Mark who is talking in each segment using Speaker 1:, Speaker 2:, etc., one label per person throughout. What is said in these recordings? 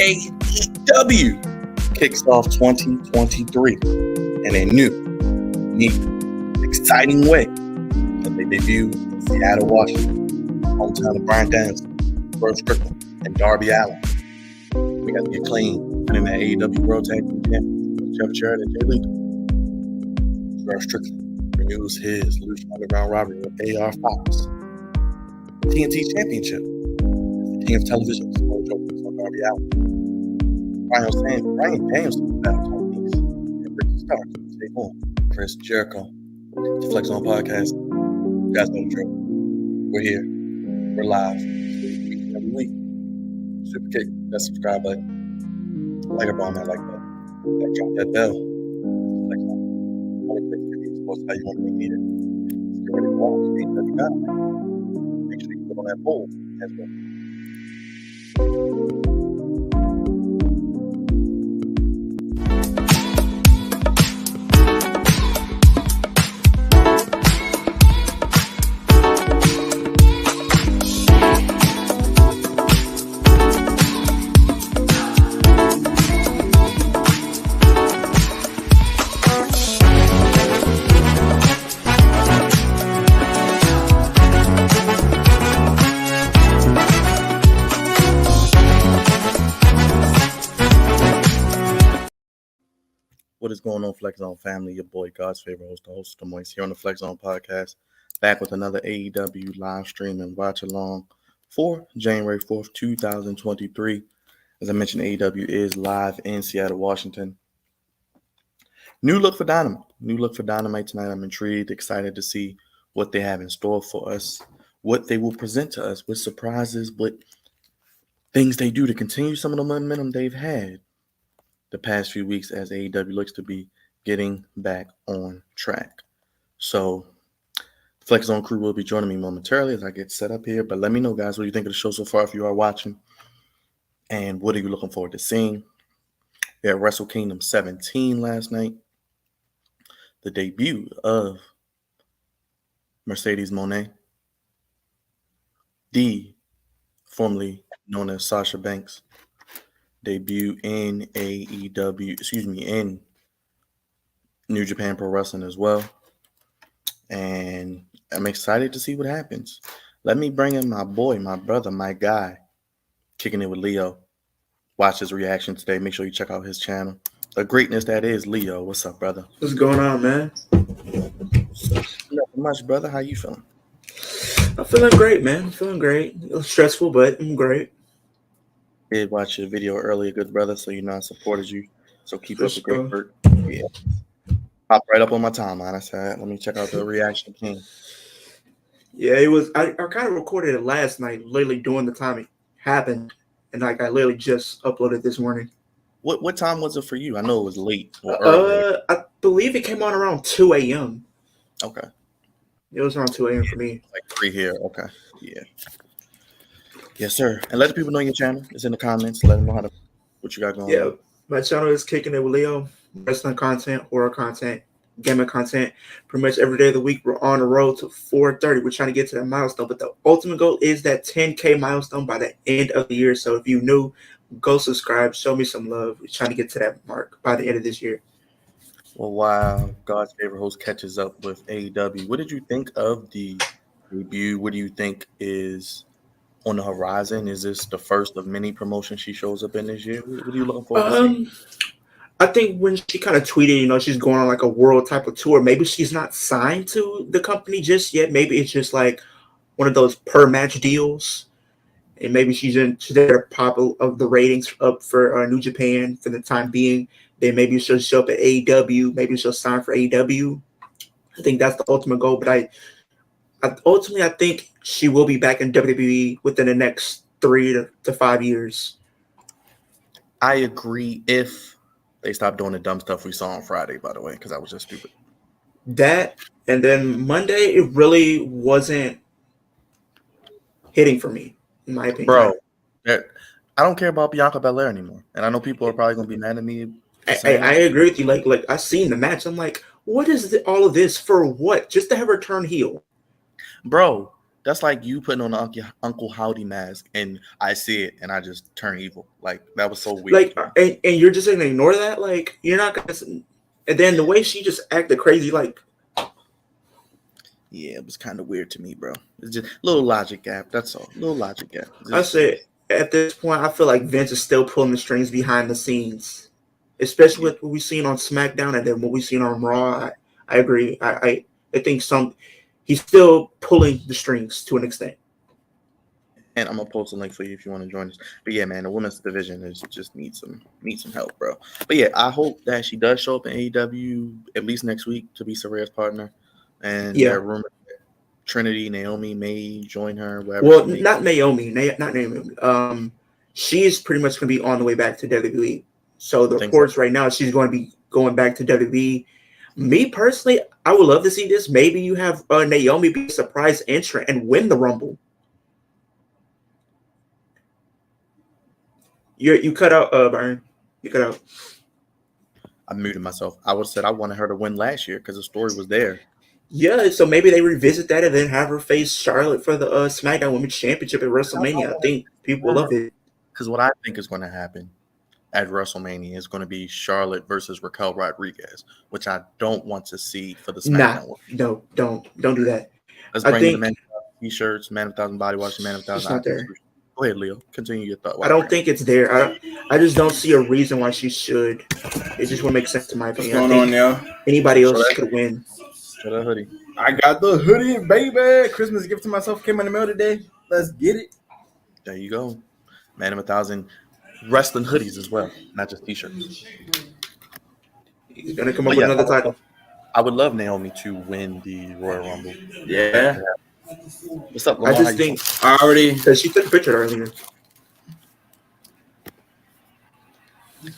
Speaker 1: AEW kicks off 2023 in a new, neat, exciting way as they debut in Seattle, Washington, hometown of Bryan Danielson, Swerve Strickland, and Darby Allin. We got the Acclaim winning the AEW World Tag Team Champions, Jeff Jarrett and Jay Lethal. Swerve Strickland renews his Lucha Underground rivalry with AR Fox. TNT Championship as the King of Television Samoa Joe takes on Darby Allin. Bryan Danielson battles Tony Nese and Ricky Starks take on Chris Jericho. The Flex On Podcast. You guys know the drill. We're here. We're live. Every week. Super kick that subscribe button. Like up on that like button. Drop that bell. Flex On. Only place to be exposed to how you want to make it. Let's get ready to watch AEW Dynamite. Make sure you put on that poll as well. What is going on, Flex On family? Your boy, God's favorite host, the host of Moist, here on the Flex On Podcast, back with another AEW live stream and watch along for January 4th, 2023. As I mentioned, AEW is live in Seattle, Washington. New look for Dynamite tonight. I'm intrigued, excited to see what they have in store for us, what they will present to us, what surprises, what things they do to continue some of the momentum they've had the past few weeks as AEW looks to be getting back on track. So the Flex On crew will be joining me momentarily as I get set up here. But let me know, guys, what do you think of the show so far if you are watching? And what are you looking forward to seeing? We had Wrestle Kingdom 17 last night. The debut of Mercedes Moné, formerly known as Sasha Banks, debut in in New Japan Pro Wrestling as well. And I'm excited to see what happens. Let me bring in my boy, my brother, my guy, Kicking It with Leo. Watch his reaction today. Make sure you check out his channel. The greatness that is Leo. What's up, brother?
Speaker 2: What's going on, man?
Speaker 1: Nothing much, brother. How you feeling?
Speaker 2: I'm feeling great, man. I'm feeling great. A little stressful, but I'm great.
Speaker 1: Did watch your video earlier, good brother, so you know I supported you. So keep up the great work. Yeah. Pop right up on my timeline. I said, let me check out the reaction king.
Speaker 2: Yeah, it was. I kind of recorded it last night, literally during the time it happened, and I literally just uploaded this morning.
Speaker 1: What time was it for you? I know it was late or early.
Speaker 2: I believe it came on around 2 a.m.
Speaker 1: Okay.
Speaker 2: It was around 2 a.m. for me.
Speaker 1: Like 3 here. Okay. Yeah. Yes, sir. And let the people know your channel. It's in the comments. Let them know what you got going on.
Speaker 2: Yeah, my channel is Kicking It with Leo. Wrestling content, horror content, gaming content. Pretty much every day of the week, we're on the road to 430. We're trying to get to that milestone. But the ultimate goal is that 10K milestone by the end of the year. So if you're new, go subscribe. Show me some love. We're trying to get to that mark by the end of this year.
Speaker 1: Well, while God's favorite host catches up with AEW, what did you think of the debut? What do you think is on the horizon? Is this the first of many promotions she shows up in this year? What are you looking forward to see?
Speaker 2: I think when she kind of tweeted, she's going on like a world type of tour. Maybe she's not signed to the company just yet. Maybe it's just like one of those per match deals. And maybe she's there to pop of the ratings up for New Japan for the time being. Then maybe she'll show up at AEW. Maybe she'll sign for AEW. I think that's the ultimate goal. But I think she will be back in WWE within the next 3 to 5 years.
Speaker 1: I agree if they stop doing the dumb stuff we saw on Friday, by the way, because that was just stupid.
Speaker 2: That, and then Monday, it really wasn't hitting for me, in my opinion.
Speaker 1: Bro, I don't care about Bianca Belair anymore. And I know people are probably going to be mad at me.
Speaker 2: I agree with you. Like I seen the match. I'm like, what is all of this for what? Just to have her turn heel.
Speaker 1: Bro, That's like you putting on an Uncle Howdy mask, and I see it, and I just turn evil. Like that was so weird.
Speaker 2: Like, and you're just gonna ignore that. Like, you're not gonna. And then the way she just acted crazy, like,
Speaker 1: yeah, it was kind of weird to me, bro. It's just a little logic gap. That's all. Little logic gap.
Speaker 2: I said, at this point, I feel like Vince is still pulling the strings behind the scenes, especially with what we've seen on SmackDown and then what we've seen on Raw. I agree. I think he's still pulling the strings to an extent.
Speaker 1: And I'm gonna post a link for you if you want to join us. But yeah, man, the women's division is just needs some help, bro. But yeah, I hope that she does show up in AEW at least next week to be Saray's partner. And there are rumors that Trinity, Naomi may join her.
Speaker 2: Well, not Naomi. Not Naomi. She's pretty much gonna be on the way back to WWE. So the reports right now, she's going to be going back to WWE. Me personally, I would love to see this. Maybe you have Naomi be a surprise entrant and win the Rumble. You cut out, Byron. You cut out.
Speaker 1: I muted myself. I would have said I wanted her to win last year because the story was there.
Speaker 2: Yeah, so maybe they revisit that and then have her face Charlotte for the SmackDown Women's Championship at WrestleMania. I think people will love it.
Speaker 1: Because what I think is going to happen at WrestleMania is going to be Charlotte versus Raquel Rodriguez, which I don't want to see for the SmackDown.
Speaker 2: No, don't do that.
Speaker 1: Let's bring the Man of 1,000 T-shirts, Man of 1,000 Body Wash, Man of 1,000.
Speaker 2: It's not there.
Speaker 1: Go ahead, Leo. Continue your thought.
Speaker 2: I don't think it's there. I just don't see a reason why she should. It just won't make sense to my opinion.
Speaker 3: What's going on now?
Speaker 2: Anybody else could win.
Speaker 1: Show that hoodie.
Speaker 3: I got the hoodie, baby. Christmas gift to myself came in the mail today. Let's get it.
Speaker 1: There you go. Man of 1,000 wrestling hoodies as well, not just T-shirts.
Speaker 2: He's gonna come up with another title.
Speaker 1: I would love Naomi to win the Royal Rumble.
Speaker 3: Yeah.
Speaker 1: What's up, Lamar?
Speaker 2: I just think
Speaker 3: I already
Speaker 2: because she took a picture earlier.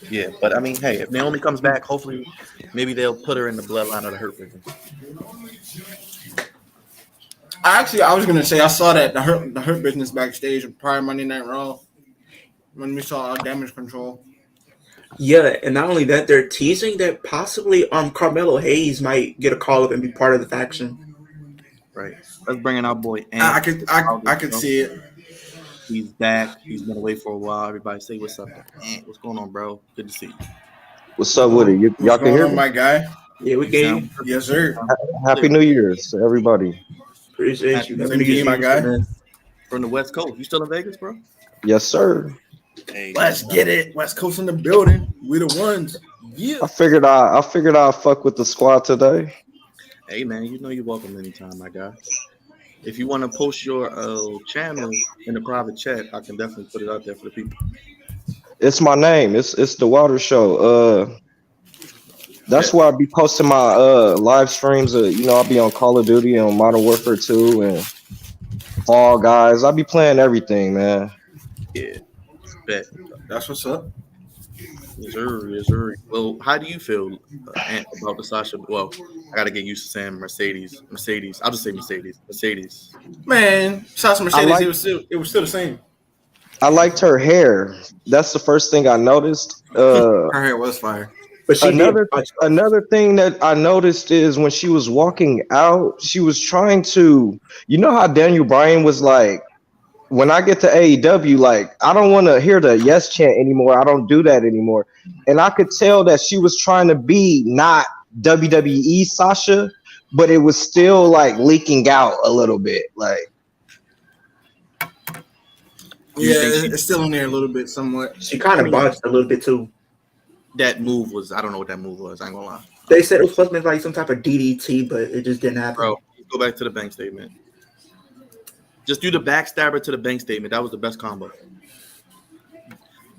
Speaker 1: Yeah, but I mean, hey, if Naomi comes back, hopefully, maybe they'll put her in the bloodline of the Hurt Business.
Speaker 3: I was gonna say I saw that the hurt Business backstage prior Monday Night Raw when we saw Damage Control.
Speaker 2: Yeah, and not only that, they're teasing that possibly Carmelo Hayes might get a call up and be part of the faction.
Speaker 1: Right. Let's bring in our boy.
Speaker 3: I could see it.
Speaker 1: He's back. He's been away for a while. Everybody say what's up. What's going on, bro? Good to see you.
Speaker 4: What's up with it? Y'all can hear me?
Speaker 3: My guy.
Speaker 2: Yeah, we can.
Speaker 3: Yes, sir.
Speaker 4: Happy New Year's to everybody.
Speaker 2: Appreciate you.
Speaker 3: Happy New Year, my guy.
Speaker 1: From the West Coast. You still in Vegas, bro?
Speaker 4: Yes, sir.
Speaker 1: Hey,
Speaker 3: Let's get it. West Coast in the building. We the ones. Yeah.
Speaker 4: I figured I'd fuck with the squad today.
Speaker 1: Hey, man, you know you're welcome anytime, my guy. If you want to post your channel in the private chat, I can definitely put it out there for the people.
Speaker 4: It's my name. It's the Water Show. That's where I be posting my live streams. I'll be on Call of Duty and Modern Warfare 2 and Fall Guys. I be playing everything, man.
Speaker 1: Yeah, bet.
Speaker 3: That's what's up.
Speaker 1: Yes, sir. Yes, sir. Well, how do you feel about the Sasha? Well, I gotta get used to saying Mercedes. I'll just say Mercedes.
Speaker 3: Man, Sasha Mercedes. It was still the same.
Speaker 4: I liked her hair. That's the first thing I noticed.
Speaker 3: Her hair was fire.
Speaker 4: But another thing that I noticed is when she was walking out, she was trying to. You know how Daniel Bryan was like, when I get to AEW, like, I don't want to hear the yes chant anymore. I don't do that anymore. And I could tell that she was trying to be not WWE Sasha, but it was still like leaking out a little bit. Like,
Speaker 3: yeah, it's still in there a little bit, somewhat.
Speaker 2: She kind of botched a little bit too.
Speaker 1: That move was, I don't know what that move was. I ain't gonna lie.
Speaker 2: They said it was supposed to be like some type of DDT, but it just didn't happen.
Speaker 1: Bro, go back to the bank statement. Just do the backstabber to the bank statement. That was the best combo.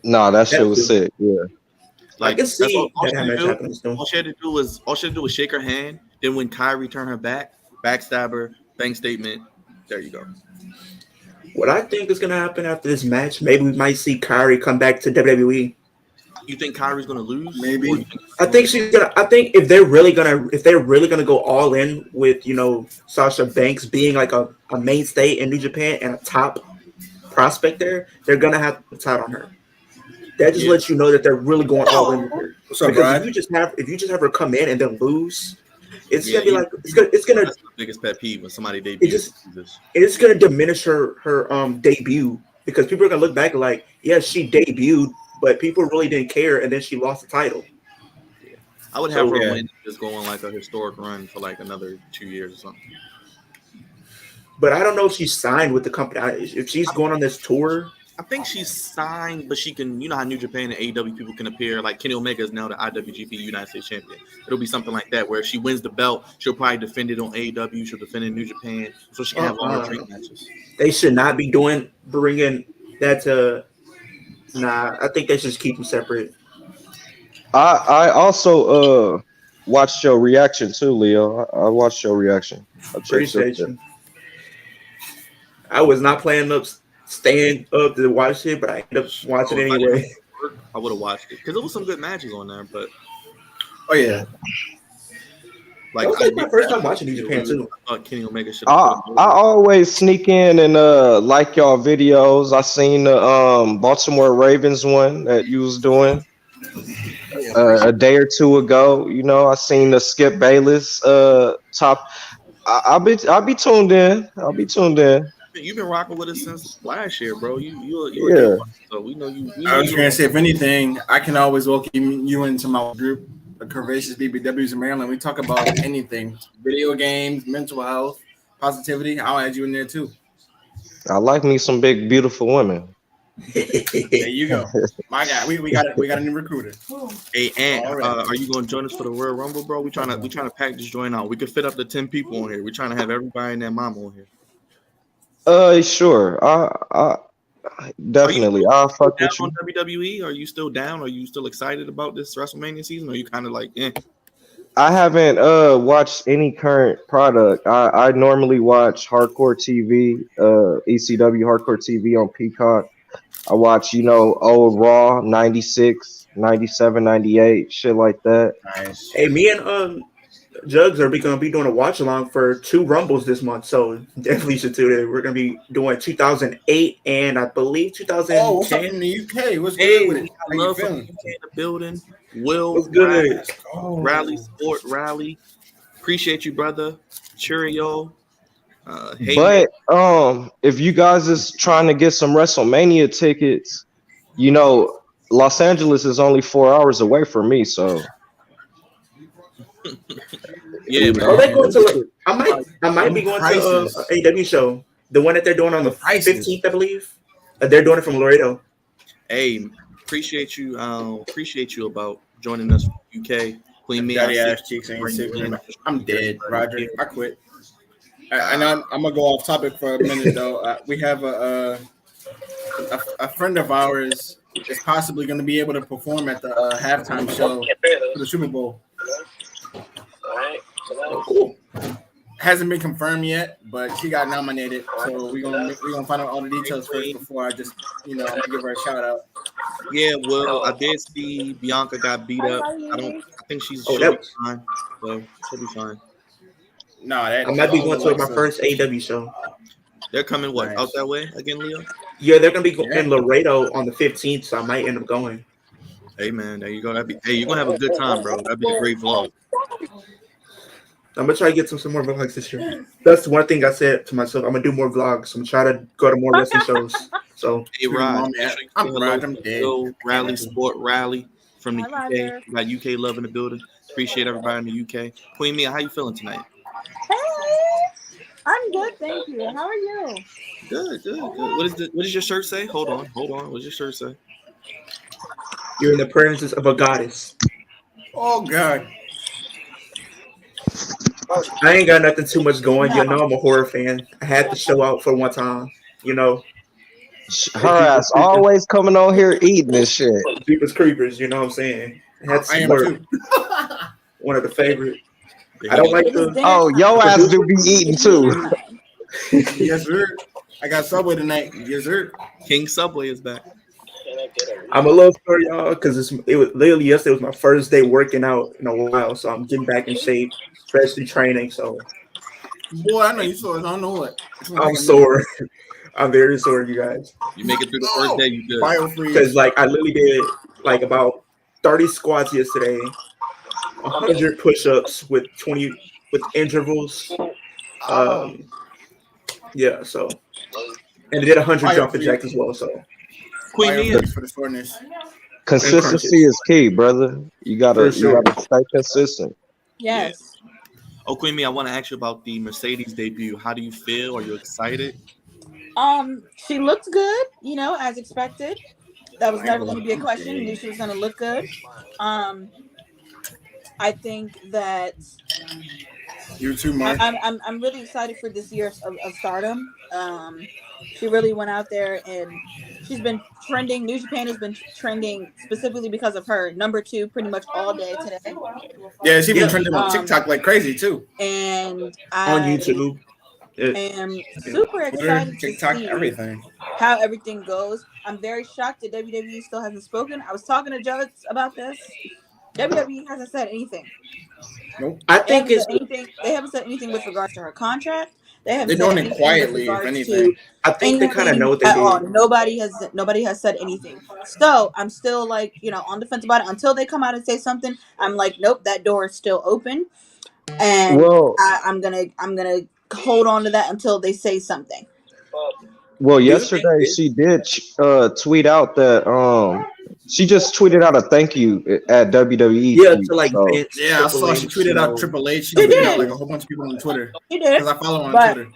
Speaker 4: Nah, that shit was sick. Yeah.
Speaker 1: Like,
Speaker 2: that's all
Speaker 1: she had to do was shake her hand. Then when Kyrie turned her back, backstabber, bank statement. There you go.
Speaker 2: What I think is gonna happen after this match, maybe we might see Kyrie come back to WWE.
Speaker 1: You think Kyrie's gonna lose?
Speaker 3: Maybe.
Speaker 2: I think she's gonna. I think if they're really gonna go all in with Sasha Banks being like a mainstay in New Japan and a top prospect there, they're gonna have to put tight on her. That just lets you know that they're really going all in with her.
Speaker 3: What's up,
Speaker 2: because
Speaker 3: Brian?
Speaker 2: if you just have her come in and then lose, It's gonna be like it's gonna
Speaker 1: That's the biggest pet peeve when somebody debuts.
Speaker 2: it's gonna diminish her debut because people are gonna look back like, yeah, she debuted, but people really didn't care, and then she lost the title.
Speaker 1: I would have her win, just go on like a historic run for like another 2 years or something.
Speaker 2: But I don't know if she's signed with the company. If she's going on this tour,
Speaker 1: I think she's signed, but she can. You know how New Japan and AEW people can appear. Like Kenny Omega is now the IWGP United States Champion. It'll be something like that where if she wins the belt, she'll probably defend it on AEW. She'll defend it in New Japan, so she can have all her dream matches.
Speaker 2: They should not be bringing that to. Nah, I think they should just keep them separate.
Speaker 4: I also watched your reaction too, Leo. I watched your reaction.
Speaker 2: Appreciate you. I was not planning up staying up to watch it, but I ended up watching it anyway.
Speaker 1: I would have watched it because there was some good matches on there, but
Speaker 2: like that was my first time watching New Japan too.
Speaker 1: I thought Kenny Omega should.
Speaker 4: I always sneak in and like y'all videos. I seen the Baltimore Ravens one that you was doing a day or two ago. You know, I seen the Skip Bayless top. I'll be tuned in. I'll be tuned in.
Speaker 1: You've been rocking with us since last year, bro.
Speaker 4: Yeah.
Speaker 1: So we know you.
Speaker 3: I was gonna say, if anything, I can always welcome you into my group, the Curvaceous BBWs in Maryland. We talk about anything: video games, mental health, positivity. I'll add you in there too.
Speaker 4: I like me some big, beautiful women.
Speaker 3: There you go, my guy. We got a new recruiter.
Speaker 1: Hey, Ant, are you gonna join us for the Royal Rumble, bro? We trying to pack this joint out. We could fit up to 10 people on here. We're trying to have everybody and their mama on here.
Speaker 4: Sure. I definitely. I'll fuck with you.
Speaker 1: On WWE? Are you still down? Are you still excited about this WrestleMania season? Or are you kind of like,
Speaker 4: I haven't watched any current product. I normally watch Hardcore TV, ECW Hardcore TV on Peacock. I watch, old Raw, 96, 97, 98, shit like that.
Speaker 3: Nice.
Speaker 2: Hey, me and Jugs are going to be doing a watch along for 2 Rumbles this month, so definitely should do that. We're going to be doing 2008 and I believe 2010.
Speaker 3: Oh, what's up in the UK? What's good with it?
Speaker 1: I love from the UK in the building. Will,
Speaker 2: what's good?
Speaker 1: Rally Sport Rally. Appreciate you, brother. Cheerio.
Speaker 4: But if you guys is trying to get some WrestleMania tickets, Los Angeles is only 4 hours away from me, so.
Speaker 1: Yeah, man.
Speaker 2: Are they going to? I might be going to AEW show, the one that they're doing on the 15th, I believe. They're doing it from Laredo.
Speaker 1: Hey, appreciate you about joining us from UK. Queen me,
Speaker 3: Daddy ass cheeks ain't sick. I'm dead, Roger. I quit. And I'm gonna go off topic for a minute though. We have a friend of ours is possibly going to be able to perform at the halftime show for the Super Bowl. Cool. Hasn't been confirmed yet, but she got nominated, so we're gonna find out all the details first before I just give her a shout out.
Speaker 1: Yeah, well, I did see Bianca got beat up. I think she'll be fine. So she'll be fine.
Speaker 3: No,
Speaker 2: I might be going to my first AEW show.
Speaker 1: They're coming out that way again, Leo?
Speaker 2: Yeah, they're gonna be in Laredo on the 15th, so I might end up going.
Speaker 1: Hey man, there you go. You're gonna have a good time, bro. That'd be a great vlog.
Speaker 2: I'm gonna try to get some more vlogs this year. That's one thing I said to myself. I'm gonna do more vlogs. I'm gonna try to go to more wrestling shows. So
Speaker 1: hey Rod,
Speaker 3: I'm dead.
Speaker 1: Rally Sport Rally from the UK. We got UK love in the building. Appreciate everybody in the UK. Queen Mia, how you feeling tonight?
Speaker 5: Hey, I'm good, thank you. How are you?
Speaker 1: Good. What does your shirt say? Hold on. What does your shirt say?
Speaker 2: You're in the presence of a goddess.
Speaker 3: Oh God.
Speaker 2: I ain't got nothing too much going. I'm a horror fan. I had to show out for one time.
Speaker 4: Her ass always coming on here eating this shit.
Speaker 2: Jeepers Creepers, you know what I'm saying? I had to support one of the favorite. I don't like the.
Speaker 4: Oh, your ass do be eating too.
Speaker 3: Yes, sir. I got Subway tonight. Yes, sir.
Speaker 1: King Subway is back.
Speaker 2: I'm a little sorry, y'all, because it was literally yesterday was my first day working out in a while, so I'm getting back in shape, especially training. So,
Speaker 3: boy, I know you sore. I don't know what.
Speaker 2: I'm sore. I'm very sore, you guys.
Speaker 1: You make it through the first day, you good.
Speaker 2: Because I literally did about 30 squats yesterday. 100 push-ups with 20 with intervals. Yeah, so and they did 100 jumping jacks as well. So
Speaker 6: Queen
Speaker 3: Fire
Speaker 6: Mia.
Speaker 3: for the shortness.
Speaker 4: Consistency is key, brother. You
Speaker 2: For sure.
Speaker 4: gotta stay consistent.
Speaker 5: Yes.
Speaker 6: Oh, Queen Mia, I want to ask you about the Mercedes debut. How do you feel? Are you excited?
Speaker 5: She looked good, as expected. That was never going to be a question. I knew she was going to look good. I think that
Speaker 3: You too, Mark.
Speaker 5: I'm really excited for this year of Stardom. She really went out there and she's been trending. New Japan has been trending specifically because of her. Number 2 pretty much all day today.
Speaker 3: Yeah, she's been trending on TikTok like crazy too.
Speaker 5: And
Speaker 2: on
Speaker 5: I
Speaker 2: YouTube.
Speaker 5: am super
Speaker 3: Twitter,
Speaker 5: excited
Speaker 3: TikTok,
Speaker 5: to see
Speaker 3: everything.
Speaker 5: how everything goes. I'm very shocked that WWE still hasn't spoken. I was talking to Judge about this. WWE hasn't said anything.
Speaker 3: Nope.
Speaker 2: I
Speaker 5: They
Speaker 2: think
Speaker 5: haven't
Speaker 2: it's.
Speaker 5: said anything. They haven't said anything with regards to her contract. They haven't
Speaker 3: They're
Speaker 5: said
Speaker 3: doing it
Speaker 5: anything
Speaker 3: quietly,
Speaker 5: with
Speaker 3: if
Speaker 5: regards
Speaker 3: anything.
Speaker 5: to
Speaker 2: I think they kind of know what they
Speaker 5: at all.
Speaker 2: did.
Speaker 5: Nobody has said anything. So I'm still on the fence about it until they come out and say something. I'm like, nope, that door is still open, and
Speaker 4: Well,
Speaker 5: I'm gonna hold on to that until they say something.
Speaker 4: Well,
Speaker 2: Do you think
Speaker 4: yesterday
Speaker 2: this?
Speaker 4: she did tweet out that she just tweeted out a thank you at WWE.
Speaker 2: Yeah,
Speaker 4: tweet,
Speaker 2: to like
Speaker 4: so
Speaker 2: Vince,
Speaker 3: Yeah, I
Speaker 2: Triple
Speaker 3: saw she
Speaker 2: H,
Speaker 3: tweeted out Triple H. She
Speaker 5: She
Speaker 3: tweeted out
Speaker 5: did.
Speaker 3: like a whole bunch of people on Twitter
Speaker 5: She did,
Speaker 3: because I follow her on
Speaker 5: but
Speaker 3: Twitter.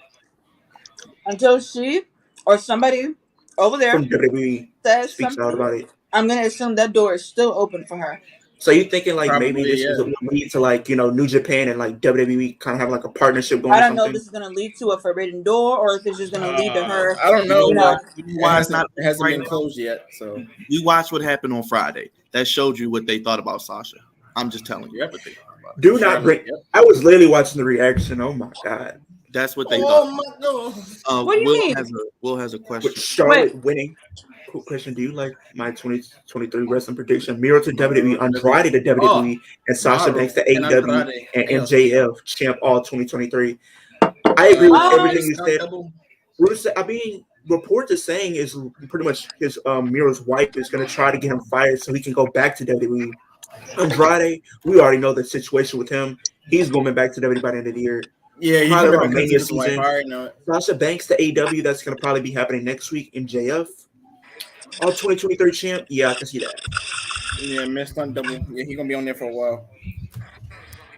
Speaker 5: until she or somebody over there
Speaker 2: from WWE
Speaker 5: says
Speaker 2: speaks out
Speaker 5: something,
Speaker 2: about it.
Speaker 5: I'm gonna assume that door is still open for her.
Speaker 2: So you thinking like maybe
Speaker 3: Probably,
Speaker 2: this is a lead to New Japan and like WWE kind of have like a partnership going?
Speaker 5: I
Speaker 2: Or
Speaker 5: don't know if
Speaker 2: something?
Speaker 5: this is gonna lead to a forbidden door or if it's just gonna lead to her.
Speaker 3: I don't know,
Speaker 5: You know,
Speaker 3: but
Speaker 6: You know why it's not
Speaker 3: it hasn't
Speaker 6: right
Speaker 3: been
Speaker 6: now?
Speaker 3: closed yet. So
Speaker 6: We watched what happened on Friday. That showed you what they thought about Sasha. I'm just telling you
Speaker 3: Yep.
Speaker 6: what they thought about it.
Speaker 2: Do not bring.
Speaker 3: Yep.
Speaker 2: I was literally watching the reaction. Oh my god!
Speaker 6: That's what they
Speaker 3: Oh
Speaker 6: thought.
Speaker 3: my god!
Speaker 5: What do you mean?
Speaker 6: Will has a
Speaker 2: With
Speaker 6: question.
Speaker 2: Charlotte winning. Cool question. Do you like my 2023 wrestling prediction? Miro to WWE, Andrade to WWE, and Sasha
Speaker 3: Maro
Speaker 2: Banks to
Speaker 3: and
Speaker 2: AEW,
Speaker 3: Andrade.
Speaker 2: and
Speaker 3: Damn.
Speaker 2: MJF champ all 2023. I agree with everything you said.
Speaker 3: Double.
Speaker 2: I mean, reports are saying is pretty much his Miro's wife is going to try to get him fired so he can go back to WWE. Andrade, we already know the situation with him. He's going back to WWE by the end of the year.
Speaker 3: Yeah, he's
Speaker 2: Probably
Speaker 3: gonna
Speaker 2: around
Speaker 3: be
Speaker 2: Mania
Speaker 3: his wife. I
Speaker 2: season.
Speaker 3: already know it.
Speaker 2: Sasha Banks to AEW, that's going to probably be happening next week. MJF, all 2023 champ. Yeah, I can see that.
Speaker 3: Yeah, missed on double. Yeah, he's gonna be on there for a while.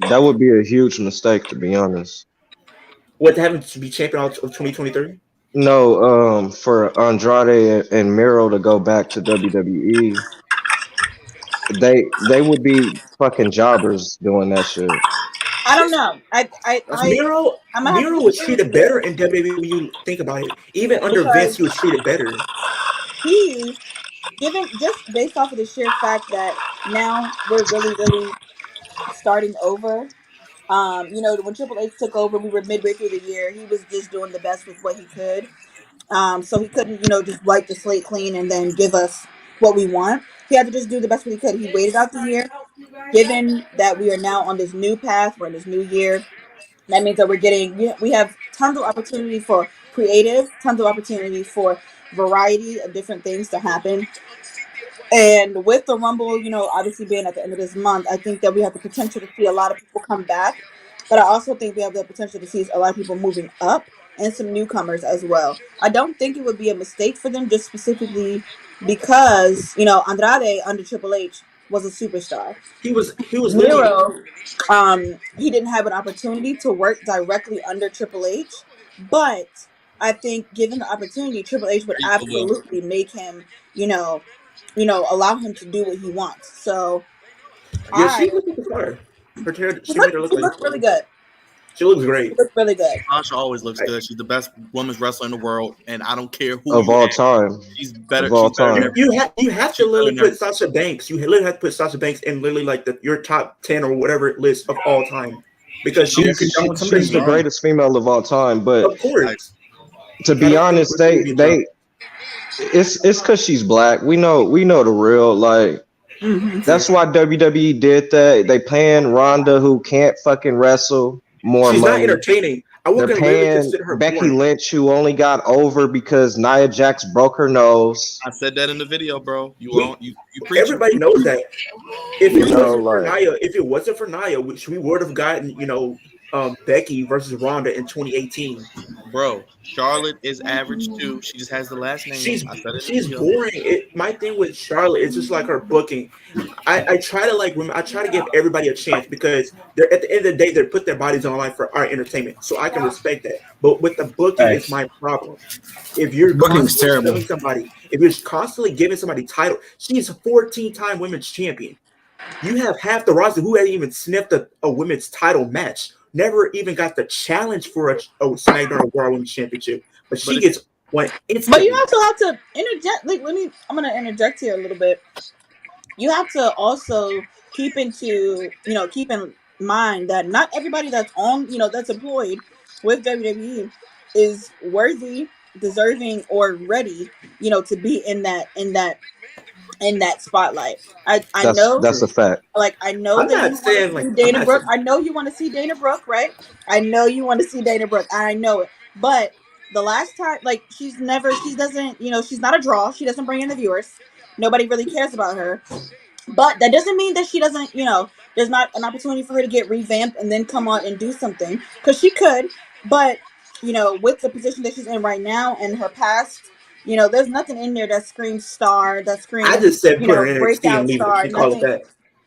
Speaker 4: that would be a huge mistake, to be honest.
Speaker 2: What happened to be champion of 2023?
Speaker 4: No, for Andrade and Miro to go back to WWE, they would be fucking jobbers doing that shit.
Speaker 5: I don't know.
Speaker 2: Miro
Speaker 5: I'm gonna have to
Speaker 2: was
Speaker 5: disagree
Speaker 2: treated
Speaker 5: with you
Speaker 2: better in WWE when you think about it. Even under
Speaker 5: Because-
Speaker 2: Vince, he was treated better.
Speaker 5: he, given just based off of the sheer fact that now we're really starting over. When Triple H took over, we were midway through the year. He was just doing the best with what he could. So he couldn't, just wipe the slate clean and then give us what we want. He had to just do the best what he could. He waited out the year. Given that we are now on this new path, we're in this new year, that means that we have tons of opportunity for creative, tons of opportunity for variety of different things to happen. And with the Rumble, obviously being at the end of this month, I think that we have the potential to see a lot of people come back. But I also think we have the potential to see a lot of people moving up and some newcomers as well. I don't think it would be a mistake for them just specifically because, Andrade under Triple H was a superstar.
Speaker 2: He was literally
Speaker 5: Miro, he didn't have an opportunity to work directly under Triple H, but I think given the opportunity, Triple H would absolutely make him, allow him to do what he wants. So,
Speaker 2: she looked like a star. She made her look
Speaker 5: she
Speaker 2: like
Speaker 5: looks really good.
Speaker 2: She looks great.
Speaker 5: She looks really good.
Speaker 6: Sasha always looks good. She's the best women's wrestler in the world, and I don't care who
Speaker 4: Of
Speaker 6: you
Speaker 4: all
Speaker 6: ask.
Speaker 4: time.
Speaker 6: She's better.
Speaker 4: Of all
Speaker 6: she's better
Speaker 4: time.
Speaker 6: than
Speaker 2: You have to literally
Speaker 6: better
Speaker 2: put Sasha Banks. You literally have to put Sasha Banks in literally like your top 10 or whatever list of all time because
Speaker 4: She's the greatest female of all time. But
Speaker 2: of course,
Speaker 4: to be honest, it's because she's black. We know the real. Like that's why WWE did that. They paying Ronda, who can't fucking wrestle, more
Speaker 2: she's
Speaker 4: money.
Speaker 2: not entertaining. I would literally
Speaker 4: Pan
Speaker 2: consider her
Speaker 4: Becky
Speaker 2: boring.
Speaker 4: Lynch, who only got over because Nia Jax broke her nose.
Speaker 6: I said that in the video, bro. You preaching.
Speaker 2: Everybody knows that. If
Speaker 4: You
Speaker 2: it
Speaker 4: know,
Speaker 2: wasn't for Nia, which we would have gotten, Becky versus Ronda in 2018.
Speaker 6: Bro, Charlotte is average too. She just has the last name. I said it in the
Speaker 2: She's
Speaker 6: video.
Speaker 2: boring. My thing with Charlotte is just like her booking. I try to give everybody a chance because they're at the end of the day they put their bodies on the line for our entertainment, so I can respect that. But with the booking, it's my problem. If you're
Speaker 3: Booking's terrible.
Speaker 2: if you're constantly giving somebody title, she's a 14-time women's champion. You have half the roster who hadn't even sniffed a women's title match, never even got the challenge for a SmackDown or Raw Women's Championship, but she gets one instantly.
Speaker 5: But you also have to interject. Like, I'm going to interject here a little bit. You have to also keep in mind that not everybody that's on, that's employed with WWE is worthy, deserving, or ready, to be in that spotlight. I know
Speaker 4: that's a fact.
Speaker 5: Like, I know
Speaker 2: I'm
Speaker 5: that
Speaker 2: not
Speaker 5: you
Speaker 2: saying,
Speaker 5: want to
Speaker 2: like,
Speaker 5: see
Speaker 2: I'm
Speaker 5: Dana
Speaker 2: not
Speaker 5: Brooke.
Speaker 2: saying-
Speaker 5: I know you want to see Dana Brooke, right? I know you want to see Dana Brooke. I know it. But the last time, like, she not a draw. She doesn't bring in the viewers. Nobody really cares about her. But that doesn't mean that she doesn't, there's not an opportunity for her to get revamped and then come on and do something. Because she could. But, with the position that she's in right now and her past, there's nothing in there that screams star, that screams,
Speaker 2: I just said put her in NXT
Speaker 5: breakout
Speaker 2: and leave it
Speaker 5: star.
Speaker 2: and call it that.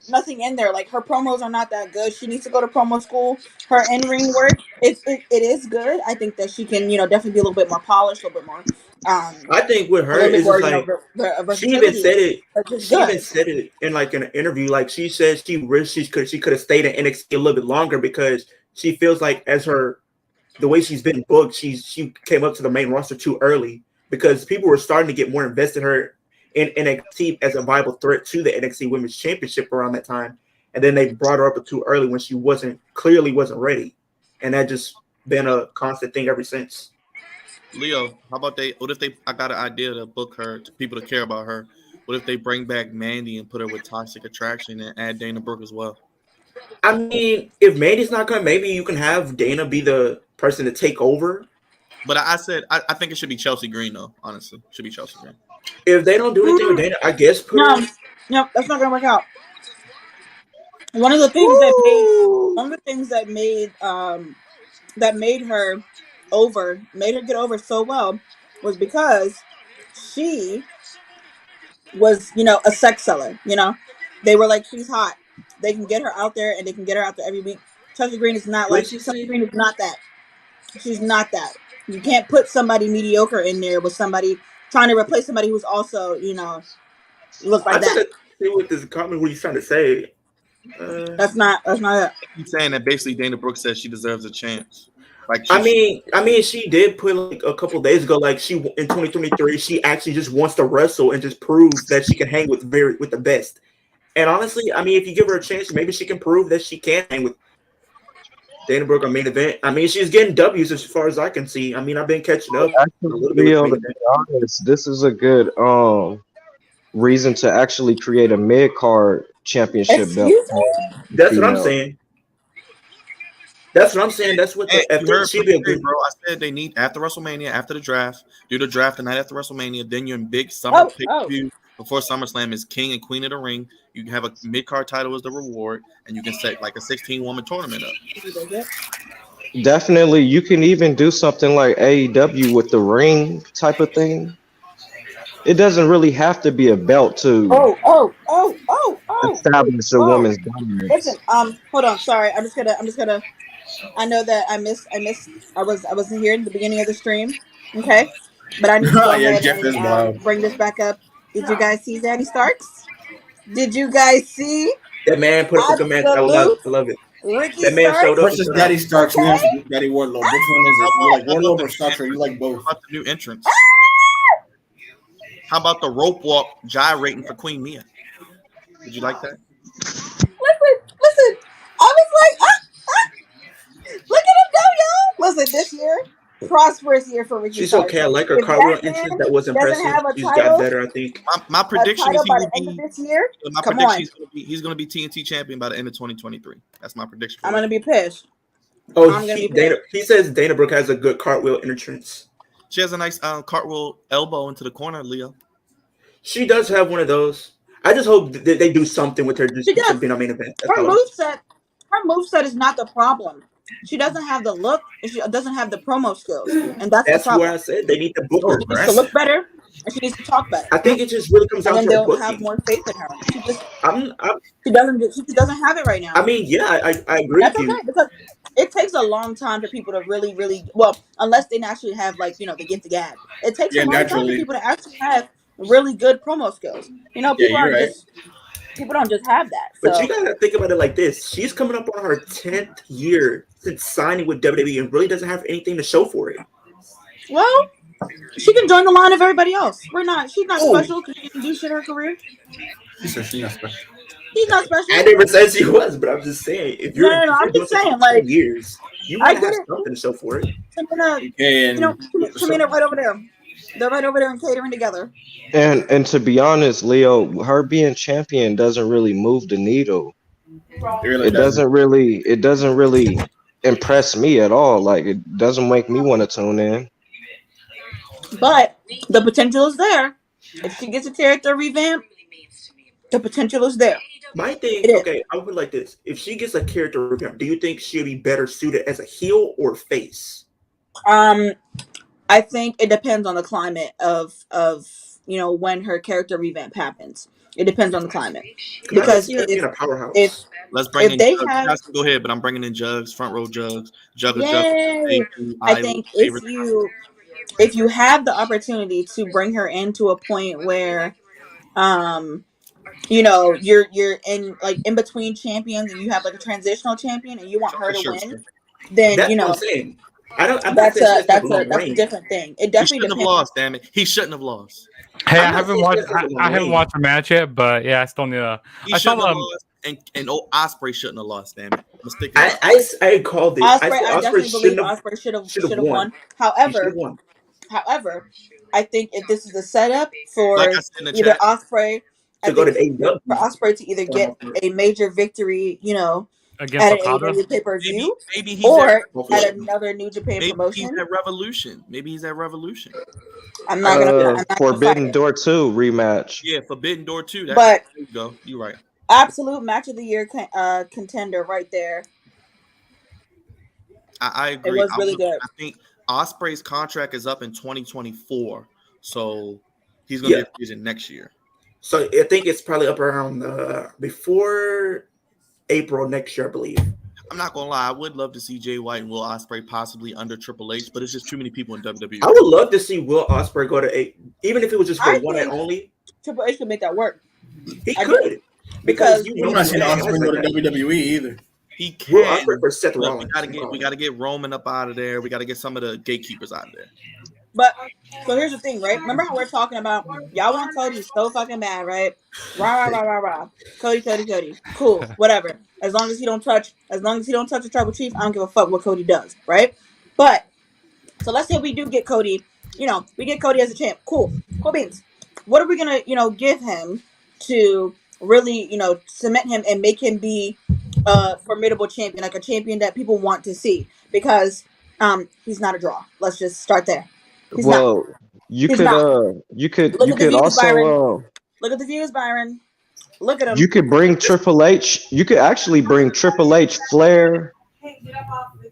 Speaker 5: Nothing in there. Like, her promos are not that good. She needs to go to promo school. Her in-ring work, it is good. I think that she can, definitely be a little bit more polished, a little bit more.
Speaker 2: I think with her,
Speaker 5: a little bit
Speaker 2: it's
Speaker 5: more,
Speaker 2: just like she even said it.
Speaker 5: She
Speaker 2: Even said it in like an interview. Like she said, she wished she could have stayed in NXT a little bit longer because she feels like the way she's been booked, she came up to the main roster too early because people were starting to get more invested in her in NXT as a viable threat to the NXT Women's Championship around that time, and then they brought her up too early when she clearly wasn't ready, and that just been a constant thing ever since.
Speaker 6: Leo, how about what if I got an idea to book her, to people to care about her. What if they bring back Mandy and put her with Toxic Attraction and add Dana Brooke as well?
Speaker 2: I mean, if Mandy's not coming, maybe you can have Dana be the person to take over.
Speaker 6: But I said I think it should be Chelsea Green though. Honestly, it should be Chelsea Green.
Speaker 2: If they don't do anything with Dana, I guess
Speaker 5: No, that's not gonna work out. One of the things that made her get over so well was because she was, a sex seller. They were like, she's hot. They can get her out there, and they can get her out there every week. Chelsea Green is not like Chelsea Green is not that. She's not that. You can't put somebody mediocre in there with somebody trying to replace somebody who's also, look like that.
Speaker 2: See what this comment what he's trying to say.
Speaker 5: That's not it.
Speaker 6: He's saying that basically Dana Brooke says she deserves a chance. Like
Speaker 2: I mean, she did put like a couple days ago, like she in 2023, she actually just wants to wrestle and just prove that she can hang with the best. And honestly, I mean, if you give her a chance, maybe she can prove that she can hang with Dana Brooke on main event. I mean, she's getting W's as far as I can see. I mean, I've been catching up a little bit.
Speaker 4: To be honest, this is a good reason to actually create a mid-card championship belt.
Speaker 2: That's what I'm saying. That's what I'm saying. That's what
Speaker 6: should be a good, bro. I said they need after WrestleMania, after the draft, do the draft the night after WrestleMania. Then you're in big summer pay-per-view before SummerSlam is King and Queen of the Ring. You can have a mid-card title as the reward, and you can set like a 16-woman tournament up.
Speaker 4: Definitely, you can even do something like AEW with the ring type of thing. It doesn't really have to be a belt to establish a woman's dominance.
Speaker 5: Listen, hold on, sorry. I'm just gonna I know that I wasn't here in the beginning of the stream. Okay. But I need to go ahead and bring this back up. Did you guys see Zaddy Starks? Did you guys see
Speaker 2: that man put up a good match? I love it.
Speaker 5: Ricky
Speaker 2: that man
Speaker 5: Starks
Speaker 2: showed up.
Speaker 3: Versus Daddy Starks. Okay? Daddy Wardlow. Which one is it? You like Wardlow or Starks, or you like both?
Speaker 6: How about the new entrance? How about the rope walk gyrating for Queen Mia? Did you like that?
Speaker 5: Listen. I was like, look at him go, y'all. Listen, this year, prosperous year for Ricky.
Speaker 2: She's okay. I like her cartwheel entrance. That was impressive. She's got better, I think.
Speaker 6: My prediction is
Speaker 5: by the end of this year.
Speaker 6: My prediction is he's going to be TNT champion by the end of 2023. That's my prediction.
Speaker 5: I'm going to be pissed.
Speaker 2: Oh,
Speaker 5: I'm gonna be
Speaker 2: he says Dana Brooke has a good cartwheel entrance.
Speaker 6: She has a nice cartwheel elbow into the corner, Leo.
Speaker 2: She does have one of those. I just hope that they do something with her just
Speaker 5: She does.
Speaker 2: being on main event.
Speaker 5: Her moveset is not the problem. She doesn't have the look, and she doesn't have the promo skills, and that's the
Speaker 2: That's where
Speaker 5: problem.
Speaker 2: I said they need to book her.
Speaker 5: She needs to look better, and she needs to talk better.
Speaker 2: I think it just really comes
Speaker 5: And
Speaker 2: down
Speaker 5: then
Speaker 2: to her
Speaker 5: they'll have
Speaker 2: booking.
Speaker 5: more faith in her. She just
Speaker 2: I'm
Speaker 5: she doesn't have it right now.
Speaker 2: I mean, yeah, I agree
Speaker 5: That's
Speaker 2: with
Speaker 5: okay
Speaker 2: you.
Speaker 5: because it takes a long time for people to really well, unless they naturally have like the gift of gab. It takes a
Speaker 3: Yeah,
Speaker 5: long time for
Speaker 3: naturally.
Speaker 5: people to actually have really good promo skills.
Speaker 3: Yeah,
Speaker 5: People
Speaker 3: you're
Speaker 5: aren't
Speaker 3: right.
Speaker 5: just people don't just have that.
Speaker 2: But
Speaker 5: So
Speaker 2: you gotta think about it like this: she's coming up on her 10th year since signing with WWE, and really doesn't have anything to show for it.
Speaker 5: well, she can join the line of everybody else. She's not
Speaker 2: Oh.
Speaker 5: special because she didn't do shit in her career.
Speaker 3: She said she's not special.
Speaker 5: She's not special.
Speaker 2: I never said she was, but I'm just saying if you're,
Speaker 5: No, I'm just saying,
Speaker 2: 10 years, you
Speaker 5: I
Speaker 2: want to
Speaker 5: get
Speaker 2: have
Speaker 5: it.
Speaker 2: something to show for it.
Speaker 5: Tamina right over there. They're right over there and catering together.
Speaker 4: And to be honest, Leo, her being champion doesn't really move the needle.
Speaker 3: It
Speaker 4: doesn't really impress me at all. Like it doesn't make me want to tune in.
Speaker 5: But the potential is there. If she gets a character revamp, the potential is there.
Speaker 2: My thing, okay, I would like this. If she gets a character revamp, do you think she'll be better suited as a heel or face?
Speaker 5: I think it depends on the climate of when her character revamp happens. It depends on the climate because if
Speaker 6: let's bring in
Speaker 5: they
Speaker 6: Jugs.
Speaker 5: have,
Speaker 6: You guys can go ahead, but I'm bringing in Jugs, front row Jugs,
Speaker 5: yay! I think if you have the opportunity to bring her into a point where, you're in between champions and you have like a transitional champion and you want her to win, then
Speaker 2: that's what I'm saying.
Speaker 5: That's a different thing. It definitely
Speaker 6: he shouldn't have lost. Damn it, he shouldn't have lost.
Speaker 7: Hey, I haven't watched the match yet, but yeah, I still need to.
Speaker 6: He shouldn't have lost, and Ospreay shouldn't have lost. Damn it,
Speaker 2: I called it.
Speaker 5: I definitely believe Ospreay should have won. However, I think if this is a setup for either Ospreay
Speaker 2: to go to AEW,
Speaker 5: for Ospreay to either get a major victory,
Speaker 7: against
Speaker 5: at an AEW pay-per-view, or at another New Japan promotion.
Speaker 6: Maybe he's at Revolution. Maybe he's at Revolution.
Speaker 5: I'm not gonna.
Speaker 4: Forbidden Door 2 rematch.
Speaker 6: Yeah, Forbidden Door 2.
Speaker 5: But
Speaker 6: there you go. You're right.
Speaker 5: Absolute match of the year contender right there.
Speaker 6: I agree.
Speaker 5: It was really good.
Speaker 6: I think Ospreay's contract is up in 2024, so he's gonna be a free agent next year.
Speaker 2: So I think it's probably up around before April next year, I believe.
Speaker 6: I'm not gonna lie, I would love to see Jay White and Will Ospreay possibly under Triple H, but it's just too many people in WWE.
Speaker 2: I would love to see Will Ospreay go to even if it was just for one and only.
Speaker 5: Triple H could make that work.
Speaker 2: He could because
Speaker 3: I'm not seeing Ospreay go to WWE either.
Speaker 6: He can.
Speaker 2: Will Ospreay for Seth
Speaker 6: Rollins. We gotta get Roman up out of there. We gotta get some of the gatekeepers out of there.
Speaker 5: But so here's the thing, right? Remember how we're talking about y'all want Cody so fucking bad, right? Rah. Cody. Cool, whatever. As long as he don't touch the tribal chief, I don't give a fuck what Cody does, right? But so let's say we do get Cody, we get Cody as a champ. Cool beans. What are we gonna, give him to really, cement him and make him be a formidable champion, like a champion that people want to see? Because he's not a draw. Let's just start there.
Speaker 4: You could also
Speaker 5: look at the views, Byron. Look at him.
Speaker 4: You could bring Triple H. You could actually bring Triple H, Flair,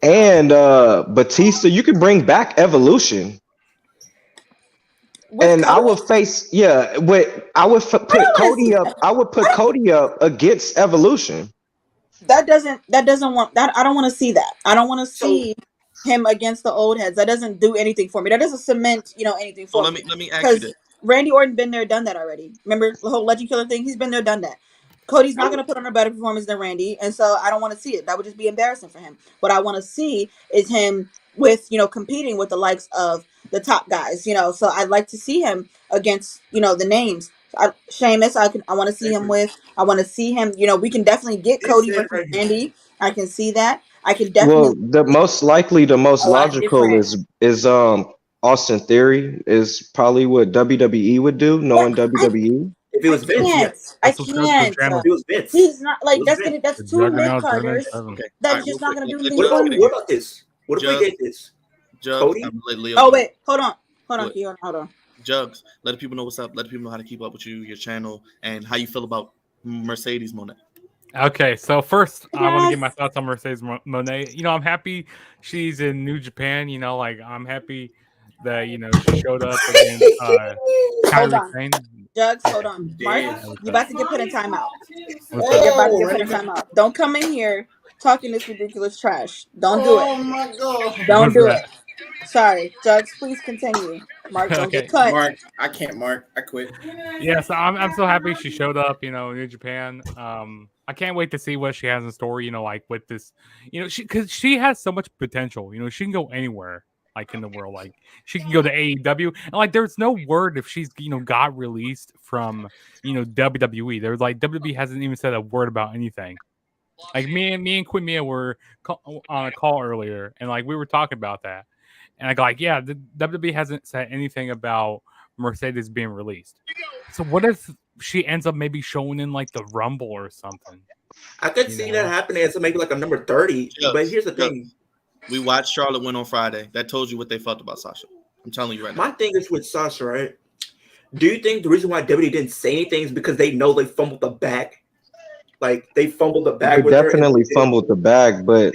Speaker 4: and Batista. You could bring back Evolution. And I would put Cody up. I would put Cody up against Evolution.
Speaker 5: That doesn't want that. I don't want to see that. I don't want to see him against the old heads. That doesn't do anything for me. That doesn't cement, anything for me.
Speaker 6: Let me ask you this.
Speaker 5: Randy Orton been there, done that already. Remember the whole Legend Killer thing? He's been there, done that. Cody's not going to put on a better performance than Randy, and so I don't want to see it. That would just be embarrassing for him. What I want to see is him with, competing with the likes of the top guys, So I'd like to see him against, the names. Sheamus, I want to see him with. I want to see him. We can definitely get Cody versus Randy. I can see that. I can definitely.
Speaker 4: The most logical is Austin Theory is probably what WWE would do, knowing WWE.
Speaker 2: If it was Vince, yes.
Speaker 5: I can't.
Speaker 2: If it was Vince,
Speaker 5: he's not like
Speaker 2: It was
Speaker 5: that's
Speaker 2: Vince.
Speaker 5: gonna that's two mid carders that's just not gonna do anything for me.
Speaker 2: What about this? What if we get this? Cody?
Speaker 5: Oh wait, hold on, Keon, hold on.
Speaker 6: Jugs, let the people know what's up. Let the people know how to keep up with you, your channel, and how you feel about Mercedes Monet.
Speaker 7: Okay, so first I want to get my thoughts on Mercedes Monet. You know, I'm happy she's in New Japan. You know, like I'm happy that she showed up against Kairi Sane.
Speaker 5: Jugs, hold on. Mark, you about to get put in timeout. You're about to get put in timeout. Don't come in here talking this ridiculous trash. Don't do it.
Speaker 3: Oh my god.
Speaker 5: Don't do it. Sorry, Jugs, please continue. Mark, don't get cut.
Speaker 3: Mark, I can't, Mark. I quit.
Speaker 7: Yeah, so I'm so happy she showed up, New Japan. I can't wait to see what she has in store, like with this, because she has so much potential. She can go anywhere, like in the world. Like she can go to AEW, and like there's no word if she's got released from WWE. There's like WWE hasn't even said a word about anything. Like me and Quinn Mia were on a call earlier, and like we were talking about that. And I go like, yeah, the WWE hasn't said anything about Mercedes being released. So what if she ends up maybe showing in like the Rumble or something?
Speaker 2: I could see that happening. So maybe like a number 30. But here's the thing.
Speaker 6: We watched Charlotte win on Friday. That told you what they felt about Sasha. I'm telling you right now.
Speaker 2: My thing is with Sasha, right? Do you think the reason why WWE didn't say anything is because they know they fumbled the bag? Like they fumbled the bag.
Speaker 4: They definitely fumbled the bag, but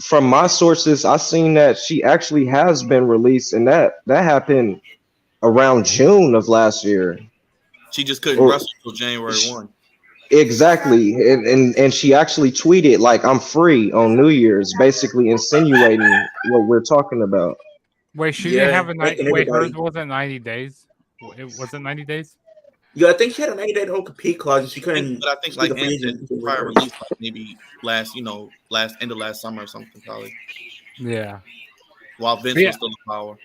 Speaker 4: from my sources, I seen that she actually has been released, and that happened around June of last year.
Speaker 6: She just couldn't wrestle until January 1.
Speaker 4: Exactly, and she actually tweeted like, "I'm free" on New Year's, basically insinuating what we're talking about.
Speaker 7: Wait, she didn't have a night. Wait, hers wasn't 90 days. It wasn't 90 days.
Speaker 2: Yeah, I think she had a 90-day no compete clause, and she couldn't.
Speaker 6: But I think like prior release, like maybe end of last summer or something, probably.
Speaker 7: Yeah.
Speaker 6: While Vince was still in power.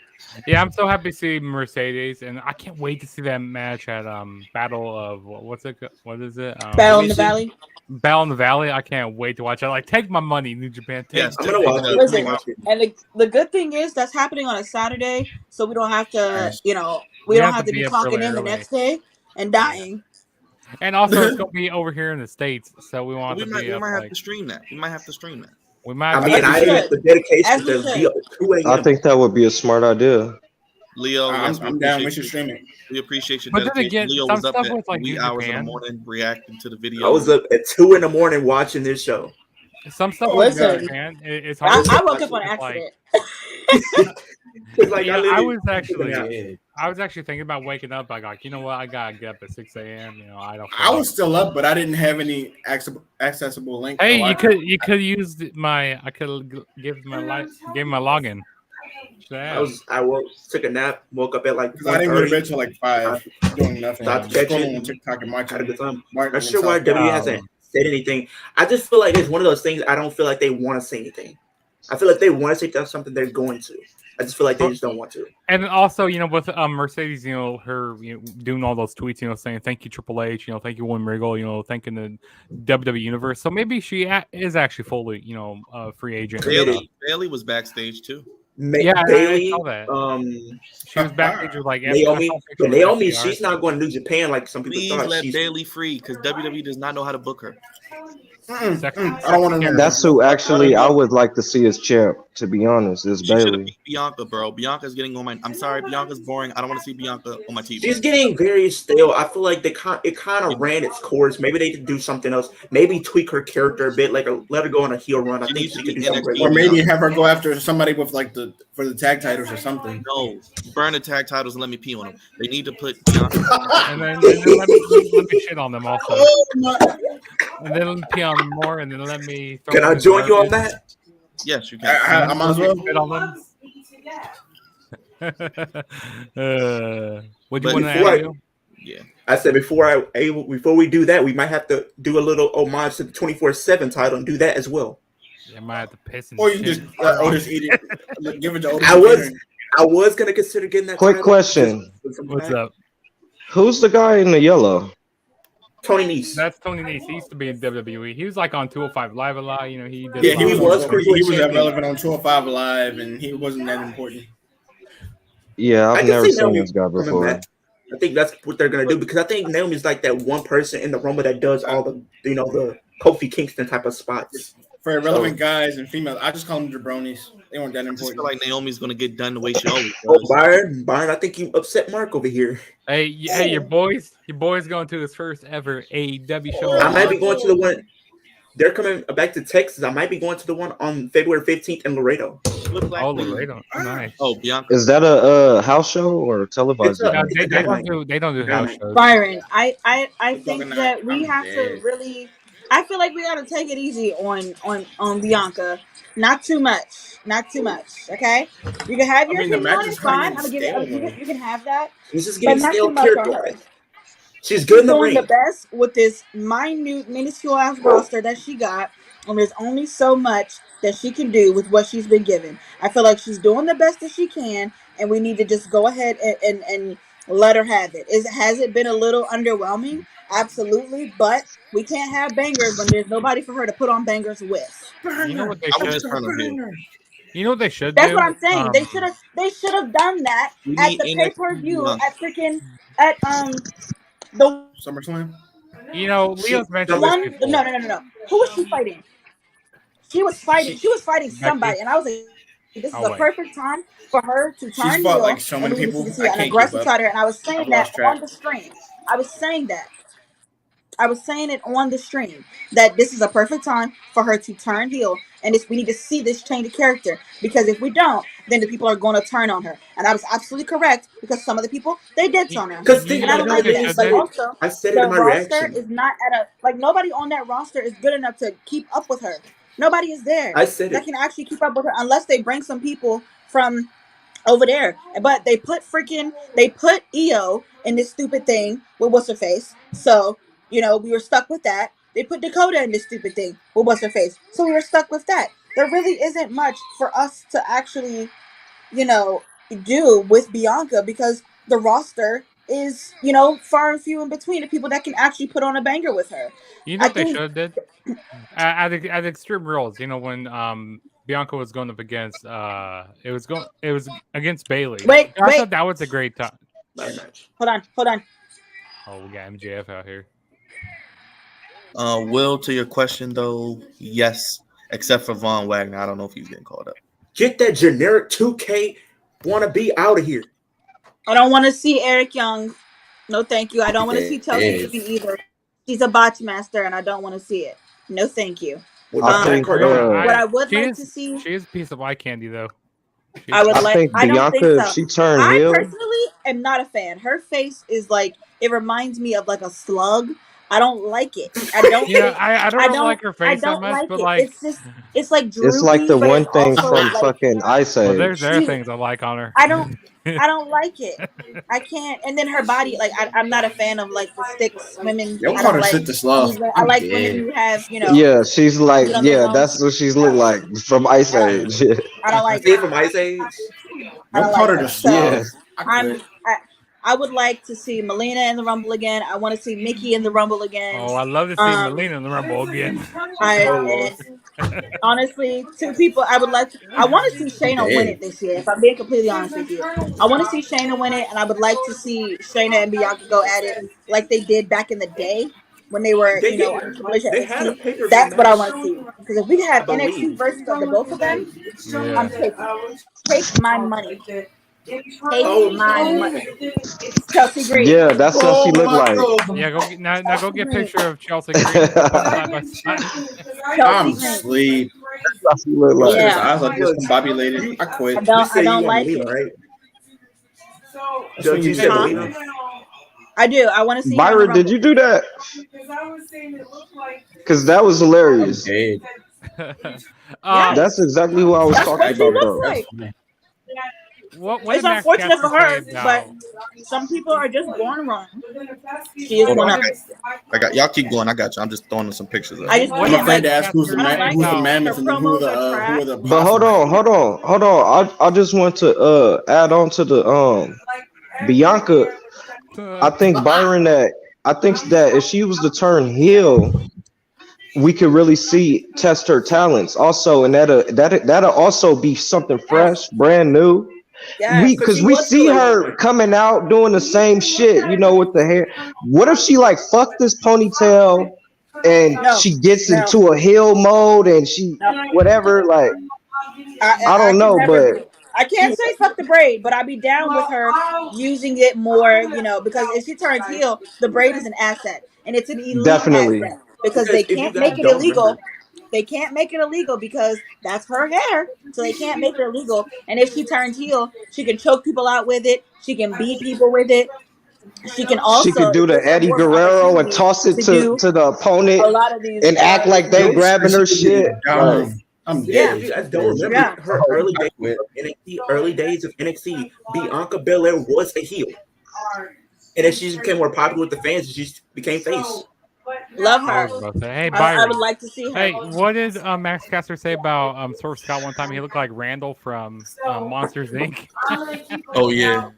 Speaker 7: Yeah, I'm so happy to see Mercedes, and I can't wait to see that match at Battle of what is it?
Speaker 5: Battle in the Valley.
Speaker 7: Battle in the Valley. I can't wait to watch it. Like, take my money, New Japan.
Speaker 2: Yes, I'm gonna watch it.
Speaker 5: Listen, and the good thing is that's happening on a Saturday, so we don't have to, we don't have to be clocking in the next day and dying.
Speaker 7: And also, it's gonna be over here in the States, so we want to be.
Speaker 6: We might have to stream that. We might have to stream that.
Speaker 7: We might.
Speaker 2: I mean, I have the dedication to be up at 2 a.m.
Speaker 4: I think that would be a smart idea.
Speaker 6: Leo,
Speaker 3: I'm down. We should stream it.
Speaker 6: We appreciate you.
Speaker 7: But then again,
Speaker 6: Leo
Speaker 7: some
Speaker 6: was up
Speaker 7: stuff
Speaker 6: at
Speaker 7: with like
Speaker 6: wee
Speaker 7: New
Speaker 6: hours
Speaker 7: Japan.
Speaker 6: in the morning reacting to the video.
Speaker 2: I was up at 2 a.m. watching this show.
Speaker 7: Some stuff with New Japan. It's hard.
Speaker 5: I woke up on accident.
Speaker 2: Like,
Speaker 7: I was actually thinking about waking up. Like, you know what? I gotta get up at 6 a.m.
Speaker 3: I was still up, but I didn't have any accessible link.
Speaker 7: Hey, you could use my. I could give my login.
Speaker 2: I took a nap, woke up at like.
Speaker 3: I didn't go to bed till like 5, doing nothing.
Speaker 2: Stopped
Speaker 3: scrolling on TikTok and watching.
Speaker 2: Had a good time. Not sure why WWE hasn't said anything. I just feel like it's one of those things. I don't feel like they want to say anything. I feel like they want to say that's something they're going to. I just feel like they just don't want to.
Speaker 7: And also, with Mercedes, her doing all those tweets, saying thank you Triple H, thank you William Regal, thanking the WWE Universe. So maybe she is actually fully, a free agent.
Speaker 6: Bailey was backstage too.
Speaker 2: Bailey,
Speaker 7: I saw that. She was backstage with like
Speaker 2: Naomi. She's not going to New Japan like some people thought.
Speaker 6: Let Bailey free because WWE does not know how to book her.
Speaker 3: I don't want to know.
Speaker 4: That's who actually I would like to see as champ. To be honest, is Bailey.
Speaker 6: Should have beat Bianca, bro. Bianca's getting on my. I'm sorry, Bianca's boring. I don't want to see Bianca on my TV.
Speaker 2: She's getting very stale. I feel like it kind of ran its course. Maybe they could do something else. Maybe tweak her character a bit, like let her go on a heel run. I think she could do something.
Speaker 3: Or maybe have her go after somebody with like for the tag titles or something.
Speaker 6: No, burn the tag titles and let me pee on them. They need to put Bianca.
Speaker 7: and then let me shit on them also. And then let me pee on them more, and then let me.
Speaker 2: Can I join you on that?
Speaker 6: Yes, you can.
Speaker 3: I might as well.
Speaker 7: Spit on them. Would you want to add?
Speaker 2: Yeah. I said before we do that, we might have to do a little homage to the 24/7 title and do that as well.
Speaker 7: Yeah, I might have to piss.
Speaker 3: Or you just Otis eat it. Give it to Otis.
Speaker 2: I was gonna consider getting that.
Speaker 4: Quick question.
Speaker 7: What's up?
Speaker 4: Who's the guy in the yellow?
Speaker 2: Tony Nese.
Speaker 7: That's Tony Nese. He used to be in WWE. He was like on 205 Live a lot. He did.
Speaker 3: Yeah, he was relevant on 205 Live, and he wasn't that important.
Speaker 4: Yeah, I've never seen this guy before.
Speaker 2: I think that's what they're gonna do because I think Naomi's like that one person in the Rumble that does all the the Kofi Kingston type of spots.
Speaker 3: For irrelevant guys and females, I just call them jabronis. They weren't that
Speaker 6: I just
Speaker 3: important.
Speaker 6: feel like Naomi's gonna get done the way she always
Speaker 2: Oh,
Speaker 6: does.
Speaker 2: Byron, I think you upset Mark over here.
Speaker 7: Hey, your boys going to his first ever AEW show.
Speaker 2: I might be going to the one. They're coming back to Texas. I might be going to the one on February 15th in Laredo.
Speaker 7: Oh, Laredo, nice.
Speaker 6: Oh, Bianca.
Speaker 4: Is that a house show or televised?
Speaker 2: It's a-
Speaker 7: No,
Speaker 2: it's
Speaker 7: they
Speaker 2: a
Speaker 7: don't
Speaker 2: Dynamite.
Speaker 7: do house shows.
Speaker 5: Byron, I think
Speaker 3: talking
Speaker 5: that we
Speaker 3: I'm
Speaker 5: have
Speaker 3: dead.
Speaker 5: to really. I feel like we got to take it easy on Bianca. Not too much. Not too much. Okay. You can have
Speaker 3: I
Speaker 5: your
Speaker 3: mean, the
Speaker 5: opinion
Speaker 3: match
Speaker 5: on it.
Speaker 3: is
Speaker 5: Fine.
Speaker 3: kinda
Speaker 5: I'm gonna give
Speaker 3: getting
Speaker 5: it.
Speaker 3: stale,
Speaker 5: You can have that.
Speaker 2: She's just
Speaker 5: But
Speaker 2: getting
Speaker 5: not too
Speaker 2: stale
Speaker 5: much on her.
Speaker 2: character-wise. She's good in the
Speaker 5: Doing the
Speaker 2: ring.
Speaker 5: best with this minuscule ass roster that she got, and there's only so much that she can do with what she's been given. I feel like she's doing the best that she can, and we need to just go ahead and let her have it. Has it been a little underwhelming? Absolutely, but we can't have bangers when there's nobody for her to put on bangers with.
Speaker 7: You know what they
Speaker 6: I would
Speaker 7: should?
Speaker 6: just turn her heel.
Speaker 7: You know what they should
Speaker 5: That's
Speaker 7: do?
Speaker 5: what I'm saying. They should have done that
Speaker 6: We
Speaker 5: at
Speaker 6: need
Speaker 5: the
Speaker 6: NXT
Speaker 5: pay-per-view
Speaker 6: Bianca.
Speaker 5: at freaking at the
Speaker 3: SummerSlam.
Speaker 7: You know, Leo's mentioned
Speaker 5: one.
Speaker 7: this before.
Speaker 5: No. Who was she fighting? She was fighting
Speaker 7: Becky.
Speaker 5: somebody, and I was like, "This is
Speaker 7: Oh,
Speaker 5: a
Speaker 7: wait.
Speaker 5: perfect time for her to
Speaker 3: She's
Speaker 5: turn
Speaker 3: fought
Speaker 5: heel."
Speaker 3: like so
Speaker 5: And
Speaker 3: many
Speaker 5: we need
Speaker 3: people.
Speaker 5: to see
Speaker 3: I
Speaker 5: an
Speaker 3: can't keep
Speaker 5: aggressive
Speaker 3: up.
Speaker 5: side of her. And I was saying
Speaker 3: I've
Speaker 5: that
Speaker 3: lost track.
Speaker 5: on the stream. I was saying that. I was saying it on the stream that this is a perfect time for her to turn heel, and we need to see this change of character, because if we don't, then the people are going to turn on her. And I was absolutely correct, because some of the people, they did turn on her,
Speaker 2: Because
Speaker 7: You
Speaker 5: and I don't
Speaker 7: know
Speaker 5: like
Speaker 7: they
Speaker 5: that.
Speaker 7: should
Speaker 5: But
Speaker 7: do?
Speaker 5: also,
Speaker 2: I said it
Speaker 5: the
Speaker 2: in my
Speaker 5: roster
Speaker 2: reaction.
Speaker 5: is not at a nobody on that roster is good enough to keep up with her. Nobody is there
Speaker 2: I said
Speaker 5: that
Speaker 2: it.
Speaker 5: can actually keep up with her unless they bring some people from over there. But they put EO in this stupid thing with what's her face. So, we were stuck with that. They put Dakota in this stupid thing with what's her face. So we were stuck with that. There really isn't much for us to actually, do with Bianca, because the roster is, far and few in between the people that can actually put on a banger with her.
Speaker 7: You know
Speaker 5: I
Speaker 7: what they
Speaker 5: think
Speaker 7: should did? At Extreme Rules, when Bianca was going up against it was against Bailey.
Speaker 5: Wait.
Speaker 7: I thought that was a great time.
Speaker 2: Last match.
Speaker 5: Hold on.
Speaker 7: Oh, we got MJF out here.
Speaker 6: Will, to your question though, yes, except for Von Wagner. I don't know if he's getting called up.
Speaker 2: Get that generic 2K wannabe out of here.
Speaker 5: I don't want to see Eric Young. No, thank you. I don't want to see Chelsea Green either. She's a botch master, and I don't want to see it. No, thank you.
Speaker 4: I think
Speaker 5: what I would like to see.
Speaker 7: She is a piece of eye candy, though.
Speaker 5: I don't
Speaker 4: Bianca,
Speaker 5: think so.
Speaker 4: if she turned
Speaker 5: I
Speaker 4: heel,
Speaker 5: personally am not a fan. Her face is like, it reminds me of like a slug. I don't like it. I don't.
Speaker 7: I don't like her face that much, but like
Speaker 5: it's like droopy,
Speaker 4: it's like the
Speaker 5: but
Speaker 4: one
Speaker 5: it's
Speaker 4: thing
Speaker 5: also,
Speaker 4: from
Speaker 5: like,
Speaker 4: fucking Ice Age.
Speaker 7: well, there are things I like on her.
Speaker 5: I don't like it. I can't. And then her body, like I'm not a fan of like the sticks women.
Speaker 3: Yo,
Speaker 5: I
Speaker 3: call
Speaker 5: don't
Speaker 3: her
Speaker 5: like.
Speaker 3: sit this love.
Speaker 5: I like women who have,
Speaker 4: Yeah, she's like,
Speaker 5: you know,
Speaker 4: that's what she's look like from Ice Age.
Speaker 5: I don't like
Speaker 2: See
Speaker 5: it.
Speaker 2: from Ice Age.
Speaker 5: I don't
Speaker 3: Yo, call
Speaker 5: like
Speaker 3: her
Speaker 5: her.
Speaker 3: the
Speaker 5: So,
Speaker 3: slove.
Speaker 5: I would like to see Melina in the Rumble again. I want to see Mickey in the Rumble again.
Speaker 7: Oh, I love to see Melina in the Rumble again.
Speaker 5: Honestly, two people I would like. I want to see Shayna win it this year. If I'm being completely honest with you, I want to see Shayna win it, and I would like to see Shayna and Bianca go at it like they did back in the day when they were,
Speaker 2: They had a
Speaker 5: NXT.
Speaker 2: pay-per-view
Speaker 5: That's what I
Speaker 2: match.
Speaker 5: want to see. Because if we could have
Speaker 2: I believe.
Speaker 5: NXT versus of the both of them,
Speaker 7: Yeah.
Speaker 5: I'm taking. Take my money. Take my money. Chelsea Green.
Speaker 4: Yeah, that's what she looked like.
Speaker 7: Yeah, go get a picture of Chelsea Green. Side by side.
Speaker 3: I'm asleep.
Speaker 4: That's what she looked like.
Speaker 5: Yeah.
Speaker 3: Eyes are discombobulated. I quit.
Speaker 5: I don't like it.
Speaker 2: Right?
Speaker 3: That's what
Speaker 2: you
Speaker 3: you
Speaker 2: said
Speaker 5: Huh?
Speaker 2: Melina.
Speaker 5: I do. I want to see.
Speaker 4: Byron, did you do that? Because that was hilarious. That's exactly who I was
Speaker 5: That's
Speaker 4: talking
Speaker 5: what she
Speaker 4: about,
Speaker 5: looks
Speaker 4: though.
Speaker 5: like.
Speaker 7: What
Speaker 5: It's
Speaker 7: did Max
Speaker 5: unfortunate for her,
Speaker 7: Caster say
Speaker 5: but
Speaker 7: about-
Speaker 5: some people are just born wrong. She is
Speaker 6: Hold
Speaker 5: one
Speaker 6: on.
Speaker 5: of them.
Speaker 6: I got y'all. Keep going. I got you. I'm just throwing some pictures of
Speaker 5: I
Speaker 6: it.
Speaker 5: just
Speaker 3: I'm
Speaker 5: can't,
Speaker 3: afraid
Speaker 5: like,
Speaker 3: to ask who's the
Speaker 5: I don't like
Speaker 3: who's the
Speaker 5: it.
Speaker 3: mammoth and then who are the
Speaker 4: But hold on. I just want to add on to the Bianca. I think Byron I think that if she was to turn heel, we could really test her talents also, and that'll also be something fresh, brand new.
Speaker 5: Yes.
Speaker 4: Because we see her coming out doing the same shit, you know, with the hair. What if she like fuck this ponytail and
Speaker 5: No.
Speaker 4: she gets
Speaker 5: No.
Speaker 4: into a heel mode and she
Speaker 5: No.
Speaker 4: whatever? Like I don't
Speaker 5: can
Speaker 4: know,
Speaker 5: never,
Speaker 4: but
Speaker 5: I can't say fuck the braid, but I'd be down with her using it more, you know, because if she turns heel, the braid is an asset, and it's an elite
Speaker 4: definitely.
Speaker 5: asset because
Speaker 2: Because
Speaker 5: they
Speaker 2: if you
Speaker 5: can't
Speaker 2: guys
Speaker 5: make it
Speaker 2: don't remember,
Speaker 5: illegal. They can't make it illegal because that's her hair, so they can't make it illegal. And if she turns heel, she can choke people out with it. She can beat people with it. She can
Speaker 4: She
Speaker 5: also,
Speaker 4: could do
Speaker 5: it
Speaker 4: the
Speaker 5: gives her
Speaker 4: Eddie
Speaker 5: more of an
Speaker 4: Guerrero and
Speaker 5: opportunity
Speaker 4: toss it
Speaker 5: to do
Speaker 4: to the opponent
Speaker 5: a lot of these.
Speaker 4: and act like they grabbing her shit. Like,
Speaker 3: I'm
Speaker 2: yeah,
Speaker 3: dead.
Speaker 2: if you guys don't remember
Speaker 5: Yeah.
Speaker 2: her
Speaker 3: I quit.
Speaker 2: early days of NXT, Bianca Belair was a heel. And then she became more popular with the fans, she became face.
Speaker 5: Love
Speaker 7: I
Speaker 5: her.
Speaker 7: was about to say, hey
Speaker 5: I
Speaker 7: Byron.
Speaker 5: would like to see her.
Speaker 7: Hey, what did Max Caster say about Source Scott one time? He looked like Randall from Monsters Inc.
Speaker 6: Oh yeah.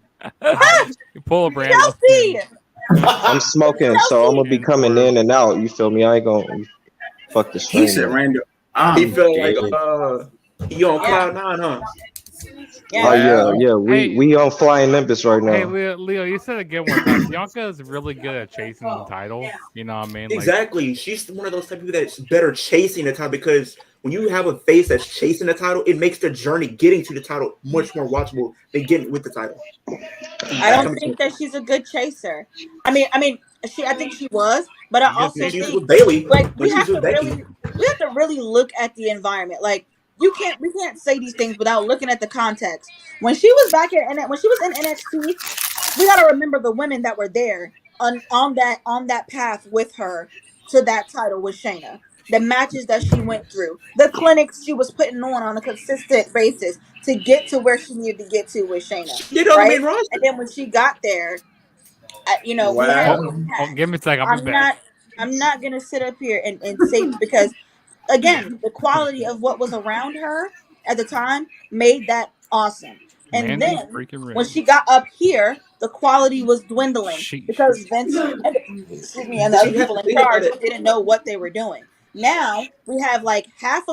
Speaker 7: You pull up Randall.
Speaker 5: Chelsea!
Speaker 4: I'm smoking, so I'm gonna be coming in and out. You feel me? I ain't gonna fuck the
Speaker 3: He
Speaker 4: stream
Speaker 3: said
Speaker 4: up.
Speaker 3: random.
Speaker 2: He felt
Speaker 3: dead.
Speaker 2: like you on cloud nine, huh?
Speaker 5: Yeah.
Speaker 4: Oh yeah. We on flying Nimbus right
Speaker 7: Hey,
Speaker 4: now.
Speaker 7: Leo, you said it good one time. Bianca is really good at chasing the title. You know what I mean? Like,
Speaker 2: Exactly. She's one of those type of people that's better chasing the title because when you have a face that's chasing the title, it makes the journey getting to the title much more watchable than getting with the title.
Speaker 5: I don't think that she's a good chaser. I mean, I think she was, but I also
Speaker 2: She was
Speaker 5: think
Speaker 2: with Bailey.
Speaker 5: like
Speaker 2: When she was with Becky.
Speaker 5: we have to really look at the environment. Like we can't say these things without looking at the context. When she was back when she was in NXT, we got to remember the women that were there on that path with her to that title with Shayna. The matches that she went through, the clinics she was putting on a consistent basis to get to where she needed to get to with Shayna,
Speaker 2: She did on the
Speaker 5: right?
Speaker 2: main roster.
Speaker 5: And then when she got there, we had
Speaker 3: Wow.
Speaker 5: what we had.
Speaker 7: give me a second. I'll be back.
Speaker 5: I'm not gonna sit up here and say because again, the quality of what was around her at the time made that awesome. And
Speaker 7: Mandy
Speaker 5: then
Speaker 7: freaking
Speaker 5: when
Speaker 7: Rose.
Speaker 5: she got up here, the quality was dwindling
Speaker 7: Sheesh.
Speaker 5: because Vince and the other people in charge didn't know what they were doing. Now we have like half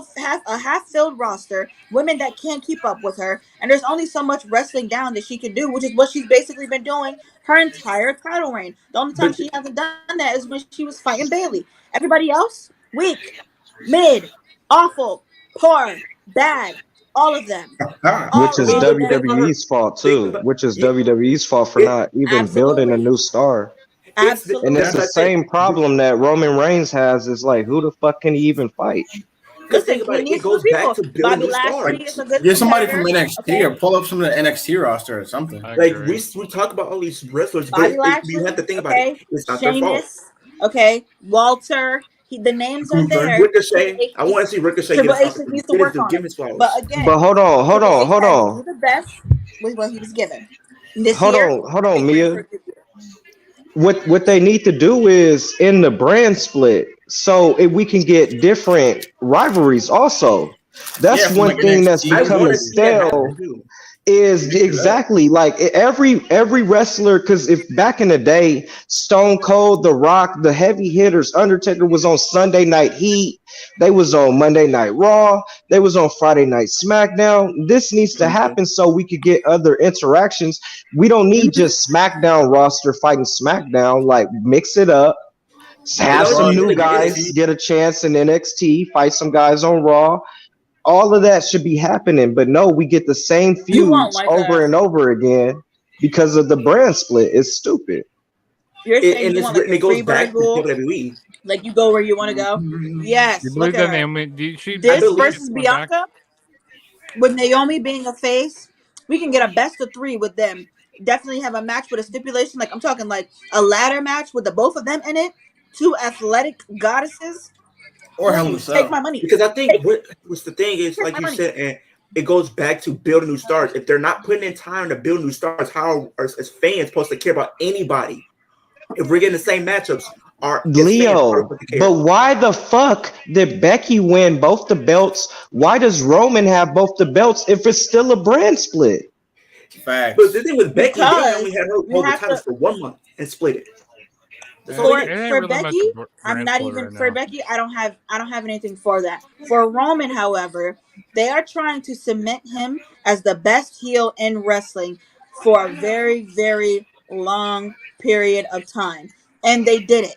Speaker 5: filled roster, women that can't keep up with her, and there's only so much wrestling down that she can do, which is what she's basically been doing her entire title reign. The only time she hasn't done that is when she was fighting Bailey. Everybody else, weak, mid, awful, poor, bad, all of them.
Speaker 4: Which is
Speaker 5: All of them.
Speaker 4: WWE's fault too. Which is WWE's fault for not even building a new star.
Speaker 5: Absolutely.
Speaker 4: And it's the same problem that Roman Reigns has. Is like, who the fuck can he even fight?
Speaker 5: Listen, he needs new people. Bobby Lashley is a good
Speaker 3: Get somebody from
Speaker 5: competitor.
Speaker 3: NXT
Speaker 5: Okay.
Speaker 3: or pull up some of the NXT roster or something.
Speaker 2: Like we talk about all these wrestlers,
Speaker 5: Bobby
Speaker 2: but
Speaker 5: Lashley,
Speaker 2: you have to think about
Speaker 5: okay.
Speaker 2: it. It's not their fault.
Speaker 5: Sheamus, okay. Walter, the names are there.
Speaker 2: Ricochet. I want to see Ricochet
Speaker 5: Triple
Speaker 2: get
Speaker 5: H needs to work on it. But again,
Speaker 4: hold on.
Speaker 5: do the best with what he was given. This
Speaker 4: hold
Speaker 5: year,
Speaker 4: on, Mia. What they need to do is in the brand split, so if we can get different rivalries. Also, that's one thing that's becoming stale. Is exactly like every wrestler, because if back in the day, Stone Cold, The Rock, the heavy hitters, Undertaker was on Sunday Night Heat, they was on Monday Night Raw, they was on Friday Night SmackDown. This needs to happen so we could get other interactions. We don't need just SmackDown roster fighting SmackDown. Like mix it up, have some new guys get a chance in NXT, fight some guys on Raw. All of that should be happening, but no, we get the same feuds over and over again because of the brand split. It's stupid.
Speaker 5: You're saying it goes back to WWE. Like you go where you want to go. Yes.
Speaker 7: You believe that Naomi?
Speaker 5: This versus Bianca, with Naomi being a face, we can get a best of 3 with them. Definitely have a match with a stipulation. Like I'm talking like a ladder match with the both of them in it. 2 athletic goddesses.
Speaker 3: Or Hell in a Cell.
Speaker 5: Take my money.
Speaker 2: Because I think what's the thing is, like you said, and it goes back to building new stars. If they're not putting in time to build new stars, how are as fans supposed to care about anybody? If we're getting the same matchups,
Speaker 4: Leo, but why the fuck did Becky win both the belts? Why does Roman have both the belts if it's still a brand split?
Speaker 3: Facts.
Speaker 2: But the thing with Becky, they only had her hold the titles for 1 month and split it.
Speaker 5: For Becky, I'm not even for Becky. I don't have anything for that. For Roman, however, they are trying to cement him as the best heel in wrestling for a very, very long period of time, and they did it.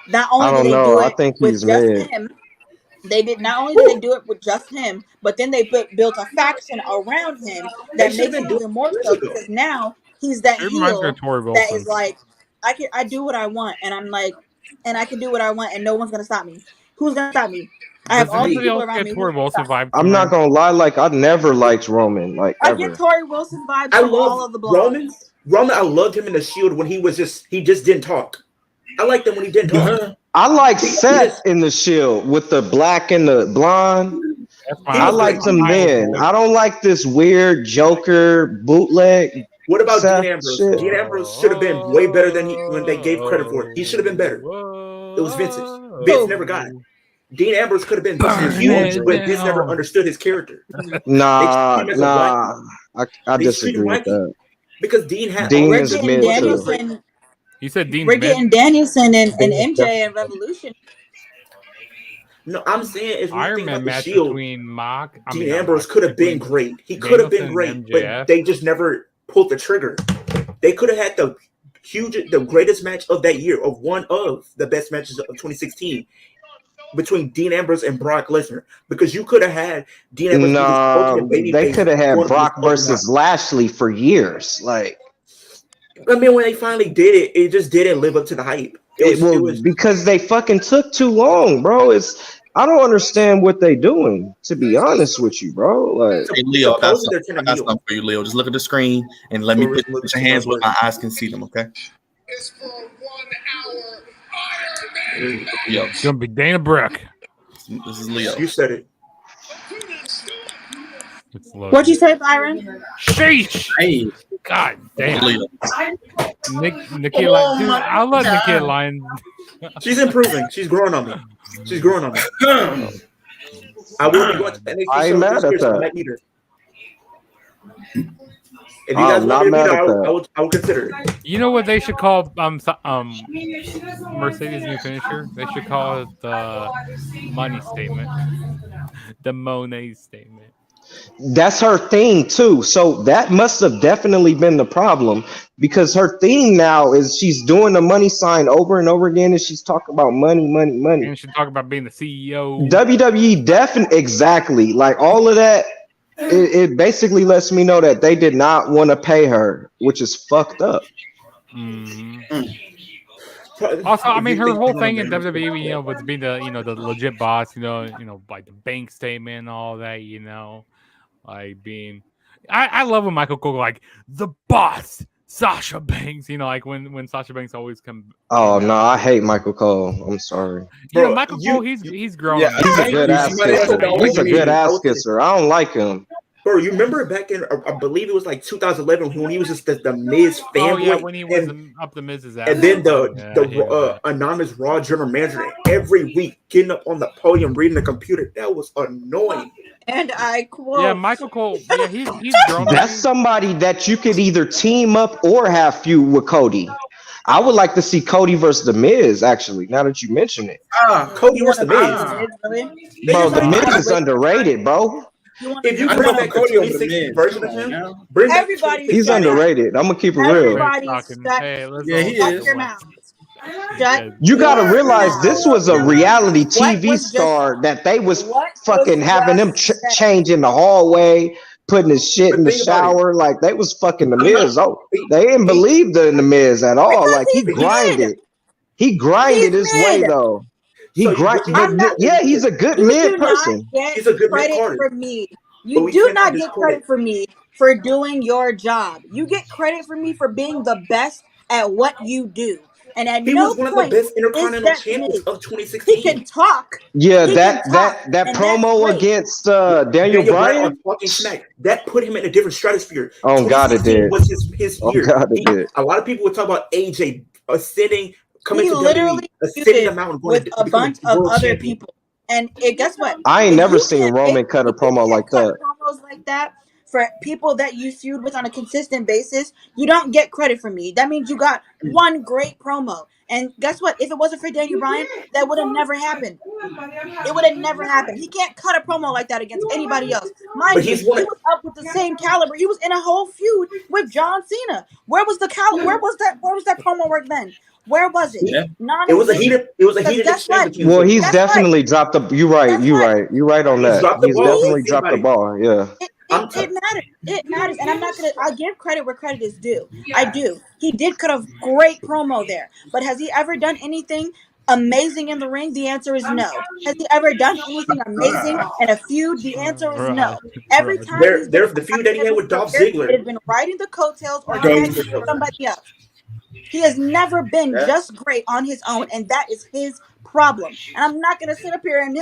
Speaker 5: Not only
Speaker 4: I
Speaker 5: did
Speaker 4: don't
Speaker 5: they
Speaker 4: know.
Speaker 5: do
Speaker 4: I
Speaker 5: it
Speaker 4: think
Speaker 5: with
Speaker 4: he's
Speaker 5: just
Speaker 4: mid.
Speaker 5: him, they did not only did they do it with just him, but then they built a faction around him that makes it even more so because now he's that heel that is like, I do what I want, and I'm like, and I can do what I want, and no one's gonna stop me. Who's gonna stop me? I have all these people around me.
Speaker 4: I'm not gonna lie, like I never liked Roman, like
Speaker 5: I
Speaker 4: ever.
Speaker 5: get Tori Wilson vibes
Speaker 2: I
Speaker 5: from
Speaker 2: love
Speaker 5: all of the blogs.
Speaker 2: Roman, I loved him in the Shield when he just didn't talk. I liked him when he didn't talk.
Speaker 4: I like Seth in the Shield with the black and the blonde. I liked him then. I don't like this weird Joker bootleg.
Speaker 2: What about
Speaker 4: Seth
Speaker 2: Dean Ambrose?
Speaker 4: shit.
Speaker 2: Dean Ambrose should have been way better than when they gave credit for it. He should have been better. It was Vince's. Vince never got it. Dean Ambrose could have been huge, but Vince never understood his character.
Speaker 4: Nah. I disagree with that.
Speaker 2: Because Dean had
Speaker 4: Dean is mid too.
Speaker 7: You said Dean
Speaker 5: Ricky and Danielson and MJ and Revolution.
Speaker 2: No, I'm saying if you
Speaker 7: Iron
Speaker 2: think
Speaker 7: Man
Speaker 2: about
Speaker 7: match
Speaker 2: the Shield,
Speaker 7: between
Speaker 2: Dean Ambrose could have been great. He could have been great, but they just never pulled the trigger. They could have had the greatest match of that year, of one of the best matches of 2016, between Dean Ambrose and Brock Lesnar, because you could have had Dean Ambrose.
Speaker 4: No, they could have had Brock versus Lashley for years. Like,
Speaker 2: I mean, when they finally did it, it just didn't live up to the hype. It was
Speaker 4: because they fucking took too long, bro. I don't understand what they doing, to be honest with you, bro. Like,
Speaker 6: hey, Leo, I got something for you, Leo. Just look at the screen and let me put your hands where my eyes can see them, okay?
Speaker 8: It's for 1 hour. Iron Man.
Speaker 6: Leo.
Speaker 7: It's gonna be Dana Brooke.
Speaker 6: This is Leo.
Speaker 2: You said it.
Speaker 5: What'd you say, Byron?
Speaker 7: Sheesh.
Speaker 6: Hey.
Speaker 7: God damn.
Speaker 6: Leo.
Speaker 7: Nikki Lyons. Dude, I love Nikki Lyons.
Speaker 2: She's improving. She's growing on me. I will be going to the NXT
Speaker 4: I ain't mad at that.
Speaker 2: I might meet her. If you guys want me to meet her, I will consider it.
Speaker 7: You know what they should call Mercedes' new finisher? They should call it the money statement. The Monet statement.
Speaker 4: that's her thing too. So that must have definitely been the problem, because her thing now is she's doing the money sign over and over again, and she's talking about money.
Speaker 7: And she talk about being the CEO.
Speaker 4: WWE definitely, exactly, like all of that. It basically lets me know that they did not want to pay her, which is fucked up.
Speaker 7: Also, I mean, her whole thing in WWE, was being the the legit boss, like the bank statement and all that, like being. I love when Michael Cole like the boss, Sasha Banks. Like when Sasha Banks always come.
Speaker 4: Oh no, I hate Michael Cole. I'm sorry.
Speaker 7: Michael Cole, he's grown.
Speaker 4: Yeah, he's a good ass kisser. He's a good ass kisser. I don't like him.
Speaker 2: Bro, you remember back in, I believe it was like 2011 when he was just the Miz fanboy.
Speaker 7: Oh yeah, when he was up the Miz's ass.
Speaker 2: And then the anonymous Raw general manager every week getting up on the podium reading the computer. That was annoying.
Speaker 5: And I quote.
Speaker 7: Yeah, Michael Cole. Yeah, he's grown.
Speaker 4: That's somebody that you could either team up or have feud with Cody. I would like to see Cody versus the Miz. Actually, now that you mention it,
Speaker 2: Cody versus the Miz.
Speaker 4: Bro, the Miz is underrated, bro.
Speaker 2: If you bring back Cody on the 2016 version of him, bring
Speaker 5: everybody.
Speaker 4: He's underrated. I'm gonna keep it real.
Speaker 5: He is.
Speaker 4: You gotta realize this was a reality TV star that they was fucking having him changing the hallway, putting his shit in the shower. Like they was fucking the Miz. Oh, they didn't believe in the Miz at all. Like he grinded. He grinded his way though. He grinded. Yeah, he's a good mid person.
Speaker 2: He's a good
Speaker 5: credit for me. You do not get credit for me for doing your job. You get credit for me for being the best at what you do. And at
Speaker 2: he was one of the best Intercontinental champions of 2016.
Speaker 5: He can talk.
Speaker 4: Yeah, that promo against Daniel Bryan,
Speaker 2: talking smack, that put him in a different stratosphere.
Speaker 4: Oh God, it did.
Speaker 2: Was his year.
Speaker 4: God, it did.
Speaker 2: A lot of people would talk about AJ ascending, coming to
Speaker 5: literally
Speaker 2: WWE, ascending the mountain
Speaker 5: with a bunch of other people. And guess what?
Speaker 4: I ain't never seen Roman cut a promo like that.
Speaker 5: Promos like that for people that you feud with on a consistent basis, you don't get credit from me. That means you got one great promo. And guess what? If it wasn't for Daniel Bryan, that would have never happened. It would have never happened. He can't cut a promo like that against anybody else.
Speaker 2: But
Speaker 5: Mind you,
Speaker 2: he's
Speaker 5: he
Speaker 2: one.
Speaker 5: was up with the same caliber. He was in a whole feud with John Cena. Where was the Where was that promo work then? Where was it?
Speaker 3: Yeah.
Speaker 2: It was a
Speaker 5: Non-existent.
Speaker 2: heated
Speaker 5: Guess
Speaker 2: exchange
Speaker 5: what?
Speaker 2: between
Speaker 4: Well,
Speaker 2: the
Speaker 4: he's
Speaker 5: Guess
Speaker 4: definitely dropped the. You're right.
Speaker 5: Guess
Speaker 4: You're
Speaker 5: what?
Speaker 4: right. You're right on
Speaker 2: He's
Speaker 4: that.
Speaker 2: dropped the
Speaker 4: He's
Speaker 2: ball.
Speaker 4: definitely dropped the
Speaker 2: Anybody.
Speaker 4: ball. Yeah.
Speaker 5: It matters. It matters. And I'm not gonna I'll give credit where credit is due. I do. He did cut a great promo there. But has he ever done anything amazing in the ring? The answer is no. Has he ever done anything amazing in a feud? The answer is no. Every time he's been
Speaker 2: The feud that he had with Dolph
Speaker 5: career, it
Speaker 2: Ziggler.
Speaker 5: has been riding the coattails or
Speaker 3: Goes
Speaker 5: tagging
Speaker 3: to
Speaker 5: somebody else. He has never been
Speaker 3: Yeah.
Speaker 5: just great on his own, and that is his problem. And I'm not gonna sit up here and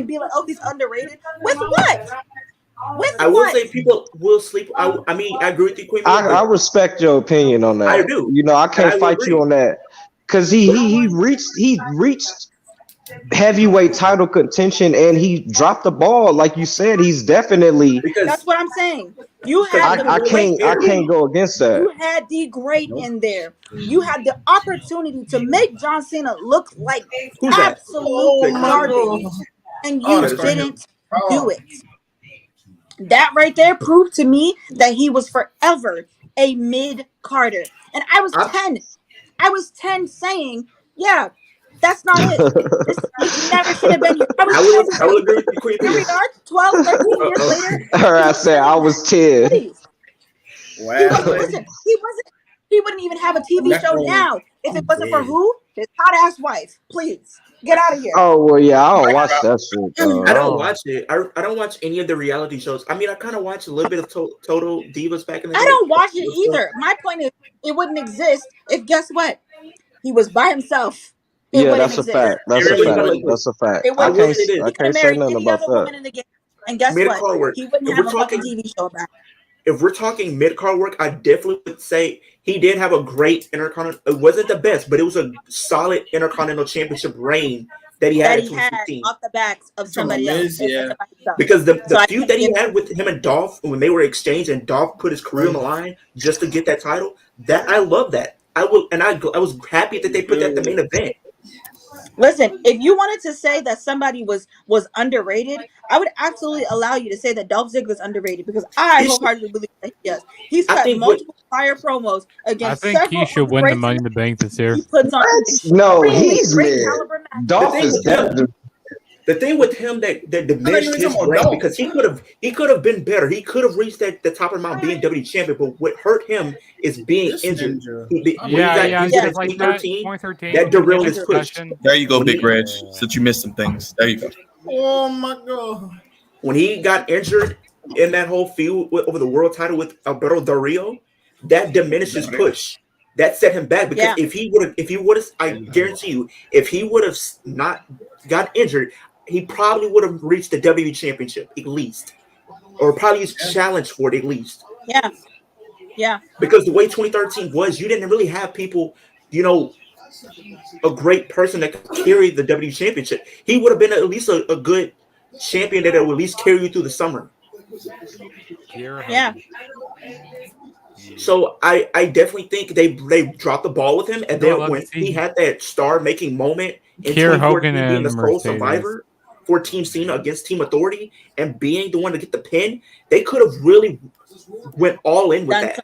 Speaker 5: be like, oh, he's underrated. With what? With
Speaker 2: I will
Speaker 5: what?
Speaker 2: say people will sleep. I mean, I agree with you, Queen.
Speaker 4: I respect your opinion on that.
Speaker 2: I do.
Speaker 4: You know, I can't
Speaker 2: I will
Speaker 4: fight
Speaker 2: agree.
Speaker 4: you on that because he reached heavyweight title contention and he dropped the ball. Like you said, he's definitely.
Speaker 2: Because
Speaker 5: That's what I'm saying. You had
Speaker 4: I can't go against that.
Speaker 5: You had the great in there. You had the opportunity to make John Cena look like
Speaker 2: Who's that?
Speaker 5: absolute garbage, and you
Speaker 2: that's right.
Speaker 5: didn't do it. That right there proved to me that he was forever a mid-carder. And I was 10. I was 10 saying, yeah, that's not it. He never should have been here. I
Speaker 2: will agree with you, Queen.
Speaker 5: Here we are, 12, 13 years later.
Speaker 4: I said I was 10.
Speaker 5: Please.
Speaker 3: Wow.
Speaker 5: He wouldn't even have a TV show now if it wasn't for who? His hot ass wife. Please get out of here.
Speaker 4: Oh well, yeah, I don't watch that shit.
Speaker 2: I don't watch it. I don't watch any of the reality shows. I mean, I kind of watched a little bit of Total Divas back in the day.
Speaker 5: I don't watch it either. My point is, it wouldn't exist if guess what? He was by himself.
Speaker 4: Yeah, that's a fact. That's a fact. That's a fact. I can't say nothing about that.
Speaker 5: In the game. And guess
Speaker 2: Mid-card
Speaker 5: what?
Speaker 2: work.
Speaker 5: He wouldn't have a fucking TV show about it.
Speaker 2: If we're talking mid-card work, I definitely would say he did have a great Intercontinental. It wasn't the best, but it was a solid Intercontinental Championship reign that he had in 2016.
Speaker 5: Off the backs of somebody else.
Speaker 3: Yeah.
Speaker 2: Because the feud that he had with him and Dolph when they were exchanged and Dolph put his career on the line just to get that title, that I love that. I was happy that they put that the main event.
Speaker 5: Listen, if you wanted to say that somebody was underrated, I would absolutely allow you to say that Dolph Ziggler is underrated because I wholeheartedly believe that he is. He's cut multiple fire promos against.
Speaker 7: I think he should win the Money in the Bank this year.
Speaker 5: He puts on
Speaker 4: no, he's mid.
Speaker 2: Dolph is dead. The thing with him that diminished his brand because he could have been better. He could have reached the top of the Mount being WWE champion, but what hurt him is being injured. When he got injured in 2013, that derailed his push.
Speaker 6: There you go, Big Reg. Since you missed some things, there you go.
Speaker 3: Oh my god!
Speaker 2: When he got injured in that whole feud over the world title with Alberto Del Rio, that diminished his push. That set him back because if he would have, I guarantee you, if he would have not got injured, he probably would have reached the WWE Championship at least, or probably challenged for it at least.
Speaker 5: Yeah.
Speaker 2: Because the way 2013 was, you didn't really have people, a great person that could carry the WWE Championship. He would have been at least a good champion that would at least carry you through the summer.
Speaker 5: Yeah.
Speaker 2: So I definitely think they dropped the ball with him, and then when he had that star-making moment in 2014 being the sole survivor for Team Cena against Team Authority and being the one to get the pin, they could have really went all in with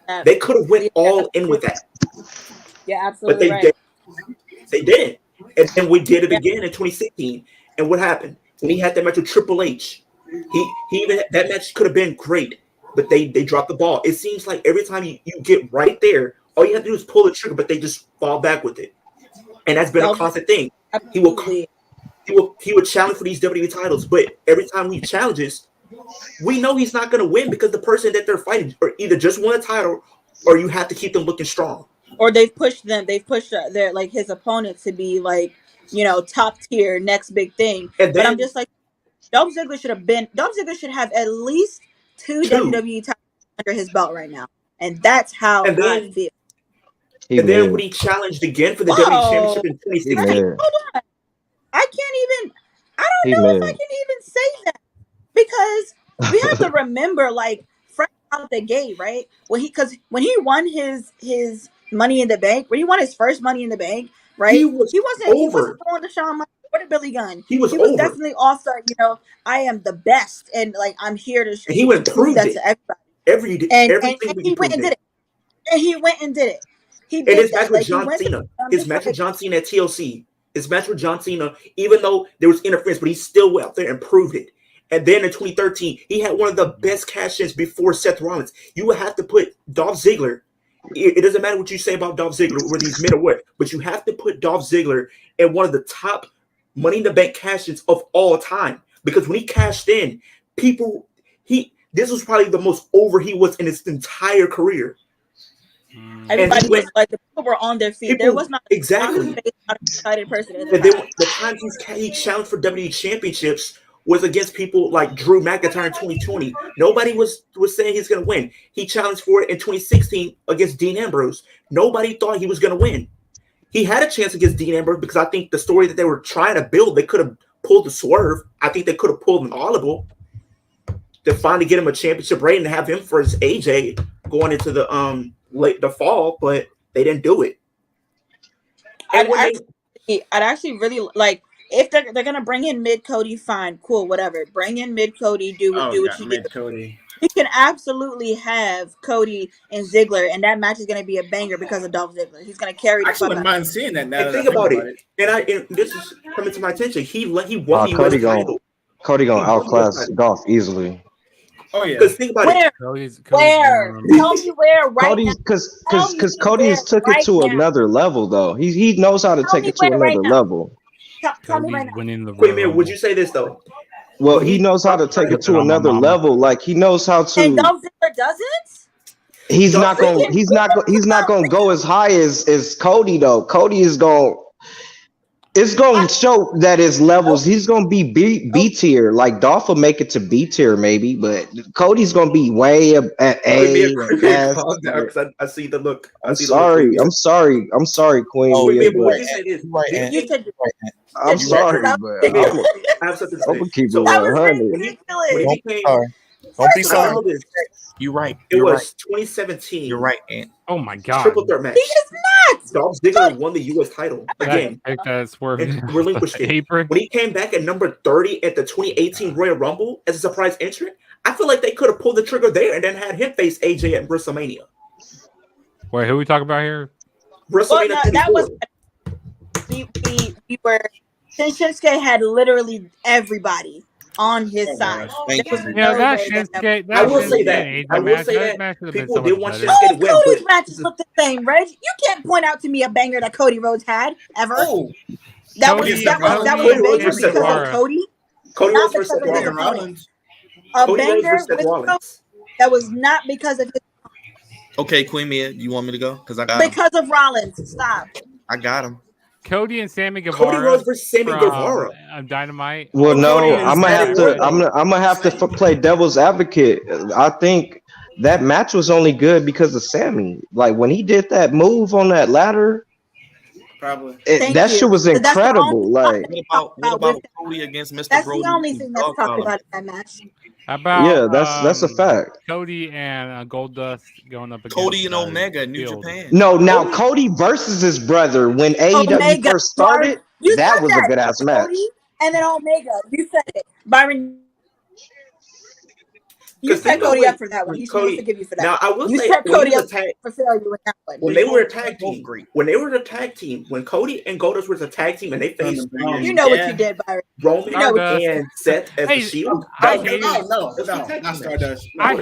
Speaker 2: that. They could have went all in with that.
Speaker 5: Yeah, absolutely.
Speaker 2: But they didn't. And then we did it again in 2016. And what happened? When he had that match with Triple H, he even that match could have been great. But they dropped the ball. It seems like every time you get right there, all you have to do is pull the trigger, but they just fall back with it. And that's been a constant thing. He will challenge for these WWE titles, but every time he challenges, we know he's not going to win because the person that they're fighting or either just won a title or you have to keep them looking strong.
Speaker 5: Or they've pushed their like his opponents to be like, top tier, next big thing.
Speaker 2: And then,
Speaker 5: but I'm just like, Dolph Ziggler should have at least two WWE titles under his belt right now, and that's how I feel.
Speaker 2: And then when he challenged again for the WWE Championship in 2016,
Speaker 5: hold on, I don't know if I can even say that because we have to remember, like out the gate, right? When he won his Money in the Bank, when he won his first Money in the Bank, right? He wasn't throwing the Shawn Michaels or the Billy Gunn.
Speaker 2: He was
Speaker 5: definitely also, I am the best, and like I'm here to.
Speaker 2: And he went
Speaker 5: prove that to everybody. And he went and did it. And he went and did it. He did
Speaker 2: his match with John Cena. His match with John Cena at TLC. His match with John Cena, even though there was interference, but he still went out there and proved it. And then in 2013, he had one of the best cash-ins before Seth Rollins. You would have to put Dolph Ziggler. It doesn't matter what you say about Dolph Ziggler, whether he's mid or what, but you have to put Dolph Ziggler in one of the top Money in the Bank cash-ins of all time. Because when he cashed in, this was probably the most over he was in his entire career.
Speaker 5: Everybody was like, the people were on their feet. There was not
Speaker 2: exactly
Speaker 5: an excited person.
Speaker 2: The times he challenged for WWE championships was against people like Drew McIntyre in 2020. Nobody was saying he's going to win. He challenged for it in 2016 against Dean Ambrose. Nobody thought he was going to win. He had a chance against Dean Ambrose because I think the story that they were trying to build, they could have pulled the swerve. I think they could have pulled an audible to finally get him a championship reign and have him for his AJ going into the fall, but they didn't do it.
Speaker 5: I'd actually really like, if they're gonna bring in Mid Cody, fine, cool, whatever. Bring in Mid Cody, do what you do.
Speaker 3: Cody.
Speaker 5: You can absolutely have Cody and Ziggler, and that match is gonna be a banger because of Dolph Ziggler. He's gonna carry.
Speaker 3: I wouldn't mind seeing that now.
Speaker 2: And think about it. And this is coming to my attention. He won the US title.
Speaker 4: Cody gonna outclass Dolph easily.
Speaker 2: Oh yeah. Because think about it.
Speaker 5: Where? Tell me where right now.
Speaker 4: Because Cody's took it to another level though. He knows how to take it to another level.
Speaker 5: Tell me right now.
Speaker 2: Wait a minute, would you say this though?
Speaker 4: Well, he knows how to take it to another level. Like he knows how to.
Speaker 5: And Dolph Ziggler doesn't.
Speaker 4: He's not gonna go as high as Cody though. Cody is going. It's going to show that his levels. He's going to be B tier. Like Dolph will make it to B tier maybe, but Cody's going to be way up at A.
Speaker 2: I see the look.
Speaker 4: I'm sorry, Queen. I'm sorry, but
Speaker 2: I have something to say.
Speaker 4: I'm gonna keep it 100.
Speaker 6: Don't be sorry. You're right.
Speaker 2: It was 2017.
Speaker 6: You're right, Ant.
Speaker 7: Oh my god.
Speaker 2: Triple threat match.
Speaker 5: He is not.
Speaker 2: Dolph Ziggler won the US title again.
Speaker 7: And
Speaker 2: relinquished it. When he came back at number 30 at the 2018 Royal Rumble as a surprise entrant, I feel like they could have pulled the trigger there and then had him face AJ at WrestleMania.
Speaker 7: Wait, who are we talking about here?
Speaker 2: WrestleMania.
Speaker 5: Well, no, that was we were. Shinsuke had literally everybody on his side.
Speaker 7: That Shinsuke.
Speaker 2: I will say that. People did want Shinsuke to win.
Speaker 5: Cody's matches look the same, Reg. You can't point out to me a banger that Cody Rhodes had ever. That was a banger because of Cody.
Speaker 2: Cody Rhodes versus Seth Rollins.
Speaker 5: A banger that was not because of his.
Speaker 6: Okay, Queen Mia, you want me to go? Because I got
Speaker 5: because of Rollins. Stop.
Speaker 6: I got him.
Speaker 7: Cody and Sammy Guevara.
Speaker 2: Cody Rhodes versus Sammy Guevara.
Speaker 7: Dynamite.
Speaker 4: Well, no, I'm gonna have to play devil's advocate. I think that match was only good because of Sammy. Like when he did that move on that ladder,
Speaker 3: probably
Speaker 4: that shit was incredible. Like
Speaker 6: what about Cody against Mr.
Speaker 5: That's
Speaker 6: Brody?
Speaker 5: the only thing that's talked about in that match.
Speaker 7: How about
Speaker 4: that's a fact.
Speaker 7: Cody and Goldust going up against
Speaker 6: Cody and Omega in New Japan.
Speaker 4: No, now Cody versus his brother when AEW first started. That was a good ass match.
Speaker 5: And then Omega, you said it, Byron. You set Cody up for that one. He's supposed to give you for that.
Speaker 2: Now I will say,
Speaker 5: set Cody up for failure with that one.
Speaker 2: When they were a tag team, when Cody and Goldust was a tag team and they faced,
Speaker 5: you know what you did, Byron.
Speaker 2: Roman and Seth as the Shield.
Speaker 3: I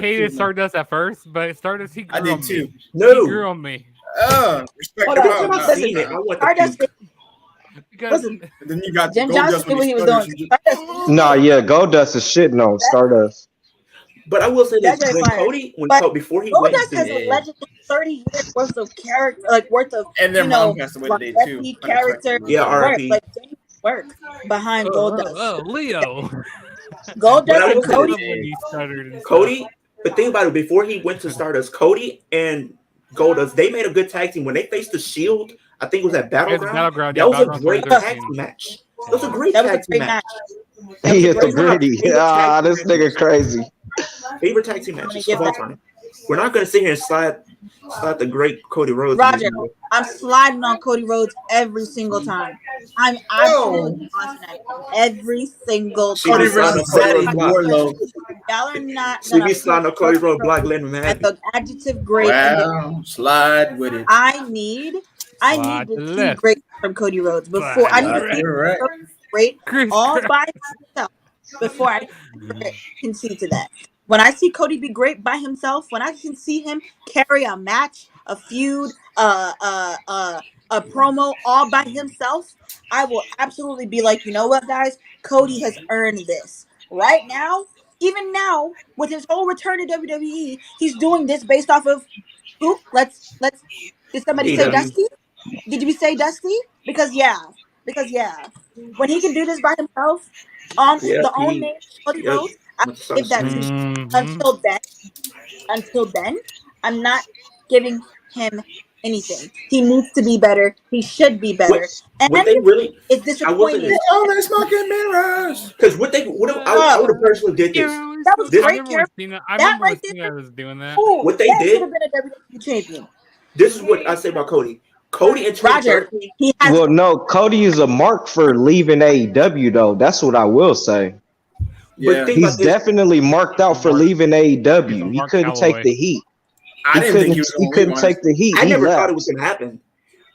Speaker 3: hated
Speaker 7: Stardust at first, but Stardust he grew
Speaker 3: I did too.
Speaker 7: He grew on me.
Speaker 3: Respect.
Speaker 5: Because
Speaker 3: then you got
Speaker 5: Jen Johnson knew what he was doing.
Speaker 4: Goldust is shitting on Stardust.
Speaker 2: But I will say this: before he went,
Speaker 5: Goldust has a legendary 30 years worth of character,
Speaker 3: and their mom passed away today too.
Speaker 5: Character,
Speaker 2: R.I.P.
Speaker 5: work behind Goldust.
Speaker 7: Leo.
Speaker 5: Goldust and
Speaker 2: Cody. But think about it: before he went to Stardust, Cody and Goldust, they made a good tag team when they faced the Shield. I think it was at Battleground. That was a great tag team match. That was a great tag team match.
Speaker 4: He hit the gritty. This nigga crazy.
Speaker 2: Favorite tag team matches of all time. We're not gonna sit here and slide the great Cody Rhodes.
Speaker 5: Roger, I'm sliding on Cody Rhodes every single time. I'm absolutely tossing at him every single time.
Speaker 3: Cody versus Zaddy Warlow.
Speaker 5: Y'all are not
Speaker 2: She
Speaker 5: gonna
Speaker 2: be sliding on Cody Rhodes block Lennon
Speaker 5: at
Speaker 2: man.
Speaker 5: the adjective great.
Speaker 3: Wow, slide with it.
Speaker 5: I need to see great from Cody Rhodes before I need to see great all by himself before I concede to that. When I see Cody be great by himself, when I can see him carry a match, a feud, a promo all by himself, I will absolutely be like, you know what, guys? Cody has earned this. Right now, even now, with his whole return to WWE, he's doing this based off of who? Did somebody say Dusty? Did we say Dusty? Because yeah. When he can do this by himself on the own name, Cody Rhodes, I give that to him. Until then, I'm not giving him anything. He needs to be better. He should be better. And
Speaker 2: they really?
Speaker 5: It's disappointing.
Speaker 3: Oh, they're smoking mirrors.
Speaker 2: Because I would have personally did this.
Speaker 5: That was great.
Speaker 7: I remember Cena was doing that.
Speaker 2: What they did
Speaker 5: should have been a WWE champion.
Speaker 2: This is what I say about Cody. Cody and
Speaker 5: Roger.
Speaker 4: Well, no, Cody is a mark for leaving AEW, though. That's what I will say.
Speaker 3: Yeah.
Speaker 4: But he's definitely marked out for leaving AEW. He couldn't take the heat.
Speaker 3: I didn't think
Speaker 4: he couldn't take the heat.
Speaker 2: I never thought it was gonna happen.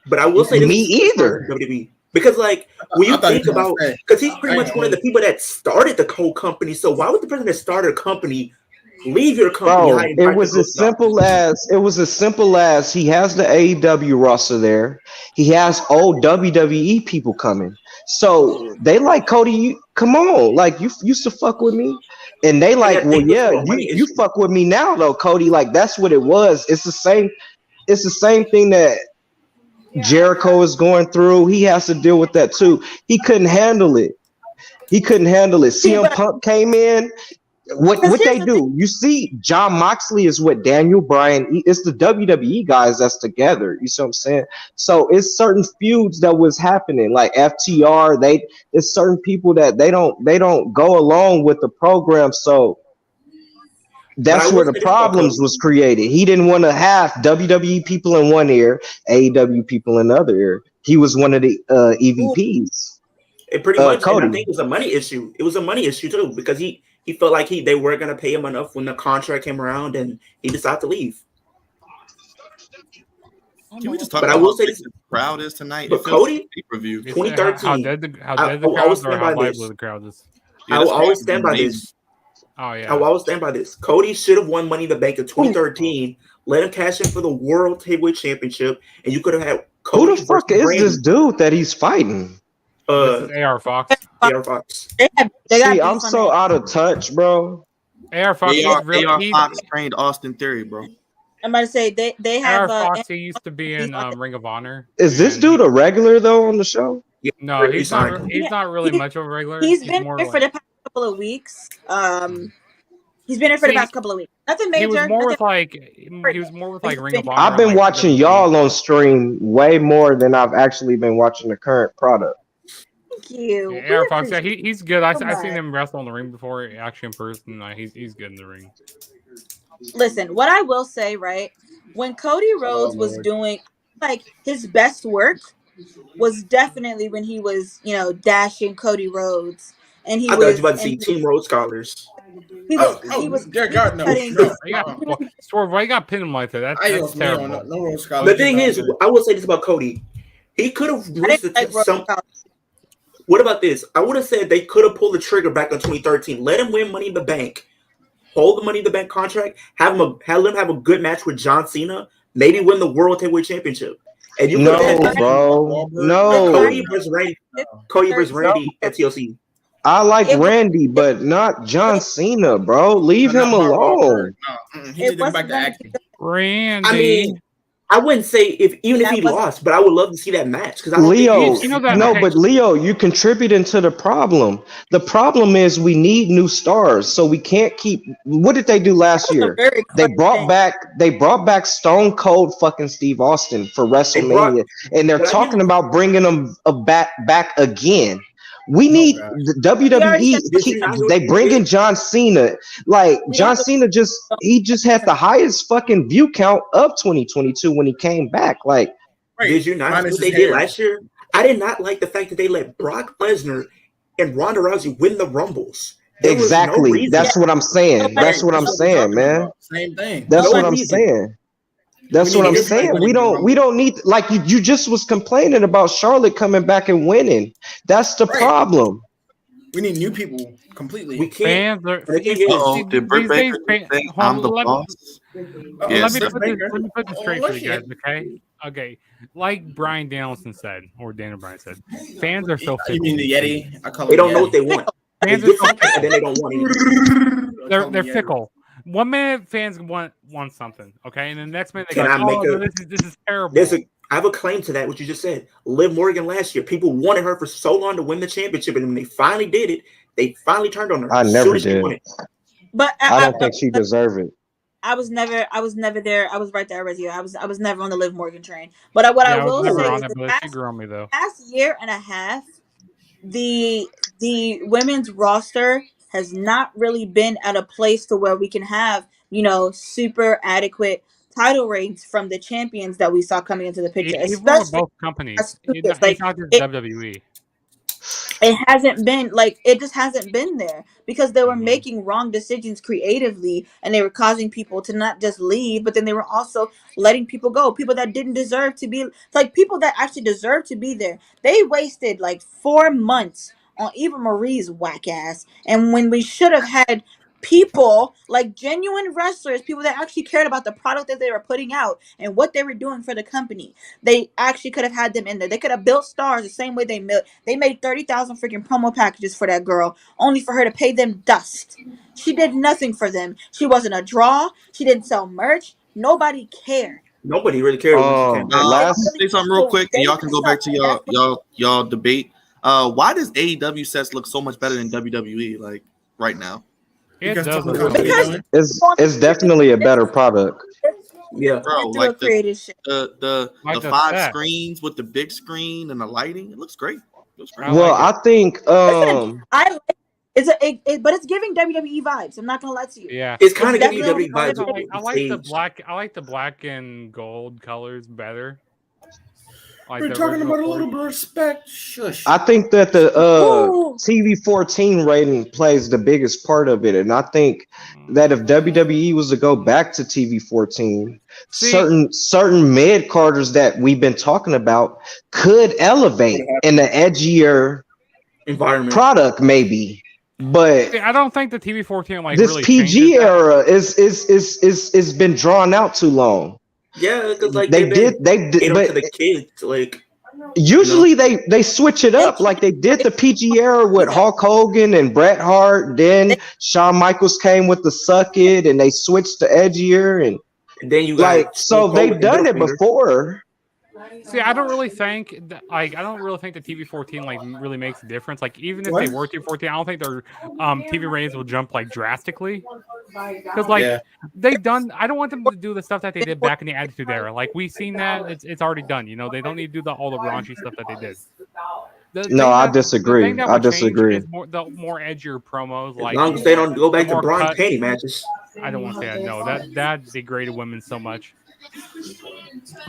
Speaker 2: But I will say
Speaker 4: me either.
Speaker 2: WWE. Because like when you think about, because he's pretty much one of the people that started the whole company. So why would the person that started a company leave your company?
Speaker 4: Bro, it was as simple as he has the AEW roster there. He has old WWE people coming. So they like, Cody, you come on, like you used to fuck with me. And they like, well, yeah, you fuck with me now though, Cody. Like that's what it was. It's the same thing that Jericho is going through. He has to deal with that too. He couldn't handle it. CM Punk came in. What they do? You see, John Moxley is with Daniel Bryan. It's the WWE guys that's together. You see what I'm saying? So it's certain feuds that was happening, like FTR. It's certain people that they don't go along with the program. So that's where the problems was created. He didn't want to have WWE people in one ear, AEW people in the other ear. He was one of the EVPs.
Speaker 2: It pretty much. Cody. I think it was a money issue. It was a money issue too because he felt like they weren't going to pay him enough when the contract came around, and he decided to leave.
Speaker 6: Can we just talk about how big the crowd is tonight?
Speaker 2: But Cody,
Speaker 6: pay-per-view.
Speaker 2: 2013.
Speaker 7: How dead the crowd is or how lively the crowd is?
Speaker 2: I will always stand by this.
Speaker 7: Oh, yeah.
Speaker 2: I will always stand by this. Cody should have won Money in the Bank in 2013. Let him cash in for the World Heavyweight Championship, and you could have had Cody.
Speaker 4: Who the fuck is this dude that he's fighting?
Speaker 7: This is AR Fox.
Speaker 2: AR Fox.
Speaker 4: See, I'm so out of touch, bro.
Speaker 7: AR Fox.
Speaker 6: AR Fox trained Austin Theory, bro.
Speaker 5: I'm about to say they have.
Speaker 7: AR Fox. He used to be in Ring of Honor.
Speaker 4: Is this dude a regular though on the show?
Speaker 7: No, he's not. He's not really much of a regular.
Speaker 5: He's been here for the past couple of weeks. He's been here for the past couple of weeks. Nothing major.
Speaker 7: He was more with like Ring of Honor.
Speaker 4: I've been watching y'all on stream way more than I've actually been watching the current product.
Speaker 5: Thank you.
Speaker 7: Yeah, AR Fox, yeah, he's good. I've seen him wrestle in the ring before, actually in person. He's good in the ring.
Speaker 5: Listen, what I will say, right? When Cody Rhodes was doing like his best work was definitely when he was, dashing Cody Rhodes, and he
Speaker 2: I thought you were about to see Team Rhodes Scholars.
Speaker 5: He was
Speaker 7: Swerve, why you got pinned him like that? That's terrible.
Speaker 2: The thing is, I will say this about Cody. He could have some. What about this? I would have said they could have pulled the trigger back in 2013. Let him win Money in the Bank. Hold the Money in the Bank contract. Have him have a good match with John Cena. Maybe win the World Heavyweight Championship. And you
Speaker 4: bro. No.
Speaker 2: Cody versus Randy at TLC.
Speaker 4: I like Randy, but not John Cena, bro. Leave him alone.
Speaker 7: Randy.
Speaker 2: I mean, I wouldn't say even if he lost, but I would love to see that match because
Speaker 4: Leo, but Leo, you contributing to the problem. The problem is we need new stars, so we can't keep. What did they do last year? They brought back Stone Cold fucking Steve Austin for WrestleMania, and they're talking about bringing him back again. We need
Speaker 3: gosh.
Speaker 4: the WWE.
Speaker 2: Did you not hear
Speaker 4: They
Speaker 2: what
Speaker 4: bring
Speaker 2: he
Speaker 4: in John Cena. Like John Cena he just had the highest fucking view count of 2022 when he came back. Like,
Speaker 3: Right.
Speaker 2: Did you not see
Speaker 3: Minus
Speaker 2: what they
Speaker 3: his
Speaker 2: did
Speaker 3: hair.
Speaker 2: last year? I did not like the fact that they let Brock Lesnar and Ronda Rousey win the Rumbles. There was no
Speaker 4: exactly.
Speaker 2: reason.
Speaker 4: That's what I'm saying. That's what I'm
Speaker 3: That's
Speaker 4: saying,
Speaker 3: talking
Speaker 4: man.
Speaker 3: about. Same thing.
Speaker 4: That's
Speaker 2: No
Speaker 4: what I'm
Speaker 2: reason.
Speaker 4: saying. That's
Speaker 3: We
Speaker 4: what
Speaker 3: need
Speaker 4: I'm
Speaker 3: everybody
Speaker 4: saying.
Speaker 3: winning
Speaker 4: We
Speaker 3: the
Speaker 4: don't need, like you just was complaining about Charlotte coming back and winning. That's the
Speaker 3: Right.
Speaker 4: problem.
Speaker 3: We need new people completely.
Speaker 2: We can't.
Speaker 7: Fans are.
Speaker 2: The thing is,
Speaker 6: Uh-oh, did Britt
Speaker 7: These days,
Speaker 6: Baker say I'm the boss? Yeah,
Speaker 7: let me
Speaker 6: so-
Speaker 7: put this straight
Speaker 3: Oh,
Speaker 7: for you guys,
Speaker 3: shit.
Speaker 7: okay? Okay, like Brian Danielson said, or Daniel Bryan said, fans are so
Speaker 3: You mean
Speaker 7: fickle.
Speaker 3: the Yeti? I call
Speaker 2: they
Speaker 3: it
Speaker 2: don't
Speaker 3: the
Speaker 2: know what
Speaker 3: Yeti.
Speaker 2: they want. They
Speaker 7: Fans are
Speaker 2: get
Speaker 7: so
Speaker 2: something and then they don't want it.
Speaker 7: they're fickle. 1 minute fans want something, okay, and the next minute they
Speaker 2: Can
Speaker 7: go,
Speaker 2: I make
Speaker 7: "Oh, this is terrible."
Speaker 2: I have a claim to that, what you just said. Liv Morgan last year, people wanted her for so long to win the championship, and when they finally did it, they finally turned on her.
Speaker 4: I
Speaker 2: as
Speaker 4: never
Speaker 2: soon as she
Speaker 4: did.
Speaker 2: won it.
Speaker 5: But
Speaker 4: I don't think she deserved it.
Speaker 5: I was never there. I was right there with you. I was never on the Liv Morgan train. But what I
Speaker 7: Yeah, I was
Speaker 5: will
Speaker 7: never
Speaker 5: say
Speaker 7: on
Speaker 5: is
Speaker 7: it,
Speaker 5: the
Speaker 7: but she grew on me though.
Speaker 5: past year and a half, the women's roster has not really been at a place to where we can have, super adequate title reigns from the champions that we saw coming into the picture,
Speaker 7: Even with
Speaker 5: especially
Speaker 7: both companies,
Speaker 5: last 2 years.
Speaker 7: it's
Speaker 5: Like
Speaker 7: not just
Speaker 5: it,
Speaker 7: WWE.
Speaker 5: it hasn't been like it just hasn't been there because they were
Speaker 7: Mhm.
Speaker 5: making wrong decisions creatively and they were causing people to not just leave, but then they were also letting people go, people that didn't deserve to be, like people that actually deserve to be there. They wasted like 4 months on Eva Marie's whack ass, and when we should have had people like genuine wrestlers, people that actually cared about the product that they were putting out and what they were doing for the company, they actually could have had them in there. They could have built stars the same way they made 30,000 freaking promo packages for that girl, only for her to pay them dust. She did nothing for them. She wasn't a draw. She didn't sell merch. Nobody cared.
Speaker 2: Nobody really cared when she came back.
Speaker 4: Last
Speaker 6: Say something real quick, and y'all can go back to y'all debate. Why does AEW sets look so much better than WWE like right now?
Speaker 7: It
Speaker 3: Because
Speaker 7: does.
Speaker 3: Tony
Speaker 7: look
Speaker 3: Khan
Speaker 7: good.
Speaker 3: doing.
Speaker 4: it's definitely a better product.
Speaker 2: Yeah.
Speaker 6: Bro,
Speaker 5: Through
Speaker 6: like
Speaker 5: a creative shit.
Speaker 6: the
Speaker 7: Like the
Speaker 6: 5
Speaker 7: set.
Speaker 6: screens with the big screen and the lighting, it looks great. It looks great.
Speaker 7: I
Speaker 4: Well,
Speaker 7: like
Speaker 4: I think
Speaker 5: Listen, I like but it's giving WWE vibes. I'm not gonna lie to you.
Speaker 7: Yeah,
Speaker 2: It's kind of
Speaker 5: It's
Speaker 2: giving you
Speaker 5: definitely-
Speaker 2: vibes.
Speaker 7: I like the black. I like the black and gold colors better. Like
Speaker 3: We're
Speaker 7: the
Speaker 3: talking
Speaker 7: original
Speaker 3: about a little
Speaker 7: 4K.
Speaker 3: bit of respect. Shush.
Speaker 4: I think that the
Speaker 5: Ooh.
Speaker 4: TV 14 rating plays the biggest part of it, and I think that if WWE was to go back to TV 14,
Speaker 7: See-
Speaker 4: certain mid carders that we've been talking about could elevate in the edgier
Speaker 2: Environment.
Speaker 4: product, maybe. But
Speaker 7: See, I don't think the TV 14 like
Speaker 4: this
Speaker 7: really
Speaker 4: PG
Speaker 7: changes that.
Speaker 4: era is been drawn out too long.
Speaker 2: Yeah, because like
Speaker 4: They
Speaker 2: cater
Speaker 4: did,
Speaker 2: to
Speaker 4: but
Speaker 2: the kids. Like
Speaker 4: usually they switch it up, like they did the PG era with Hulk Hogan and Bret Hart. Then Shawn Michaels came with the Suck It, and they switched to edgier, and
Speaker 2: then you got
Speaker 4: like so they've done it before.
Speaker 7: See, I don't really think that, I don't really think the TV 14 like really makes a difference. Like even if they were TV 14, I don't think their TV ratings will jump like drastically. Because like they've done, I don't want them to do the stuff that they did back in the Attitude Era. Like we've seen that it's already done. You know, they don't need to do all the raunchy stuff that they did.
Speaker 4: No, I disagree. I disagree.
Speaker 7: The more edgier promos, like
Speaker 2: as long as they don't go back to
Speaker 7: more
Speaker 2: bra
Speaker 7: cut-
Speaker 2: panty matches.
Speaker 7: I don't want to say that. No, that degraded women so much.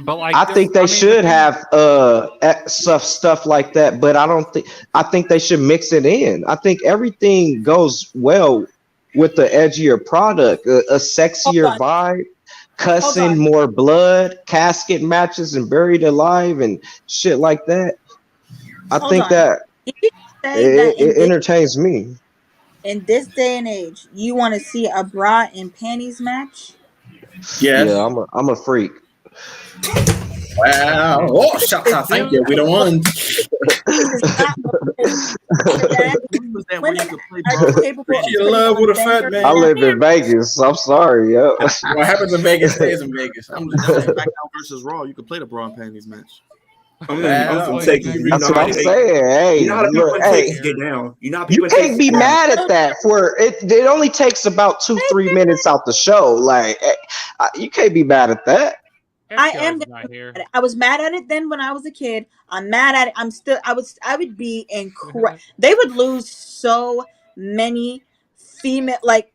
Speaker 7: But like,
Speaker 4: I think they should have stuff like that, but I think they should mix it in. I think everything goes well with the edgier product, a sexier vibe, cussing, more blood, casket matches, and buried alive and shit like that. I think that it entertains me.
Speaker 5: In this day and age, you want to see a bra and panties match?
Speaker 3: Yes.
Speaker 4: Yeah, I'm a freak.
Speaker 3: Wow. Oh, shout out. Thank you. We the ones. She in love with a fat man.
Speaker 4: I live in Vegas. I'm sorry, yo.
Speaker 3: What happens in Vegas stays in Vegas. I'm just saying.
Speaker 6: SmackDown versus Raw, you could play the bra and panties match.
Speaker 2: I'm from Texas.
Speaker 4: That's what I'm saying. Hey,
Speaker 2: you know how to people in Texas get down. You know how people
Speaker 4: you can't be mad at that. For it only takes about 2-3 minutes out the show. Like you can't be mad at that.
Speaker 5: I am gonna
Speaker 7: not here.
Speaker 5: I was mad at it then when I was a kid. I'm mad at it. I would be incredible. They would lose so many female like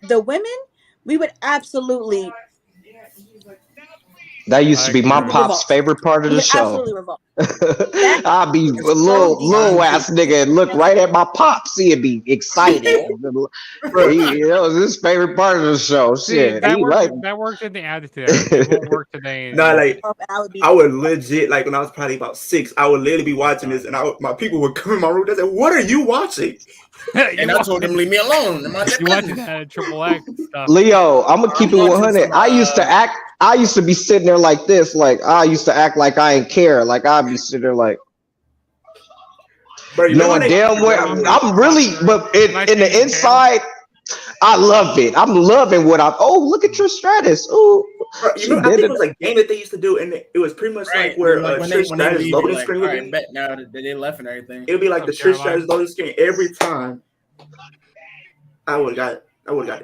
Speaker 5: the women. We would absolutely
Speaker 4: That used to be my pop's favorite part of
Speaker 5: we
Speaker 4: the
Speaker 5: would
Speaker 4: show.
Speaker 5: absolutely revolt.
Speaker 4: I'd be a little ass nigga and look right at my pops. He'd be excited. You know, it's his favorite part of the show. Shit,
Speaker 7: that works in the attitude. It won't work today.
Speaker 2: No, like I would legit like when I was probably about 6, I would literally be watching this, and my people would come in my room. They said, "What are you watching?"
Speaker 3: And I told them, "Leave me alone."
Speaker 7: You watching that Triple X stuff?
Speaker 4: Leo, I'm gonna keep it 100. I used to be sitting there like this, like I used to act like I ain't care, like I'd be sitting there like, knowing damn well I'm really, but in the inside, I love it. I'm loving what I'm. Oh, look at Trish Stratus. Oh,
Speaker 2: I think it was a game that they used to do, and it was pretty much like where Trish Stratus loading screen would be.
Speaker 3: Bet now that they left and everything.
Speaker 2: It would be like the Trish Stratus loading screen every time. I would have got it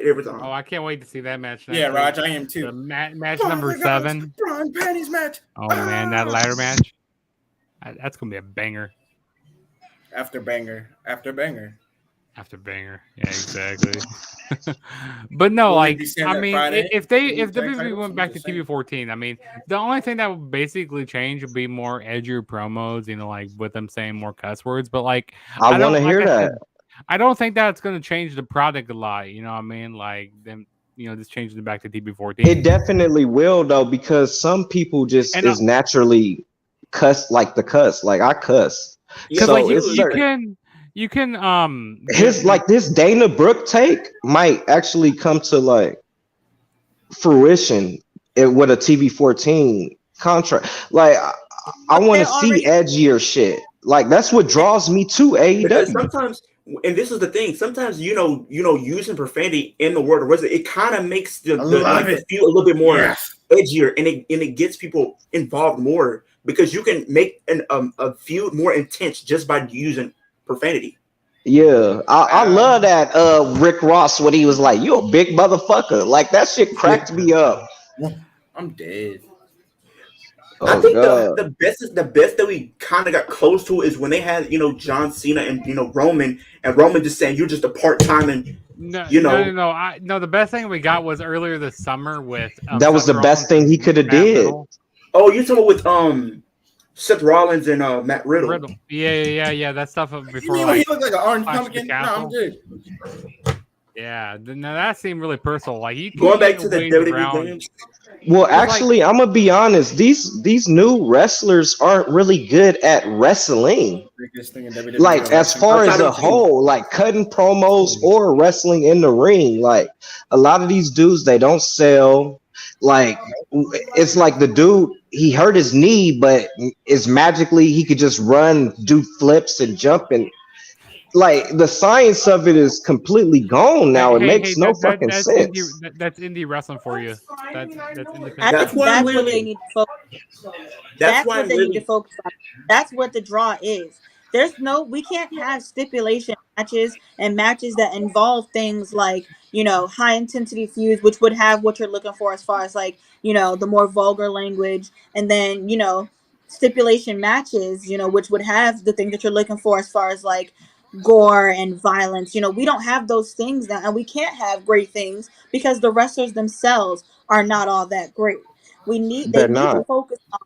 Speaker 2: every time.
Speaker 7: Oh, I can't wait to see that match.
Speaker 3: Yeah, Raj, I am too.
Speaker 7: The match number 7.
Speaker 3: Braun panties match.
Speaker 7: Oh man, that ladder match. That's gonna be a banger.
Speaker 3: After banger.
Speaker 7: Yeah, exactly. But no, like I mean, if WWE went back to TV14, I mean, the only thing that would basically change would be more edgier promos, you know, like with them saying more cuss words. But like,
Speaker 4: I want to hear that.
Speaker 7: I don't think that's going to change the product a lot. You know what I mean? Like them, you know, just changing it back to TV14.
Speaker 4: It definitely will though, because some people just is naturally cuss like the cuss. Like I cuss.
Speaker 7: Because
Speaker 4: so
Speaker 7: like you can
Speaker 4: his like this Dana Brooke take might actually come to like fruition with a TV14 contract. Like I want to see edgier shit. Like that's what draws me to AEW.
Speaker 2: Because sometimes, and this is the thing, sometimes using profanity in the world of wrestling, it kind of makes the feel a little bit more edgier, and it gets people involved more because you can make a feud more intense just by using profanity.
Speaker 4: Yeah, I love that Rick Ross when he was like, "You a big motherfucker." Like that shit cracked me up.
Speaker 3: I'm dead.
Speaker 2: I think the best that we kind of got close to is when they had John Cena and Roman, and Roman just saying you're just a part-time and
Speaker 7: no. The best thing we got was earlier this summer with
Speaker 4: that was the best thing he could have did.
Speaker 7: Riddle.
Speaker 2: Oh, you're talking with Seth Rollins and Matt Riddle.
Speaker 7: Yeah. That stuff before.
Speaker 3: You mean he looked like an orange pumpkin? No, I'm good.
Speaker 7: Yeah, now that seemed really personal. Like he
Speaker 2: going back to the WWE games.
Speaker 4: Well, actually, I'm gonna be honest. These new wrestlers aren't really good at wrestling. Like as far as a whole, like cutting promos or wrestling in the ring. Like a lot of these dudes, they don't sell. Like it's like the dude, he hurt his knee, but is magically he could just run, do flips, and jump and. Like the science of it is completely gone now. It makes no fucking sense.
Speaker 7: That's indie wrestling for you. That's independent.
Speaker 5: That's what they need to focus. That's what they need to focus on. That's what the draw is. We can't have stipulation matches and matches that involve things like high intensity feuds, which would have what you're looking for as far as like the more vulgar language, and then stipulation matches, which would have the thing that you're looking for as far as like gore and violence. We don't have those things now, and we can't have great things because the wrestlers themselves are not all that great. They need to focus on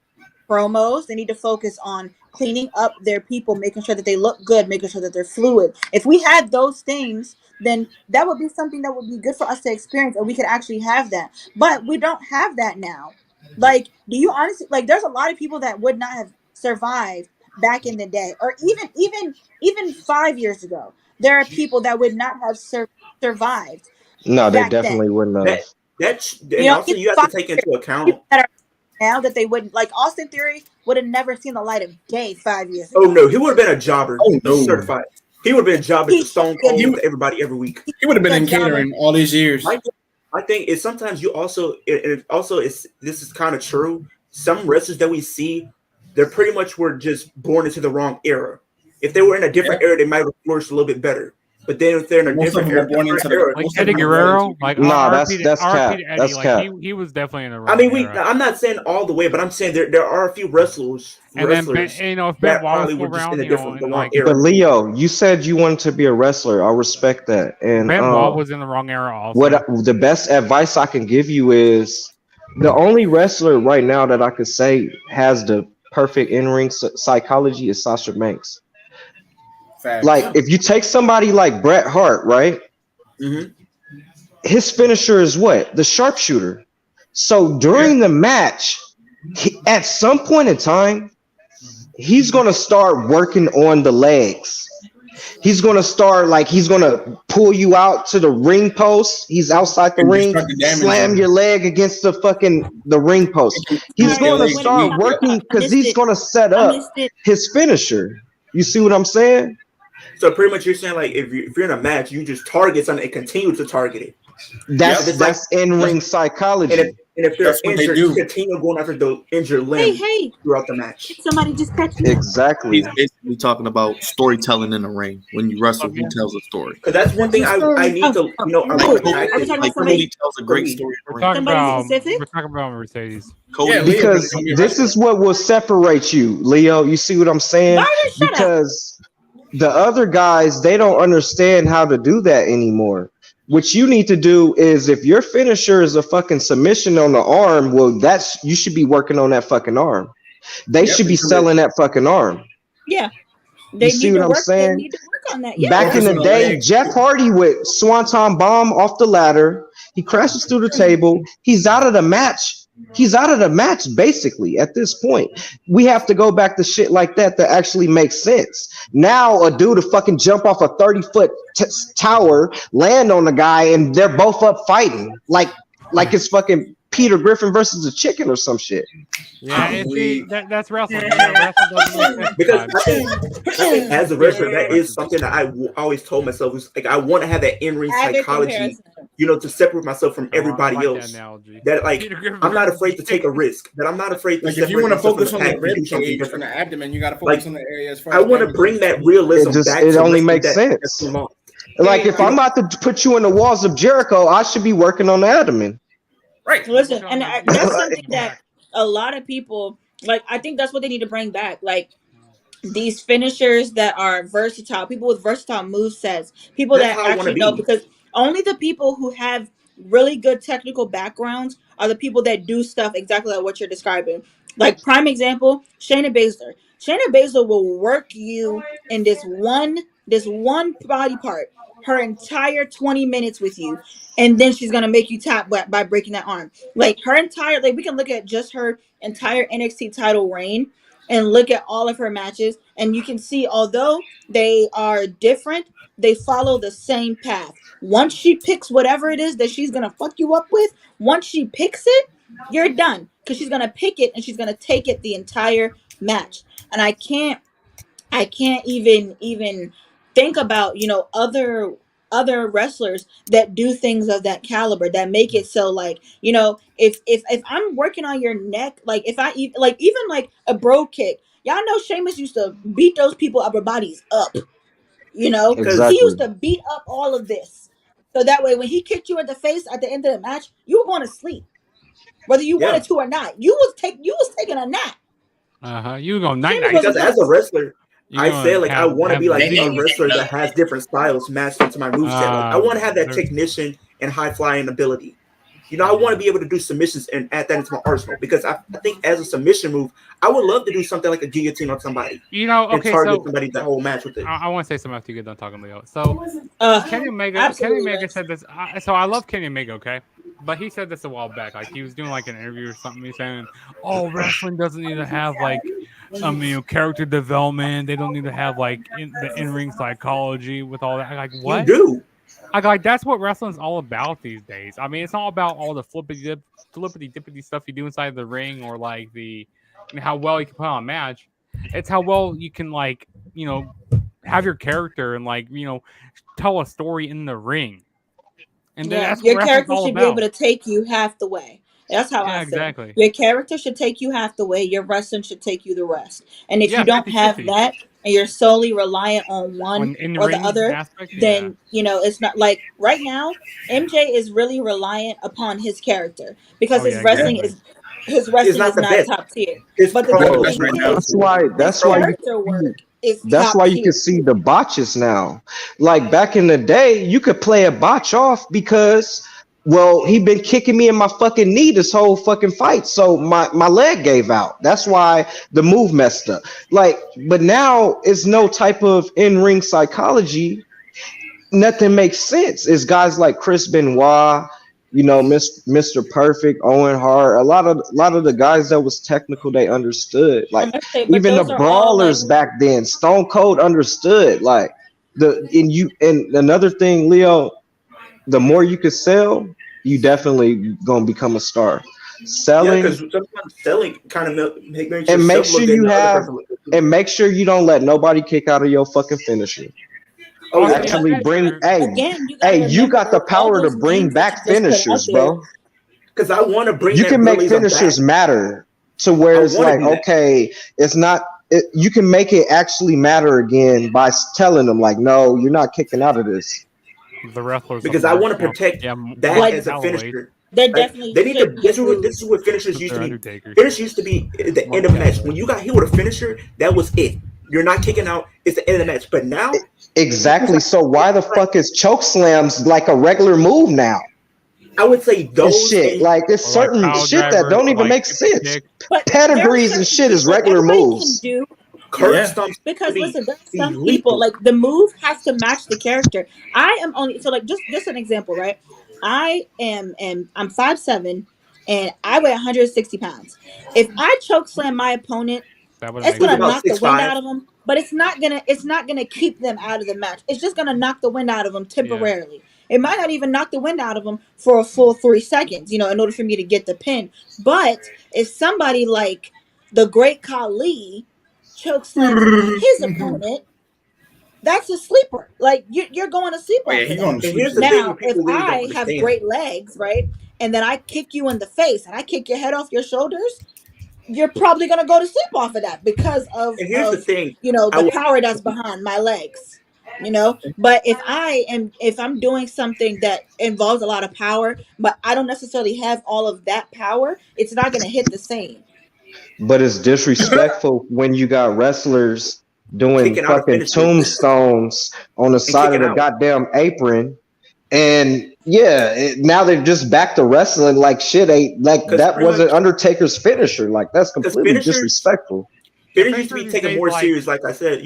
Speaker 5: promos. They need to focus on cleaning up their people, making sure that they look good, making sure that they're fluid. If we had those things, then that would be something that would be good for us to experience, and we could actually have that. But we don't have that now. Like, do you honestly there's a lot of people that would not have survived back in the day, or even 5 years ago. There are people that would not have survived.
Speaker 4: No, they definitely wouldn't have.
Speaker 2: Also you have to take into account
Speaker 5: now that they wouldn't, like Austin Theory would have never seen the light of day 5 years ago.
Speaker 2: Oh no, he would have been a jobber. Oh no, certified. He would have been a jobber to Stone Cold with everybody every week.
Speaker 3: He would have been in catering all these years.
Speaker 2: I think it's sometimes this is kind of true. Some wrestlers that we see, they pretty much were just born into the wrong era. If they were in a different era, they might have flourished a little bit better. But then if they're in a
Speaker 3: Most of
Speaker 2: different
Speaker 3: them are
Speaker 2: era,
Speaker 3: born into
Speaker 2: era,
Speaker 7: Like
Speaker 3: most of
Speaker 7: Eddie
Speaker 3: them are born
Speaker 7: Guerrero,
Speaker 3: into-
Speaker 7: like
Speaker 4: Nah,
Speaker 7: RP
Speaker 4: that's
Speaker 7: to
Speaker 4: cap.
Speaker 7: Eddie,
Speaker 4: That's
Speaker 7: like
Speaker 4: cap.
Speaker 7: he was definitely in the wrong
Speaker 2: I mean,
Speaker 7: era.
Speaker 2: I'm not saying all the way, but I'm saying there are a few wrestlers
Speaker 7: And then
Speaker 2: if
Speaker 7: Ben
Speaker 2: that
Speaker 7: Wallace
Speaker 2: probably
Speaker 7: go
Speaker 2: were just
Speaker 7: around,
Speaker 2: in a
Speaker 7: you know,
Speaker 2: different, the
Speaker 7: and
Speaker 2: wrong
Speaker 7: like
Speaker 2: era.
Speaker 4: But Leo, you said you wanted to be a wrestler. I respect that. And
Speaker 7: Ben Wall was in the wrong era also.
Speaker 4: the best advice I can give you is the only wrestler right now that I could say has the perfect in-ring psychology is Sasha Banks.
Speaker 3: Facts.
Speaker 4: Like if you take somebody like Bret Hart, right?
Speaker 2: Mhm.
Speaker 4: His finisher is what? The sharpshooter. So during the match, at some point in time, he's gonna start working on the legs. He's gonna start he's gonna pull you out to the ring post. He's outside the
Speaker 3: And
Speaker 4: ring,
Speaker 3: start to damage
Speaker 4: slam
Speaker 3: him.
Speaker 4: your leg against the ring post. He's
Speaker 3: Yeah,
Speaker 4: gonna
Speaker 3: like,
Speaker 4: start working because he's gonna set
Speaker 5: I
Speaker 4: up
Speaker 5: missed it.
Speaker 4: his finisher. You see what I'm saying?
Speaker 2: So pretty much you're saying like if you're in a match, you just target something and continue to target it.
Speaker 4: That's in-ring psychology.
Speaker 2: And if they're
Speaker 3: That's what they
Speaker 2: injured,
Speaker 3: do.
Speaker 2: you continue going after the injured limb
Speaker 5: Hey,
Speaker 2: throughout the match.
Speaker 5: somebody just catch me.
Speaker 4: Exactly.
Speaker 6: He's basically talking about storytelling in the ring. When you wrestle, who tells a story?
Speaker 2: Because that's one thing I need to, I want to
Speaker 5: Are we
Speaker 2: practice.
Speaker 5: talking
Speaker 6: Like
Speaker 5: about somebody?
Speaker 6: Cody tells a great story in the
Speaker 7: We're
Speaker 6: ring.
Speaker 7: talking
Speaker 5: Somebody
Speaker 7: about
Speaker 5: specific?
Speaker 7: we're talking about Mercedes.
Speaker 6: Cody,
Speaker 3: Yeah, Leo
Speaker 4: Because
Speaker 3: can be a
Speaker 4: this
Speaker 3: wrestler.
Speaker 4: is what will separate you, Leo. You see what I'm saying?
Speaker 5: Byron, shut up.
Speaker 4: Because the other guys, they don't understand how to do that anymore. What you need to do is if your finisher is a fucking submission on the arm, well, you should be working on that fucking arm. They should be selling that fucking arm.
Speaker 5: Yeah. They
Speaker 4: You see
Speaker 5: need
Speaker 4: what
Speaker 5: to
Speaker 4: I'm
Speaker 5: work. They
Speaker 4: saying?
Speaker 5: need to work on that. Yeah.
Speaker 4: Back in the
Speaker 3: Focus on the
Speaker 4: day,
Speaker 3: legs.
Speaker 4: Jeff Hardy with Swanton Bomb off the ladder. He crashes through the table. He's out of the match. He's out of the match, basically, at this point. We have to go back to shit like that actually makes sense. Now, a dude to fucking jump off a 30-foot tower, land on the guy, and they're both up fighting. Like it's fucking Peter Griffin versus a chicken or some shit.
Speaker 7: Yeah, and see, that's wrestling. Yeah, wrestling doesn't make sense
Speaker 2: Because
Speaker 7: sometimes.
Speaker 2: I think as a wrestler, that is something that I always told myself was like I want to have that in-ring
Speaker 5: Avid
Speaker 2: psychology,
Speaker 5: comparison.
Speaker 2: to separate myself from
Speaker 7: I
Speaker 2: everybody
Speaker 7: like that
Speaker 2: else.
Speaker 7: analogy.
Speaker 2: That like
Speaker 7: Peter Griffin
Speaker 2: I'm not
Speaker 7: versus
Speaker 2: afraid to take a risk. That I'm not afraid to
Speaker 3: Like if you
Speaker 2: separate
Speaker 3: want to
Speaker 2: myself from
Speaker 3: focus on the
Speaker 2: pack and
Speaker 3: rib
Speaker 2: do something
Speaker 3: cage and
Speaker 2: different.
Speaker 3: the abdomen, you got to focus on the area as far
Speaker 2: I
Speaker 3: as
Speaker 2: want to
Speaker 3: damage
Speaker 2: bring
Speaker 3: goes.
Speaker 2: that realism back.
Speaker 4: It
Speaker 2: to
Speaker 4: only
Speaker 2: wrestling
Speaker 4: makes
Speaker 2: that's
Speaker 4: sense.
Speaker 2: too long.
Speaker 4: Like if I'm about to put you in the walls of Jericho, I should be working on the abdomen.
Speaker 3: Right.
Speaker 5: Listen, and that's something that a lot of people like. I think that's what they need to bring back. Like these finishers that are versatile, people with versatile move sets, people
Speaker 2: That's
Speaker 5: that
Speaker 2: how I wanna
Speaker 5: actually know,
Speaker 2: be.
Speaker 5: because only the people who have really good technical backgrounds are the people that do stuff exactly like what you're describing. Like prime example, Shayna Baszler. Shayna Baszler will work you in this one body part her entire 20 minutes with you, and then she's gonna make you tap by breaking that arm. Like her entire, like we can look at just her entire NXT title reign and look at all of her matches, and you can see although they are different, they follow the same path. Once she picks whatever it is that she's gonna fuck you up with, once she picks it, you're done, because she's gonna pick it and she's gonna take it the entire match. And I can't even think about other wrestlers that do things of that caliber, that make it so, like, if I'm working on your neck, like if I even like a bro kick, y'all know Sheamus used to beat those people upper bodies up. He
Speaker 4: Exactly.
Speaker 5: used to beat up all of this, so that way when he kicked you in the face at the end of the match, you were going to sleep, whether you wanted to or not. You was taking a nap.
Speaker 7: You go night
Speaker 5: Sheamus
Speaker 7: night.
Speaker 5: was
Speaker 2: Because as a wrestler,
Speaker 7: You
Speaker 2: I
Speaker 7: gonna
Speaker 2: say like I
Speaker 7: have-
Speaker 2: want to
Speaker 7: have
Speaker 2: be like
Speaker 7: the-
Speaker 2: a wrestler that has different styles matched into my moveset. Like I want to have that technician and high flying ability. I want to be able to do submissions and add that into my arsenal, because I think as a submission move, I would love to do something like a guillotine on somebody and
Speaker 7: Okay,
Speaker 2: target
Speaker 7: so
Speaker 2: somebody the whole match with it.
Speaker 7: I want to say something after you get done talking, Leo. So Kenny Omega
Speaker 5: absolutely.
Speaker 7: said this. So I love Kenny Omega, okay, but he said this a while back. Like he was doing like an interview or something. He's saying, "Oh, wrestling doesn't need to have like, character development. They don't need to have like the in-ring psychology with all that." I'm like, what?
Speaker 2: You do.
Speaker 7: Like that's what wrestling's all about these days. I mean, it's not about all the flippity dippity stuff you do inside the ring, or like how well you can put on a match. It's how well you can have your character and tell a story in the ring. And that's
Speaker 5: your
Speaker 7: what
Speaker 5: character
Speaker 7: all
Speaker 5: should
Speaker 7: about.
Speaker 5: be able to take you half the way. That's how I feel.
Speaker 7: Exactly.
Speaker 5: Your character should take you half the way. Your wrestling should take you the rest. And if
Speaker 7: Yeah,
Speaker 5: you don't
Speaker 7: 50-50.
Speaker 5: have that, and you're solely reliant on one
Speaker 7: On in
Speaker 5: or the
Speaker 7: ring
Speaker 5: other,
Speaker 7: aspect,
Speaker 5: then it's not like right now. MJ is really reliant upon his character because
Speaker 7: Oh yeah, exactly.
Speaker 5: his
Speaker 2: It's
Speaker 5: wrestling
Speaker 2: not
Speaker 5: is
Speaker 2: the
Speaker 5: not
Speaker 2: best.
Speaker 5: top tier.
Speaker 2: His
Speaker 5: But the
Speaker 3: Not
Speaker 5: good
Speaker 3: the
Speaker 2: promo
Speaker 3: best
Speaker 2: is
Speaker 5: thing
Speaker 3: right
Speaker 2: not
Speaker 3: now.
Speaker 5: is his
Speaker 4: That's why you
Speaker 5: character work is
Speaker 4: That's
Speaker 5: top
Speaker 4: why you can
Speaker 5: tier.
Speaker 4: see the botches now. Like back in the day, you could play a botch off because, well, he been kicking me in my fucking knee this whole fucking fight, so my leg gave out. That's why the move messed up. Like, but now it's no type of in ring psychology. Nothing makes sense. It's guys like Chris Benoit, Mr. Perfect, Owen Hart, a lot of the guys that was technical, they understood.
Speaker 5: I'm
Speaker 4: Like
Speaker 5: gonna say, but
Speaker 4: even the
Speaker 5: those are all like
Speaker 4: brawlers back then, Stone Cold understood. Like and another thing, Leo, the more you could sell, you definitely gonna become a star.
Speaker 2: yeah, because
Speaker 4: Selling
Speaker 2: sometimes selling kind of makes
Speaker 4: and make
Speaker 2: yourself
Speaker 4: sure
Speaker 2: look good
Speaker 4: you
Speaker 2: and the other
Speaker 4: have
Speaker 2: person look good too.
Speaker 4: and make sure you don't let nobody kick out of your fucking finisher.
Speaker 2: Oh
Speaker 7: Also,
Speaker 2: yeah,
Speaker 7: yeah,
Speaker 4: Actually
Speaker 7: that's
Speaker 4: bring
Speaker 7: true.
Speaker 5: again, you got to
Speaker 4: hey, you got the
Speaker 5: remember all
Speaker 4: power to
Speaker 5: those
Speaker 4: bring
Speaker 5: names that you
Speaker 4: back
Speaker 5: just put out
Speaker 4: finishers,
Speaker 5: there.
Speaker 4: bro.
Speaker 2: because I want to bring
Speaker 4: You
Speaker 2: that
Speaker 4: can make
Speaker 2: realism back.
Speaker 4: finishers matter to where
Speaker 2: I
Speaker 4: it's
Speaker 2: want to
Speaker 4: like,
Speaker 2: do that.
Speaker 4: okay, it's not you can make it actually matter again by telling them like, no, you're not kicking out of this.
Speaker 7: The wrestlers of
Speaker 2: Because I
Speaker 7: more,
Speaker 2: want to protect
Speaker 7: more
Speaker 2: that
Speaker 5: Like
Speaker 2: as a
Speaker 7: Galloway
Speaker 2: finisher.
Speaker 5: there
Speaker 2: Like
Speaker 5: definitely
Speaker 2: they need to.
Speaker 5: should be a move.
Speaker 2: This is what finishers
Speaker 7: because
Speaker 2: used
Speaker 7: they're
Speaker 2: to be.
Speaker 7: Undertakers.
Speaker 2: Finish used to be at the end
Speaker 7: Mark
Speaker 2: of a match.
Speaker 7: Galloway.
Speaker 2: When you got hit with a finisher, that was it. You're not kicking out. It's the end of the match. But now,
Speaker 4: Exactly. So why the fuck is choke slams like a regular move now?
Speaker 2: I would say
Speaker 4: And
Speaker 2: those
Speaker 4: shit,
Speaker 2: and
Speaker 4: like it's
Speaker 7: Or like
Speaker 4: certain
Speaker 7: pile
Speaker 4: shit that
Speaker 7: drivers,
Speaker 4: don't
Speaker 7: or
Speaker 4: even
Speaker 7: like
Speaker 4: make
Speaker 7: super
Speaker 4: sense.
Speaker 7: kicks.
Speaker 5: But there are
Speaker 4: Pedigrees and
Speaker 5: certain
Speaker 4: shit is
Speaker 5: people
Speaker 4: regular
Speaker 5: everybody can
Speaker 4: moves.
Speaker 5: do.
Speaker 2: curb
Speaker 3: Yeah.
Speaker 2: stomps
Speaker 5: Because
Speaker 2: to be
Speaker 5: listen, there are some people
Speaker 2: lethal.
Speaker 5: like the move has to match the character. I am only so like just an example, right? I'm 5'7" and I weigh 160 pounds. If I choke slam my opponent,
Speaker 7: That would
Speaker 5: it's
Speaker 7: make
Speaker 2: Who's
Speaker 5: gonna
Speaker 7: sense.
Speaker 2: about
Speaker 5: knock the wind
Speaker 2: 6'5"?
Speaker 5: out of them, but it's not gonna keep them out of the match. It's just gonna knock the wind out of them
Speaker 7: Yeah.
Speaker 5: temporarily. It might not even knock the wind out of them for a full 3 seconds, in order for me to get the pin. But if somebody like the Great Khali choke slams his opponent, that's a sleeper. Like you're going to sleep
Speaker 3: Oh yeah,
Speaker 5: off of
Speaker 3: he's
Speaker 5: that.
Speaker 3: going to
Speaker 2: And
Speaker 3: sleep
Speaker 2: here's the
Speaker 3: soon.
Speaker 2: thing:
Speaker 5: Now,
Speaker 2: what
Speaker 5: if
Speaker 2: people really don't
Speaker 5: I have
Speaker 2: understand.
Speaker 5: great legs, right, and then I kick you in the face and I kick your head off your shoulders, you're probably gonna go to sleep off of that because of
Speaker 2: And here's the
Speaker 5: of
Speaker 2: thing: I
Speaker 5: the
Speaker 2: will.
Speaker 5: power that's behind my legs. But if I'm doing something that involves a lot of power, but I don't necessarily have all of that power, it's not gonna hit the same.
Speaker 4: But it's disrespectful when you got wrestlers doing
Speaker 2: Kicking out of
Speaker 4: fucking
Speaker 2: finishers
Speaker 4: tombstones on the
Speaker 2: and
Speaker 4: side of
Speaker 2: kicking
Speaker 4: the
Speaker 2: out.
Speaker 4: goddamn apron. And yeah, now they're just back to wrestling like shit ain't like
Speaker 2: Because
Speaker 4: that
Speaker 2: pretty
Speaker 4: wasn't
Speaker 2: much,
Speaker 4: Undertaker's finisher. Like that's
Speaker 2: because
Speaker 4: completely disrespectful.
Speaker 7: Yeah,
Speaker 2: finishers used to
Speaker 7: finishers
Speaker 2: be
Speaker 7: these
Speaker 2: taken
Speaker 7: days,
Speaker 2: more
Speaker 7: like,
Speaker 2: serious. Like I said,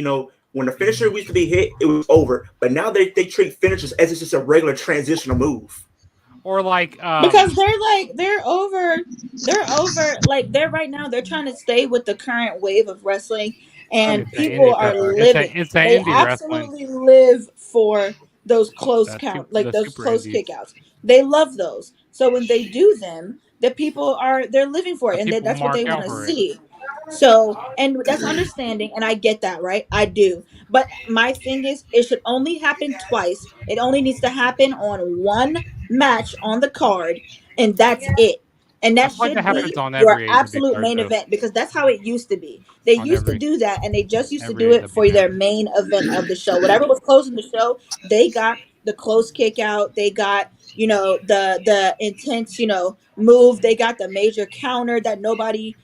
Speaker 2: when the finisher used to be hit, it was over. But now they treat finishers as it's just a regular transitional move.
Speaker 7: or like,
Speaker 5: Because they're over like they're right now they're trying to stay with the current wave of wrestling, and
Speaker 7: it's an
Speaker 5: people
Speaker 7: indie
Speaker 5: are
Speaker 7: type of,
Speaker 5: living,
Speaker 7: it's an
Speaker 5: they
Speaker 7: indie wrestling.
Speaker 5: absolutely live for those close count, like
Speaker 7: The
Speaker 5: those
Speaker 7: super
Speaker 5: close
Speaker 7: indies.
Speaker 5: kickouts. They love those, so when they do them, the people they're living for
Speaker 7: The
Speaker 5: it, and
Speaker 7: people
Speaker 5: that's what
Speaker 7: mark
Speaker 5: they want
Speaker 7: out
Speaker 5: to
Speaker 7: for it.
Speaker 5: see. So, and that's understanding, and I get that, right? I do. But my thing is, it should only happen twice. It only needs to happen on one match on the card, and that's it. And
Speaker 7: I
Speaker 5: that
Speaker 7: feel like that
Speaker 5: should
Speaker 7: happens
Speaker 5: be
Speaker 7: on
Speaker 5: your
Speaker 7: every AEW
Speaker 5: absolute
Speaker 7: card
Speaker 5: main
Speaker 7: though.
Speaker 5: event, because that's how it used to be. They
Speaker 7: On
Speaker 5: used to do that, and they just used to do
Speaker 7: every
Speaker 5: it
Speaker 7: AEW
Speaker 5: for their
Speaker 7: card.
Speaker 5: main event of the show. Whatever was closing the show, they got the close kick out. They got the intense move. They got the major counter that nobody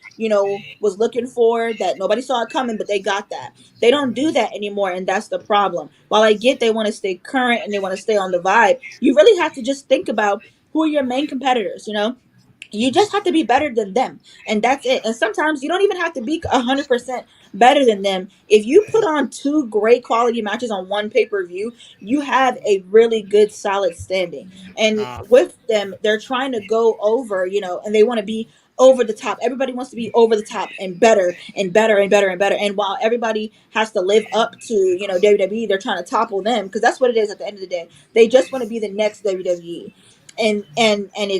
Speaker 5: was looking for, that nobody saw it coming, but they got that. They don't do that anymore, and that's the problem. While I get they want to stay current and they want to stay on the vibe, you really have to just think about who are your main competitors. You just have to be better than them, and that's it. And sometimes you don't even have to be 100% better than them. If you put on two great quality matches on one pay-per-view, you have a really good solid standing. And
Speaker 7: Uh,
Speaker 5: with them, they're trying to go over, and they want to be over the top. Everybody wants to be over the top and better and better and better and better. And while everybody has to live up to WWE, they're trying to topple them, because that's what it is at the end of the day. They just want to be the next WWE. And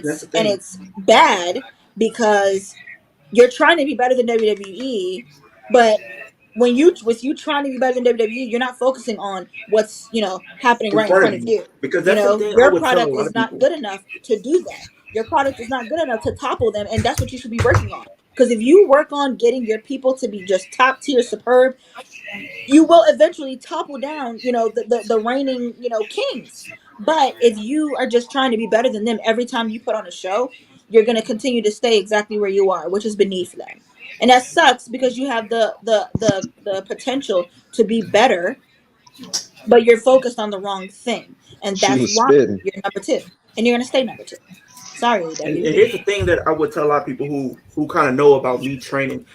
Speaker 2: That's the
Speaker 5: and
Speaker 2: thing.
Speaker 5: it's bad, because you're trying to be better than WWE, but with you trying to be better than WWE, you're not focusing on what's happening
Speaker 2: In
Speaker 5: right in
Speaker 2: front
Speaker 5: front
Speaker 2: of
Speaker 5: of
Speaker 2: you.
Speaker 5: you.
Speaker 2: Because that's the thing I
Speaker 5: Your
Speaker 2: would tell a
Speaker 5: product
Speaker 2: lot
Speaker 5: is
Speaker 2: of
Speaker 5: not
Speaker 2: people.
Speaker 5: good enough to do that. Your product is not good enough to topple them, and that's what you should be working on. Because if you work on getting your people to be just top tier superb, you will eventually topple down, the reigning, kings. But if you are just trying to be better than them every time you put on a show, you're going to continue to stay exactly where you are, which is beneath them. And that sucks because you have the potential to be better, but you're focused on the wrong thing. And
Speaker 4: She
Speaker 5: that's
Speaker 4: was
Speaker 5: why
Speaker 4: spitting.
Speaker 5: you're number 2. And you're going to stay number 2. Sorry,
Speaker 2: And
Speaker 5: AEW.
Speaker 2: here's the thing that I would tell a lot of people who kind of know about me training.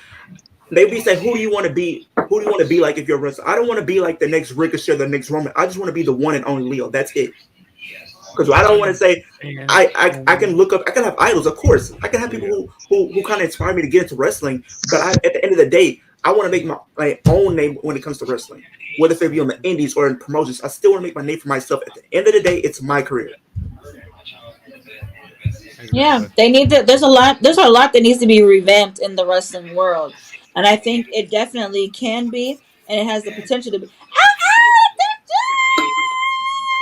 Speaker 2: They be saying, "Who do you want to be? Who do you want to be like if you're a wrestler?" I don't want to be like the next Ricochet, the next Roman. I just want to be the one and only Leo. That's it. Because I don't want to say I can look up. I can have idols, of course. I can have people who kind of inspire me to get into wrestling. But at the end of the day, I want to make my own name when it comes to wrestling. Whether it be on the indies or in promotions, I still want to make my name for myself. At the end of the day, it's my career.
Speaker 5: Yeah, they need to. There's a lot that needs to be revamped in the wrestling world, and I think it definitely can be, and it has the potential to be.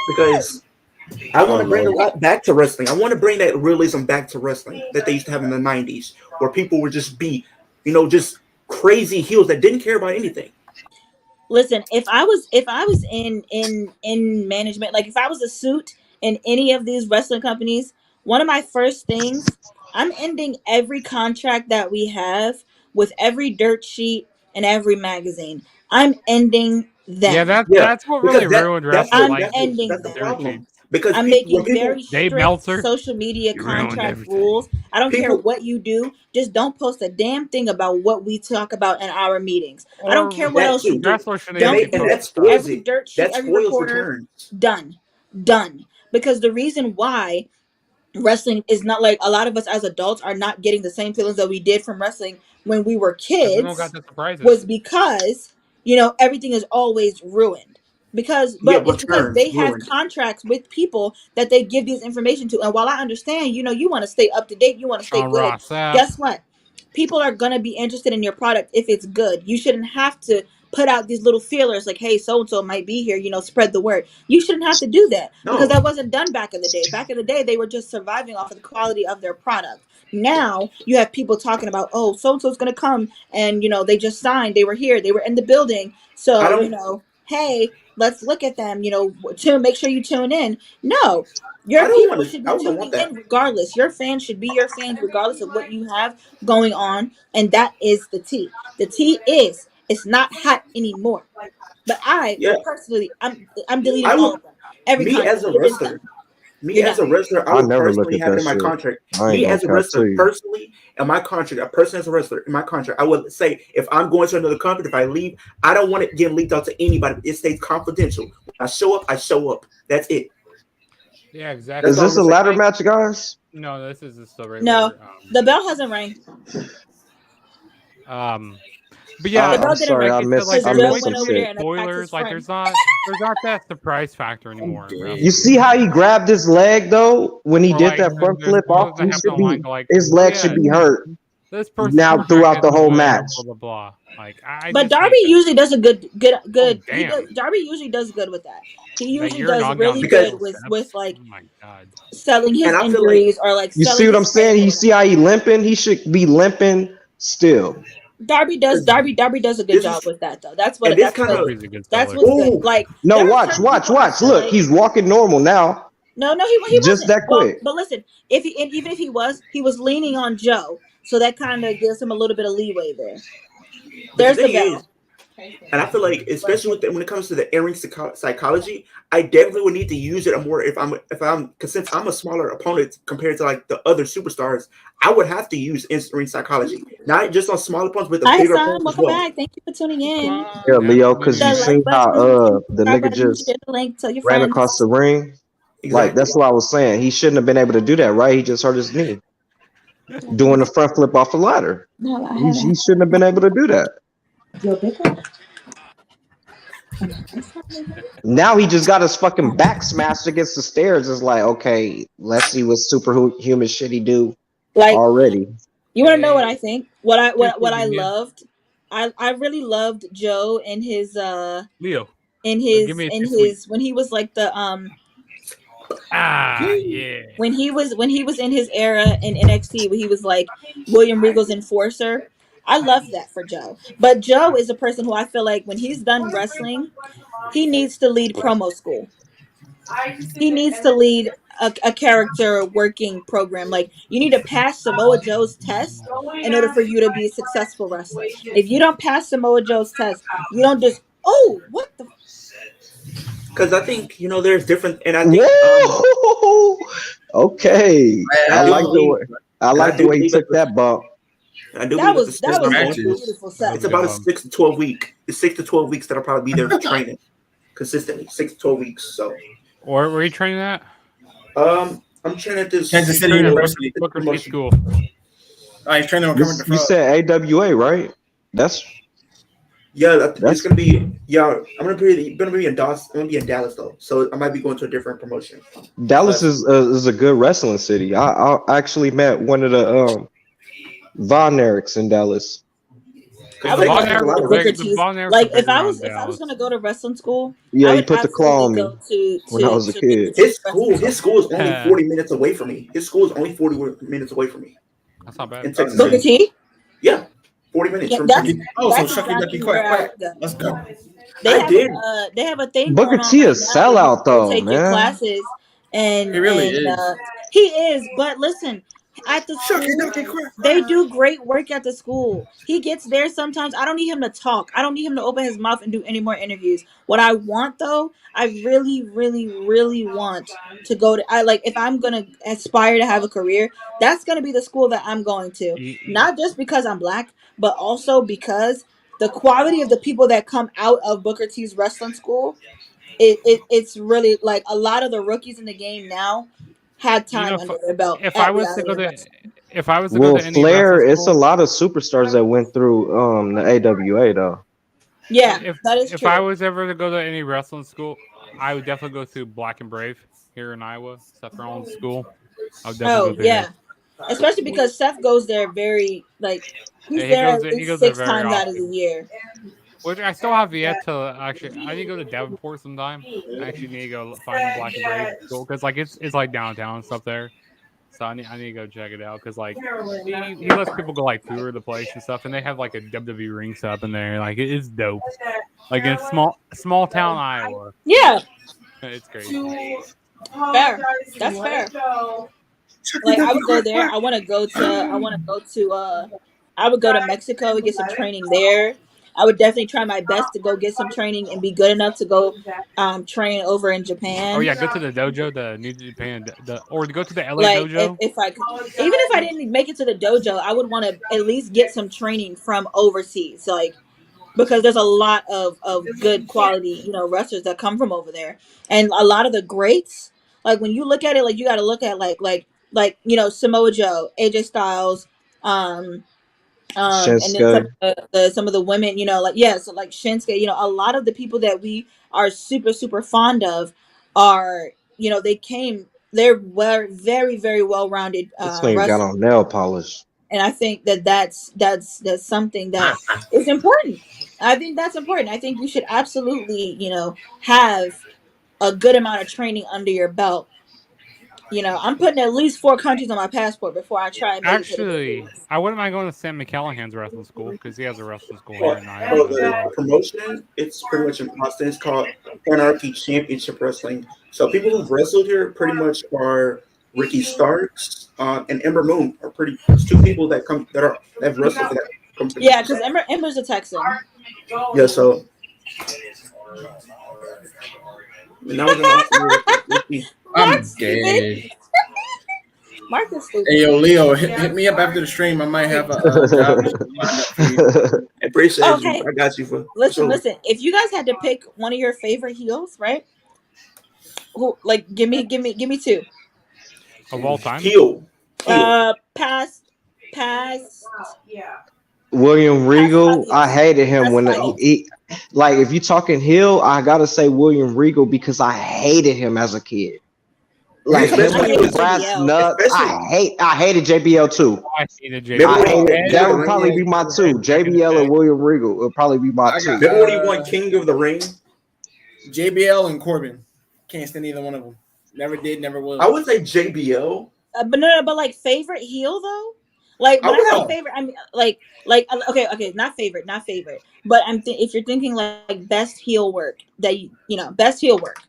Speaker 2: Because I want to bring a lot back to wrestling. I want to bring that realism back to wrestling that they used to have in the '90s, where people would just be, just crazy heels that didn't care about anything.
Speaker 5: Listen, if I was in management, like if I was a suit in any of these wrestling companies, one of my first things, I'm ending every contract that we have with every dirt sheet and every magazine. I'm ending them.
Speaker 7: Yeah, that's what really ruined wrestling.
Speaker 5: I'm ending
Speaker 2: that's the
Speaker 5: them.
Speaker 2: problem. Because
Speaker 5: I'm
Speaker 2: when
Speaker 5: making
Speaker 2: people,
Speaker 5: very
Speaker 7: Dave
Speaker 5: strict
Speaker 7: Meltzer,
Speaker 5: social media
Speaker 7: you ruined
Speaker 5: contract
Speaker 7: everything.
Speaker 5: rules. I don't care
Speaker 2: People-
Speaker 5: what you do. Just don't post a damn thing about what we talk about in our meetings. I don't care what
Speaker 2: that
Speaker 5: else you
Speaker 2: too.
Speaker 5: do.
Speaker 7: Wrestlers shouldn't
Speaker 5: Don't
Speaker 7: even be
Speaker 2: and that
Speaker 5: post
Speaker 2: spoils
Speaker 5: every
Speaker 2: it.
Speaker 5: dirt sheet,
Speaker 2: That
Speaker 5: every
Speaker 2: spoils
Speaker 5: reporter.
Speaker 2: returns.
Speaker 5: Done. Because the reason why wrestling is not, like, a lot of us as adults are not getting the same feelings that we did from wrestling when we were
Speaker 7: We don't
Speaker 5: kids
Speaker 7: got the surprises.
Speaker 5: was because everything is always ruined. But it's because
Speaker 2: returns
Speaker 5: they have
Speaker 2: ruined.
Speaker 5: contracts with people that they give these information to. And while I understand, you want to stay up to date, you want to stay
Speaker 7: Sean
Speaker 5: good.
Speaker 7: Ross Sapp.
Speaker 5: Guess what? People are gonna be interested in your product if it's good. You shouldn't have to put out these little feelers like, "Hey, so and so might be here." Spread the word. You shouldn't have to do that because that wasn't done back in the day. Back in the day, they were just surviving off of the quality of their product. Now you have people talking about, "Oh, so and so's gonna come," and they just signed. They were here. They were in the building. So hey, let's look at them. To make sure you tune in. No. Your people should be tuning in regardless. Your fans should be your fans regardless of what you have going on, and that is the T. The T is it's not hot anymore. But I will personally, I'm deleting all of them. Every
Speaker 2: Me
Speaker 5: contract.
Speaker 2: as a
Speaker 5: You're just
Speaker 2: wrestler,
Speaker 5: done.
Speaker 2: me
Speaker 5: You're
Speaker 2: as a
Speaker 5: done.
Speaker 2: wrestler, I
Speaker 4: I
Speaker 2: would
Speaker 4: never look
Speaker 2: personally
Speaker 4: at
Speaker 2: have it
Speaker 4: that
Speaker 2: in my
Speaker 4: shit.
Speaker 2: contract.
Speaker 4: I ain't
Speaker 2: Me
Speaker 4: gonna
Speaker 2: as a
Speaker 4: cap to
Speaker 2: wrestler,
Speaker 4: you.
Speaker 2: personally, in my contract, a person as a wrestler, in my contract, I would say if I'm going to another company, if I leave, I don't want it getting leaked out to anybody. It stays confidential. When I show up, I show up. That's it.
Speaker 7: Yeah, exactly.
Speaker 4: Is this a ladder match, guys?
Speaker 7: No, this is just a regular.
Speaker 5: No, the bell hasn't rang.
Speaker 7: But yeah,
Speaker 4: I'm sorry, I missed
Speaker 7: like,
Speaker 5: Joe
Speaker 7: there's
Speaker 5: went
Speaker 7: way
Speaker 5: over
Speaker 7: too
Speaker 5: there
Speaker 7: many
Speaker 5: and attacked his
Speaker 7: spoilers. Like,
Speaker 5: friend.
Speaker 7: there's not that surprise factor anymore.
Speaker 4: You see how he grabbed his leg though when he
Speaker 7: Or,
Speaker 4: did
Speaker 7: like,
Speaker 4: that front
Speaker 7: there's
Speaker 4: flip off?
Speaker 7: promos that
Speaker 4: He
Speaker 7: have
Speaker 4: should
Speaker 7: no
Speaker 4: be,
Speaker 7: line, like,
Speaker 4: his
Speaker 7: oh,
Speaker 4: leg
Speaker 7: yeah,
Speaker 4: should be hurt
Speaker 7: this person
Speaker 4: now throughout the whole match.
Speaker 7: Blah blah blah. Like,
Speaker 5: But Darby usually does a good.
Speaker 7: damn.
Speaker 5: Darby usually does good with that. He usually
Speaker 7: you're
Speaker 5: does
Speaker 7: not
Speaker 5: really
Speaker 7: gonna
Speaker 5: good
Speaker 7: steps.
Speaker 5: with like
Speaker 7: Oh my god.
Speaker 5: selling his
Speaker 2: And I feel
Speaker 5: injuries or like
Speaker 4: You
Speaker 5: selling
Speaker 4: see what
Speaker 5: his
Speaker 4: I'm saying? You see how he limping? He should be limping still.
Speaker 5: Darby does a good job with that though. That's what's good. Like
Speaker 4: no,
Speaker 5: there are
Speaker 4: watch.
Speaker 5: certain people I feel
Speaker 4: Look,
Speaker 5: like-
Speaker 4: he's walking normal now.
Speaker 5: No, he
Speaker 4: just
Speaker 5: wasn't.
Speaker 4: that quick.
Speaker 5: But listen, even if he was leaning on Joe, so that kind of gives him a little bit of leeway there. There's the bell.
Speaker 2: And I feel like, especially when it comes to the in-ring psychology, I definitely would need to use it more because since I'm a smaller opponent compared to like the other superstars, I would have to use in-ring psychology, not just on smaller opponents, but the
Speaker 5: Hi,
Speaker 2: bigger
Speaker 5: Hassan.
Speaker 2: opponents as
Speaker 5: Welcome
Speaker 2: well.
Speaker 5: back. Thank you for tuning in.
Speaker 4: Yeah, Leo, because you see how the nigga just
Speaker 5: share the link, tell your
Speaker 4: ran
Speaker 5: friends.
Speaker 4: across the ring.
Speaker 2: Exactly.
Speaker 4: Like that's what I was saying. He shouldn't have been able to do that, right? He just hurt his knee doing the front flip off the ladder.
Speaker 5: No,
Speaker 4: He shouldn't have been able to do that. Now he just got his fucking back smashed against the stairs. It's like, okay, let's see what superhuman shit he do already.
Speaker 5: You want to know what I think? What I loved? I really loved Joe and his
Speaker 7: Leo
Speaker 5: in his when he was like the
Speaker 7: Yeah.
Speaker 5: When he was in his era in NXT, where he was like William Regal's enforcer. I love that for Joe. But Joe is a person who I feel like when he's done wrestling, he needs to lead promo school. He needs to lead a character working program. Like, you need to pass Samoa Joe's test in order for you to be a successful wrestler. If you don't pass Samoa Joe's test, you don't just what the.
Speaker 2: Because I think there's different, and I think
Speaker 4: Whoa! Okay, I like the way he took that bump.
Speaker 2: I do
Speaker 5: That
Speaker 2: believe
Speaker 5: was
Speaker 2: that
Speaker 5: a beautiful set.
Speaker 2: it's about a 6 to 12 week. It's 6 to 12 weeks that I'll probably be there for training consistently. 6 to 12 weeks. So,
Speaker 7: Where are you training at?
Speaker 2: I'm training at this
Speaker 3: Kansas City University.
Speaker 7: Booker T school.
Speaker 3: Oh, he's training with Kermit the
Speaker 4: You
Speaker 3: Frog.
Speaker 4: said AWA, right?
Speaker 2: It's gonna be I'm gonna be in Dallas. I'm gonna be in Dallas though, so I might be going to a different promotion.
Speaker 4: Dallas is a good wrestling city. I actually met one of the Von Erichs in Dallas.
Speaker 7: Yeah,
Speaker 5: Like, if I was gonna go to wrestling school,
Speaker 4: yeah,
Speaker 5: I
Speaker 4: he
Speaker 5: would
Speaker 4: put the claw on me when I was a kid.
Speaker 2: His school is only 40 minutes away from me. His school is only 40 minutes away from me.
Speaker 7: That's not bad.
Speaker 2: In Texas
Speaker 5: Booker T?
Speaker 2: Yeah, 40 minutes
Speaker 5: Yeah,
Speaker 2: from
Speaker 5: that's
Speaker 2: me.
Speaker 3: So Shucky Ducky Quack. Let's go.
Speaker 5: They have a thing.
Speaker 4: Booker T is sellout though,
Speaker 5: take your
Speaker 4: man.
Speaker 5: classes, and
Speaker 3: He really is.
Speaker 5: He is. But listen, at the school, they do great work at the school. He gets there sometimes. I don't need him to talk. I don't need him to open his mouth and do any more interviews. What I want though, I really, really, really want to go to. If I'm gonna aspire to have a career, that's gonna be the school that I'm going to. Not just because I'm black, but also because the quality of the people that come out of Booker T's wrestling school, it's really like a lot of the rookies in the game now had time under their belt.
Speaker 7: If I was to go to any
Speaker 4: Flair,
Speaker 7: wrestling
Speaker 4: it's a
Speaker 7: school,
Speaker 4: lot of superstars that went through the AWA though.
Speaker 5: Yeah, that is true.
Speaker 7: If I was ever to go to any wrestling school, I would definitely go to Black and Brave here in Iowa, Seth Rollins' school. I would definitely go there.
Speaker 5: Especially because Seth goes there very he's there at least 6 times out of the year.
Speaker 7: Which I still have yet to actually. I need to go to Davenport sometime. I actually need to go find the Black and Brave school because it's like downtown and stuff there. So I need to go check it out because he lets people go tour the place and stuff, and they have a WWE ring set up in there. It's dope. In small town Iowa.
Speaker 5: Yeah,
Speaker 7: it's crazy.
Speaker 5: Fair. That's fair. I would go there. I would go to Mexico and get some training there. I would definitely try my best to go get some training and be good enough to go train over in Japan.
Speaker 7: Oh yeah, go to the dojo, the New Japan, or to go to the LA dojo.
Speaker 5: If I could, even if I didn't make it to the dojo, I would want to at least get some training from overseas, because there's a lot of good quality, wrestlers that come from over there, and a lot of the greats. When you look at it, you got to look at Samoa Joe, AJ Styles, and then some of the women, Shinsuke, a lot of the people that we are super, super fond of are, they're very, very well-rounded.
Speaker 4: This thing got on nail polish.
Speaker 5: And I think that's something that is important. I think that's important. I think you should absolutely, have a good amount of training under your belt. I'm putting at least 4 countries on my passport before I try.
Speaker 7: Actually, I wouldn't mind going to Sam McCallahan's wrestling school because he has a wrestling school here in Iowa.
Speaker 2: The promotion, it's pretty much in Austin. It's called Anarchy Championship Wrestling. So people who've wrestled here pretty much are Ricky Starks and Ember Moon are it's 2 people that have wrestled for that company.
Speaker 5: Yeah, because Ember's a Texan.
Speaker 2: Yeah, so.
Speaker 3: I'm dead.
Speaker 5: Mark is stupid.
Speaker 3: Hey, yo, Leo, hit me up after the stream. I might have a job.
Speaker 2: Appreciate you. I got you for.
Speaker 5: Listen. If you guys had to pick one of your favorite heels, right? Who, give me 2
Speaker 7: of all time.
Speaker 2: Heel.
Speaker 5: Past.
Speaker 4: William Regal, I hated him when he if you talking heel, I gotta say William Regal because I hated him as a kid. Brass nuts. I hated JBL too.
Speaker 7: I hated JBL.
Speaker 4: That would probably be my 2. JBL and William Regal would probably be my 2.
Speaker 2: Remember when he won King of the Ring?
Speaker 3: JBL and Corbin. Can't stand either one of them. Never did, never will.
Speaker 2: I would say JBL.
Speaker 5: But no, but like favorite heel though. Like when I say favorite, I mean like okay, not favorite. But if you're thinking like best heel work that you know best heel work,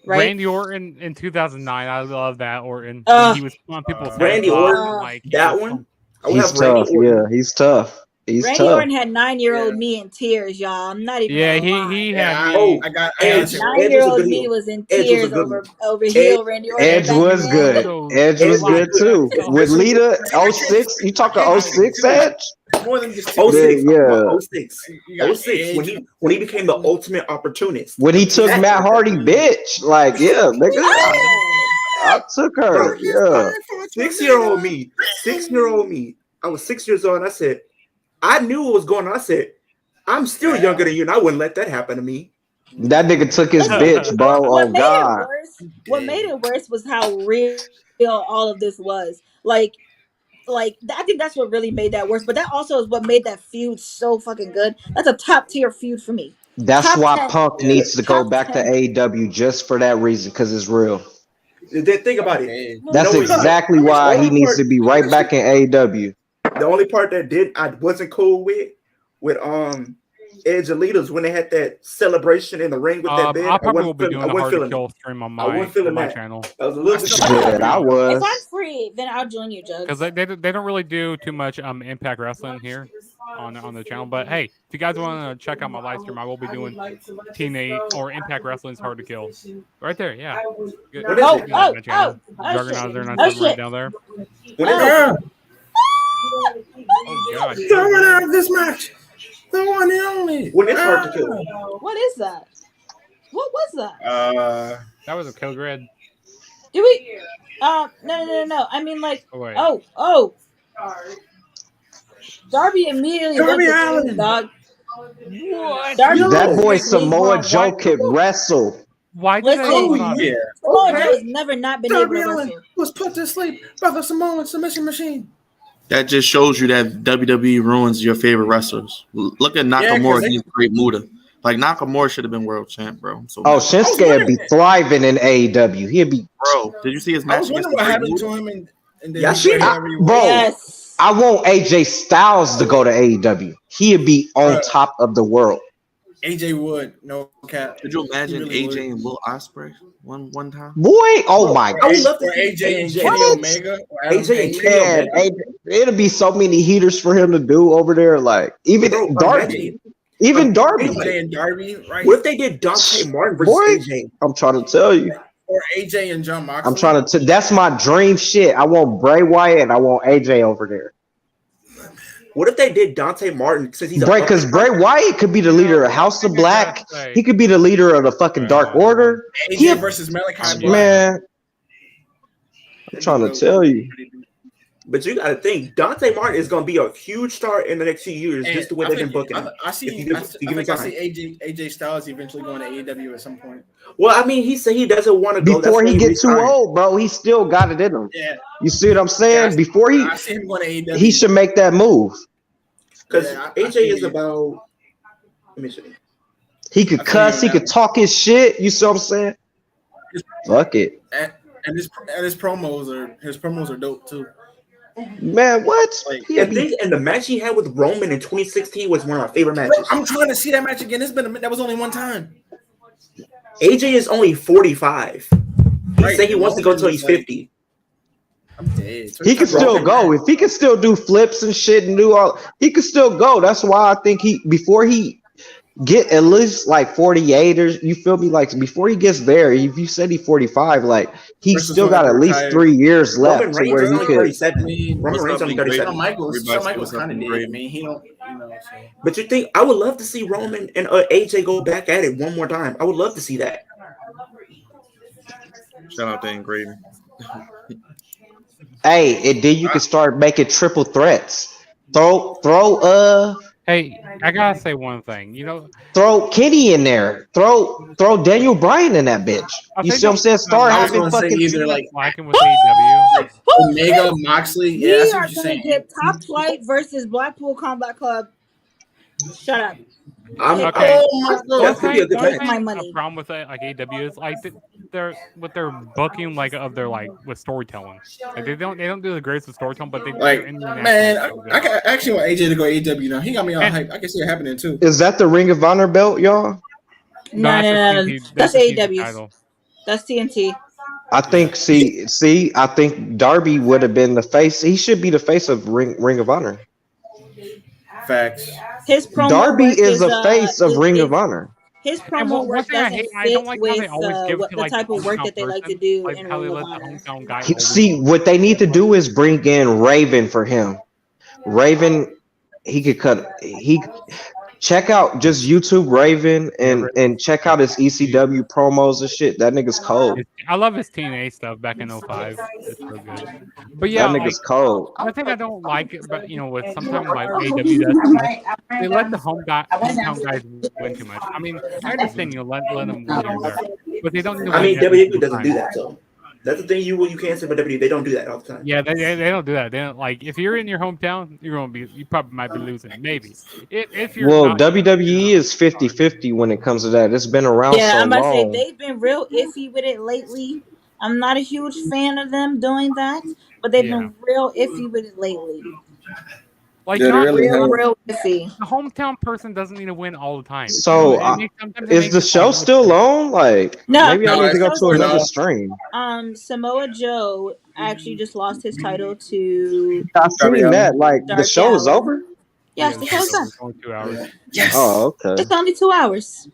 Speaker 5: right?
Speaker 7: Randy Orton in 2009. I love that Orton. When he was on people's
Speaker 2: Randy Orton.
Speaker 7: like
Speaker 2: that one.
Speaker 4: He's tough. Yeah, he's tough.
Speaker 5: Randy Orton had 9-year-old me in tears, y'all. I'm not even.
Speaker 7: Yeah, he had.
Speaker 3: I got
Speaker 2: Edge.
Speaker 5: 9-year-old me was in tears over heel Randy Orton.
Speaker 4: Edge was good. Edge was good too. With Lita 06, you talking 06 Edge?
Speaker 3: More than just
Speaker 2: 06.
Speaker 4: Yeah.
Speaker 2: 06 when he became the ultimate opportunist.
Speaker 4: When he took Matt Hardy, bitch. Like, yeah, nigga. I took her. Yeah.
Speaker 2: 6-year-old me. 6-year-old me. I was 6 years old and I said, I knew what was going on. I said, I'm still younger than you, and I wouldn't let that happen to me.
Speaker 4: That nigga took his bitch, bro. Oh God.
Speaker 5: What made it worse was how real all of this was. Like I think that's what really made that worse. But that also is what made that feud so fucking good. That's a top tier feud for me.
Speaker 4: That's
Speaker 5: top
Speaker 4: why
Speaker 5: 10.
Speaker 4: Punk needs to go back to AEW just for that reason, because it's real.
Speaker 2: Think about it.
Speaker 4: That's exactly why he needs to be right back in AEW.
Speaker 2: The only part that I wasn't cool with Edge and Lita's when they had that celebration in the ring with that bed.
Speaker 7: I probably will be doing a hard to kill stream on my channel.
Speaker 2: I was a little
Speaker 4: bit I was.
Speaker 5: If I'm free, then I'll join you, Judge.
Speaker 7: Because they don't really do too much Impact Wrestling here on the channel. But hey, if you guys want to check out my live stream, I will be doing TNA or Impact Wrestling's Hard to Kill. Right there, yeah. Good. Juggernaut right down there. Oh God!
Speaker 3: The winner of this match, the one and only.
Speaker 2: When it's Hard to Kill.
Speaker 5: What is that? What was that?
Speaker 7: That was a kill grid.
Speaker 5: Do we? No. I mean, like, Darby immediately.
Speaker 3: Darby Allin,
Speaker 5: dog.
Speaker 7: What?
Speaker 4: That boy Samoa Joe could wrestle.
Speaker 7: Why did
Speaker 5: Samoa Joe has never not been
Speaker 3: Darby
Speaker 5: able to
Speaker 3: Allin
Speaker 5: wrestle.
Speaker 3: was put to sleep by the Samoan submission machine.
Speaker 6: That just shows you that WWE ruins your favorite wrestlers. Look at Nakamura against Great Muta. Like, Nakamura should have been world champ, bro. So
Speaker 4: Shinsuke would be thriving in AEW. He'd be.
Speaker 6: Bro, did you see his match?
Speaker 3: I was wondering what happened to him in
Speaker 4: the bro. Yes. I want AJ Styles to go to AEW. He'd be on top of the world.
Speaker 3: AJ would, no cap.
Speaker 6: Could you imagine really AJ and Will Ospreay one time?
Speaker 4: Boy, oh my God.
Speaker 2: I would love to
Speaker 3: AJ and Kenny Omega.
Speaker 2: AJ and Kenny Omega.
Speaker 4: It'll be so many heaters for him to do over there. Like, even Darby. Even Darby.
Speaker 3: AJ and Darby, right?
Speaker 2: What if they did Dante Martin versus AJ?
Speaker 4: I'm trying to tell you.
Speaker 3: Or AJ and John Moxley.
Speaker 4: I'm trying to. That's my dream shit. I want Bray Wyatt and I want AJ over there.
Speaker 2: What if they did Dante Martin since he's
Speaker 4: because Bray Wyatt could be the leader of House of Black. He could be the leader of the fucking Dark Order.
Speaker 3: AJ versus Malachi Black.
Speaker 4: Man, I'm trying to tell you.
Speaker 2: But you got to think, Dante Martin is going to be a huge star in the next few years, just the way they've been booking.
Speaker 3: I see AJ Styles eventually going to AEW at some point.
Speaker 2: Well, I mean, he said he doesn't want to go.
Speaker 4: Before he gets too old, bro, he still got it in him.
Speaker 2: Yeah.
Speaker 4: You see what I'm saying? Before
Speaker 3: I see him going to AEW.
Speaker 4: He should make that move.
Speaker 2: Because AJ is about. Let me see.
Speaker 4: He could cuss. He could talk his shit. You see what I'm saying? Fuck it.
Speaker 3: And his promos are dope too.
Speaker 4: Man, what?
Speaker 2: And the match he had with Roman in 2016 was one of my favorite matches.
Speaker 3: Bro, I'm trying to see that match again. That was only one time.
Speaker 2: AJ is only 45. He said he wants to go until he's 50.
Speaker 3: I'm dead.
Speaker 4: He can still go. If he can still do flips and shit and do all, he can still go. That's why I think before he get at least like 48 or you feel me, like before he gets there, if you said he's 45, like he's still got at least 3 years left to where he could.
Speaker 2: Roman Reigns only 37.
Speaker 3: Michael's kind of dead. I mean, he don't, So.
Speaker 2: But you think I would love to see Roman and AJ go back at it one more time? I would love to see that.
Speaker 6: Shout out to Engraving.
Speaker 4: Hey, and then you can start making triple threats.
Speaker 7: Hey, I gotta say one thing.
Speaker 4: Throw Kenny in there. Throw Daniel Bryan in that bitch. You see what I'm saying? Start having fucking
Speaker 3: either like
Speaker 7: with AEW.
Speaker 3: Omega, Moxley. Yeah,
Speaker 5: We
Speaker 3: that's
Speaker 5: are
Speaker 3: what you're
Speaker 5: gonna
Speaker 3: saying.
Speaker 5: get Top Flight versus Blackpool Combat Club. Shut up.
Speaker 7: Okay.
Speaker 3: Oh my
Speaker 2: That could be a good
Speaker 7: One
Speaker 2: match.
Speaker 5: My
Speaker 7: thing, a
Speaker 5: money.
Speaker 7: problem with it, like AW is like they're with their booking, like of their like with storytelling. Like they don't do the greatest with storytelling, but their
Speaker 3: Like,
Speaker 7: international
Speaker 3: man,
Speaker 7: is so
Speaker 3: I
Speaker 7: good.
Speaker 3: actually want AJ to go AEW now. He got me all
Speaker 7: And
Speaker 3: hype. I can see it happening too.
Speaker 4: Is that the Ring of Honor belt, y'all?
Speaker 7: no,
Speaker 5: No,
Speaker 7: that's
Speaker 5: no,
Speaker 7: the
Speaker 5: no, no.
Speaker 7: TNT. That's
Speaker 5: That's
Speaker 7: the TNT
Speaker 5: AEW's.
Speaker 7: title.
Speaker 5: That's TNT.
Speaker 4: I
Speaker 7: Yeah.
Speaker 4: think. See. I think Darby would have been the face. He should be the face of Ring of Honor.
Speaker 3: Facts.
Speaker 5: His promo
Speaker 4: Darby
Speaker 5: work
Speaker 4: is a face of Ring of
Speaker 5: is
Speaker 4: Honor.
Speaker 5: his
Speaker 7: And
Speaker 5: promo
Speaker 7: one
Speaker 5: work
Speaker 7: thing I
Speaker 5: doesn't
Speaker 7: hate, I don't
Speaker 5: fit
Speaker 7: like how they
Speaker 5: with
Speaker 7: always give it
Speaker 5: what
Speaker 7: to
Speaker 5: the
Speaker 7: like the
Speaker 5: type of work
Speaker 7: hometown
Speaker 5: that they like to
Speaker 7: person,
Speaker 5: do
Speaker 7: like
Speaker 5: in
Speaker 7: how they
Speaker 5: Ring of
Speaker 7: let the
Speaker 5: Honor.
Speaker 7: hometown guy always.
Speaker 4: See, what they need to do is bring in Raven for him. Raven, he could cut. He check out just YouTube Raven
Speaker 7: Yeah,
Speaker 4: and check out his ECW promos and shit. That nigga's cold.
Speaker 7: I love his TNA stuff back in '05. It's so good. But
Speaker 4: That
Speaker 7: yeah, like
Speaker 4: nigga's cold.
Speaker 7: one thing I don't like, but with sometimes like AW does too much, they let the hometown guys win too much. I mean, I understand let them win here and there, but they don't need to
Speaker 2: I
Speaker 7: win
Speaker 2: mean,
Speaker 7: every
Speaker 2: WWE
Speaker 7: single
Speaker 2: doesn't
Speaker 7: time.
Speaker 2: do that, so that's the thing you can't say about WWE. They don't do that all the time.
Speaker 7: Yeah, they don't do that. They don't like if you're in your hometown, you probably might be losing. Maybe if you're
Speaker 4: Well,
Speaker 7: not.
Speaker 4: WWE is 50-50 when it comes to that. It's been around
Speaker 5: Yeah,
Speaker 4: so
Speaker 5: I'm about to say
Speaker 4: long.
Speaker 5: they've been real iffy with it lately. I'm not a huge fan of them doing that, but they've
Speaker 7: Yeah,
Speaker 5: been real iffy with it lately.
Speaker 7: like
Speaker 3: They
Speaker 7: not
Speaker 3: really
Speaker 5: Real,
Speaker 3: have.
Speaker 5: real iffy.
Speaker 7: the hometown person doesn't need to win all the time.
Speaker 4: So,
Speaker 7: Sometimes it
Speaker 4: is
Speaker 7: makes
Speaker 4: the
Speaker 7: it like
Speaker 4: show still on? Like,
Speaker 5: No,
Speaker 4: maybe I
Speaker 3: No,
Speaker 4: need to
Speaker 3: it's
Speaker 4: go
Speaker 5: show's
Speaker 4: to
Speaker 3: going
Speaker 5: still
Speaker 4: another
Speaker 3: on.
Speaker 4: stream.
Speaker 5: Samoa Joe actually just lost his title to
Speaker 4: I
Speaker 3: Darby
Speaker 4: seen
Speaker 3: Allin.
Speaker 4: that. Like, the
Speaker 5: Darby
Speaker 4: show is
Speaker 5: Allin.
Speaker 4: over.
Speaker 5: Yes,
Speaker 7: yeah,
Speaker 5: the
Speaker 7: the show's
Speaker 5: show's
Speaker 7: over.
Speaker 5: done.
Speaker 7: It's only 2 hours.
Speaker 3: Yes.
Speaker 4: Oh, okay.
Speaker 5: It's only 2 hours.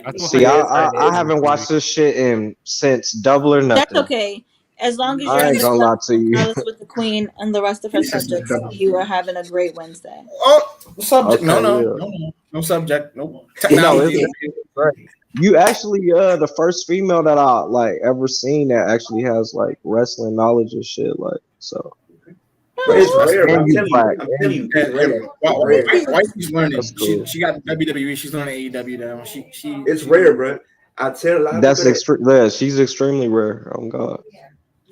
Speaker 7: That's what
Speaker 4: See,
Speaker 2: Yeah,
Speaker 7: happens.
Speaker 2: it's like
Speaker 4: I haven't watched this shit since Double or
Speaker 5: That's
Speaker 4: Nothing.
Speaker 5: okay. As long as you're
Speaker 4: I ain't gonna lie to you.
Speaker 5: Dallas with the Queen and the rest of her subjects, you are having a great Wednesday.
Speaker 3: Oh, subject.
Speaker 4: Okay, yeah.
Speaker 3: No subject. Nope.
Speaker 4: No,
Speaker 3: Technology.
Speaker 4: it's right. You actually the first female that I like ever seen that actually has like wrestling knowledge and shit. Like, so
Speaker 2: it's
Speaker 3: That's
Speaker 2: rare, but
Speaker 4: and
Speaker 2: I'm
Speaker 4: you
Speaker 2: telling
Speaker 4: black.
Speaker 2: you,
Speaker 3: yeah,
Speaker 2: it's rare.
Speaker 3: why,
Speaker 2: It's rare.
Speaker 3: why she's learning?
Speaker 4: That's cool.
Speaker 3: She got WWE. She's learning AEW now.
Speaker 2: It's rare, bro. I tell a lot of
Speaker 4: That's
Speaker 2: people that.
Speaker 4: extreme. Yeah, she's extremely rare. Oh God,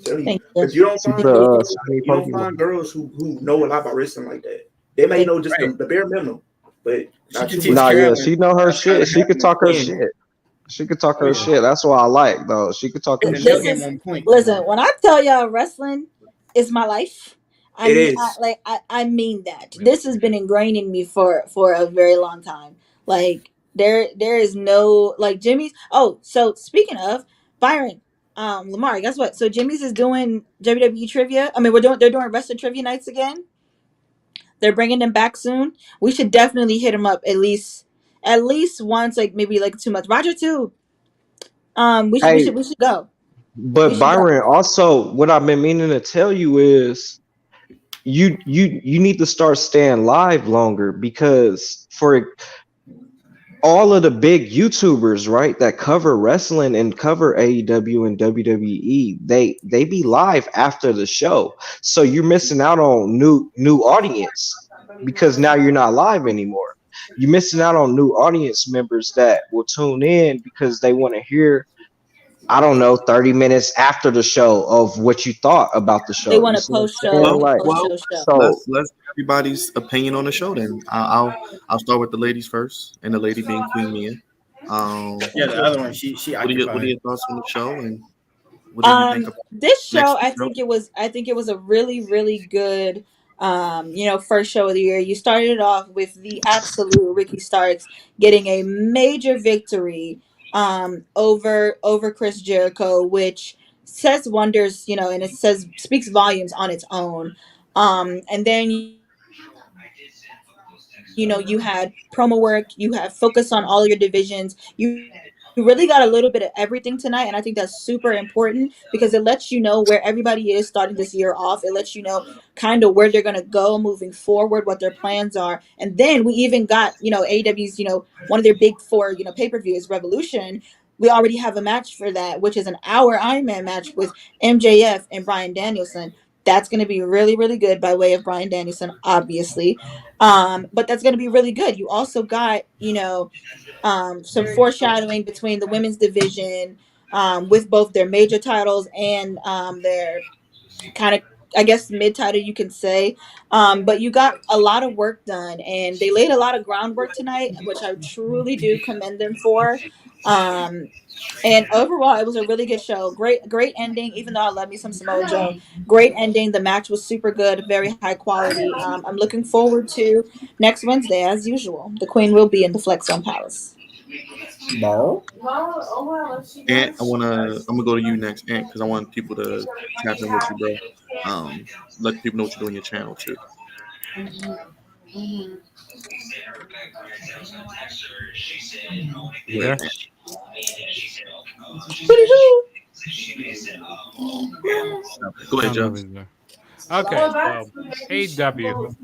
Speaker 2: Tell you,
Speaker 5: Thank you.
Speaker 2: because you don't
Speaker 4: she's
Speaker 2: find
Speaker 5: Thank you.
Speaker 4: shiny
Speaker 2: you don't
Speaker 4: Pokemon.
Speaker 2: find girls who know a lot about wrestling like that. They may know just
Speaker 3: Right.
Speaker 2: the bare minimum, but
Speaker 3: She
Speaker 2: not
Speaker 3: can
Speaker 2: too
Speaker 3: teach
Speaker 2: much.
Speaker 4: Nah, yeah,
Speaker 3: Carolyn.
Speaker 4: she know her
Speaker 3: That's kinda
Speaker 4: shit. She could talk her
Speaker 2: Yeah.
Speaker 4: shit. She could talk
Speaker 3: Oh,
Speaker 4: her
Speaker 3: yeah.
Speaker 4: shit. That's what I like though. She could talk her
Speaker 3: And
Speaker 5: This
Speaker 3: she'll
Speaker 4: shit.
Speaker 3: get
Speaker 5: is
Speaker 3: 1 point.
Speaker 5: listen. When I tell y'all wrestling is my life, I
Speaker 2: It
Speaker 5: mean,
Speaker 2: is.
Speaker 5: I mean that. This has been ingrained in me for a very long time. Like there is no like Jimmy's. Oh, so speaking of Byron, Lamar, guess what? So Jimmy's is doing WWE trivia. I mean, they're doing wrestling trivia nights again. They're bringing them back soon. We should definitely hit them up at least once, like maybe like 2 months. Roger too.
Speaker 4: Hey,
Speaker 5: We should go. We
Speaker 4: but
Speaker 5: should go.
Speaker 4: Byron, also what I've been meaning to tell you is you need to start staying live longer because for all of the big YouTubers, right, that cover wrestling and cover AEW and WWE, they be live after the show. So you're missing out on new audience because now you're not live anymore. You're missing out on new audience members that will tune in because they want to hear, I don't know, 30 minutes after the show of what you thought about the
Speaker 5: They
Speaker 4: show.
Speaker 5: want
Speaker 4: You
Speaker 5: a
Speaker 4: see what I'm
Speaker 5: post show,
Speaker 4: saying?
Speaker 5: a
Speaker 4: Like,
Speaker 5: post show show.
Speaker 4: so
Speaker 6: Let's get everybody's opinion on the show. Then I'll start with the ladies first, and the lady being Queen Mia.
Speaker 3: Yeah, the other one. She
Speaker 6: What are
Speaker 3: occupied.
Speaker 6: your thoughts on the show, and what do you think about
Speaker 5: This
Speaker 6: next
Speaker 5: show,
Speaker 6: show?
Speaker 5: I think it was a really, really good, first show of the year. You started it off with the absolute Ricky Starks getting a major victory, over Chris Jericho, which says wonders, and it speaks volumes on its own. And then you had promo work, you have focus on all your divisions. You really got a little bit of everything tonight, and I think that's super important because it lets you know where everybody is starting this year off. It lets you know kind of where they're going to go moving forward, what their plans are. And then we even got, AEW's, one of their big four, pay-per-view is Revolution. We already have a match for that, which is an hour Iron Man match with MJF and Bryan Danielson. That's going to be really, really good by way of Bryan Danielson, obviously. But that's going to be really good. You also got, some foreshadowing between the women's division, with both their major titles and their kind of I guess mid title you can say, but you got a lot of work done, and they laid a lot of groundwork tonight, which I truly do commend them for. Um, and overall, it was a really good show. Great ending. Even though I love me some Samoa Joe, great ending. The match was super good, very high quality. I'm looking forward to next Wednesday, as usual. The Queen will be in the Flex Zone Palace.
Speaker 2: No.
Speaker 6: Ant, I'm gonna go to you next, Ant, because I want people to tap in with you, bro. Let people know what you do on your channel too.
Speaker 7: You there?
Speaker 6: Go ahead,
Speaker 7: I'm
Speaker 6: Joe.
Speaker 7: moving there. Okay, so AEW,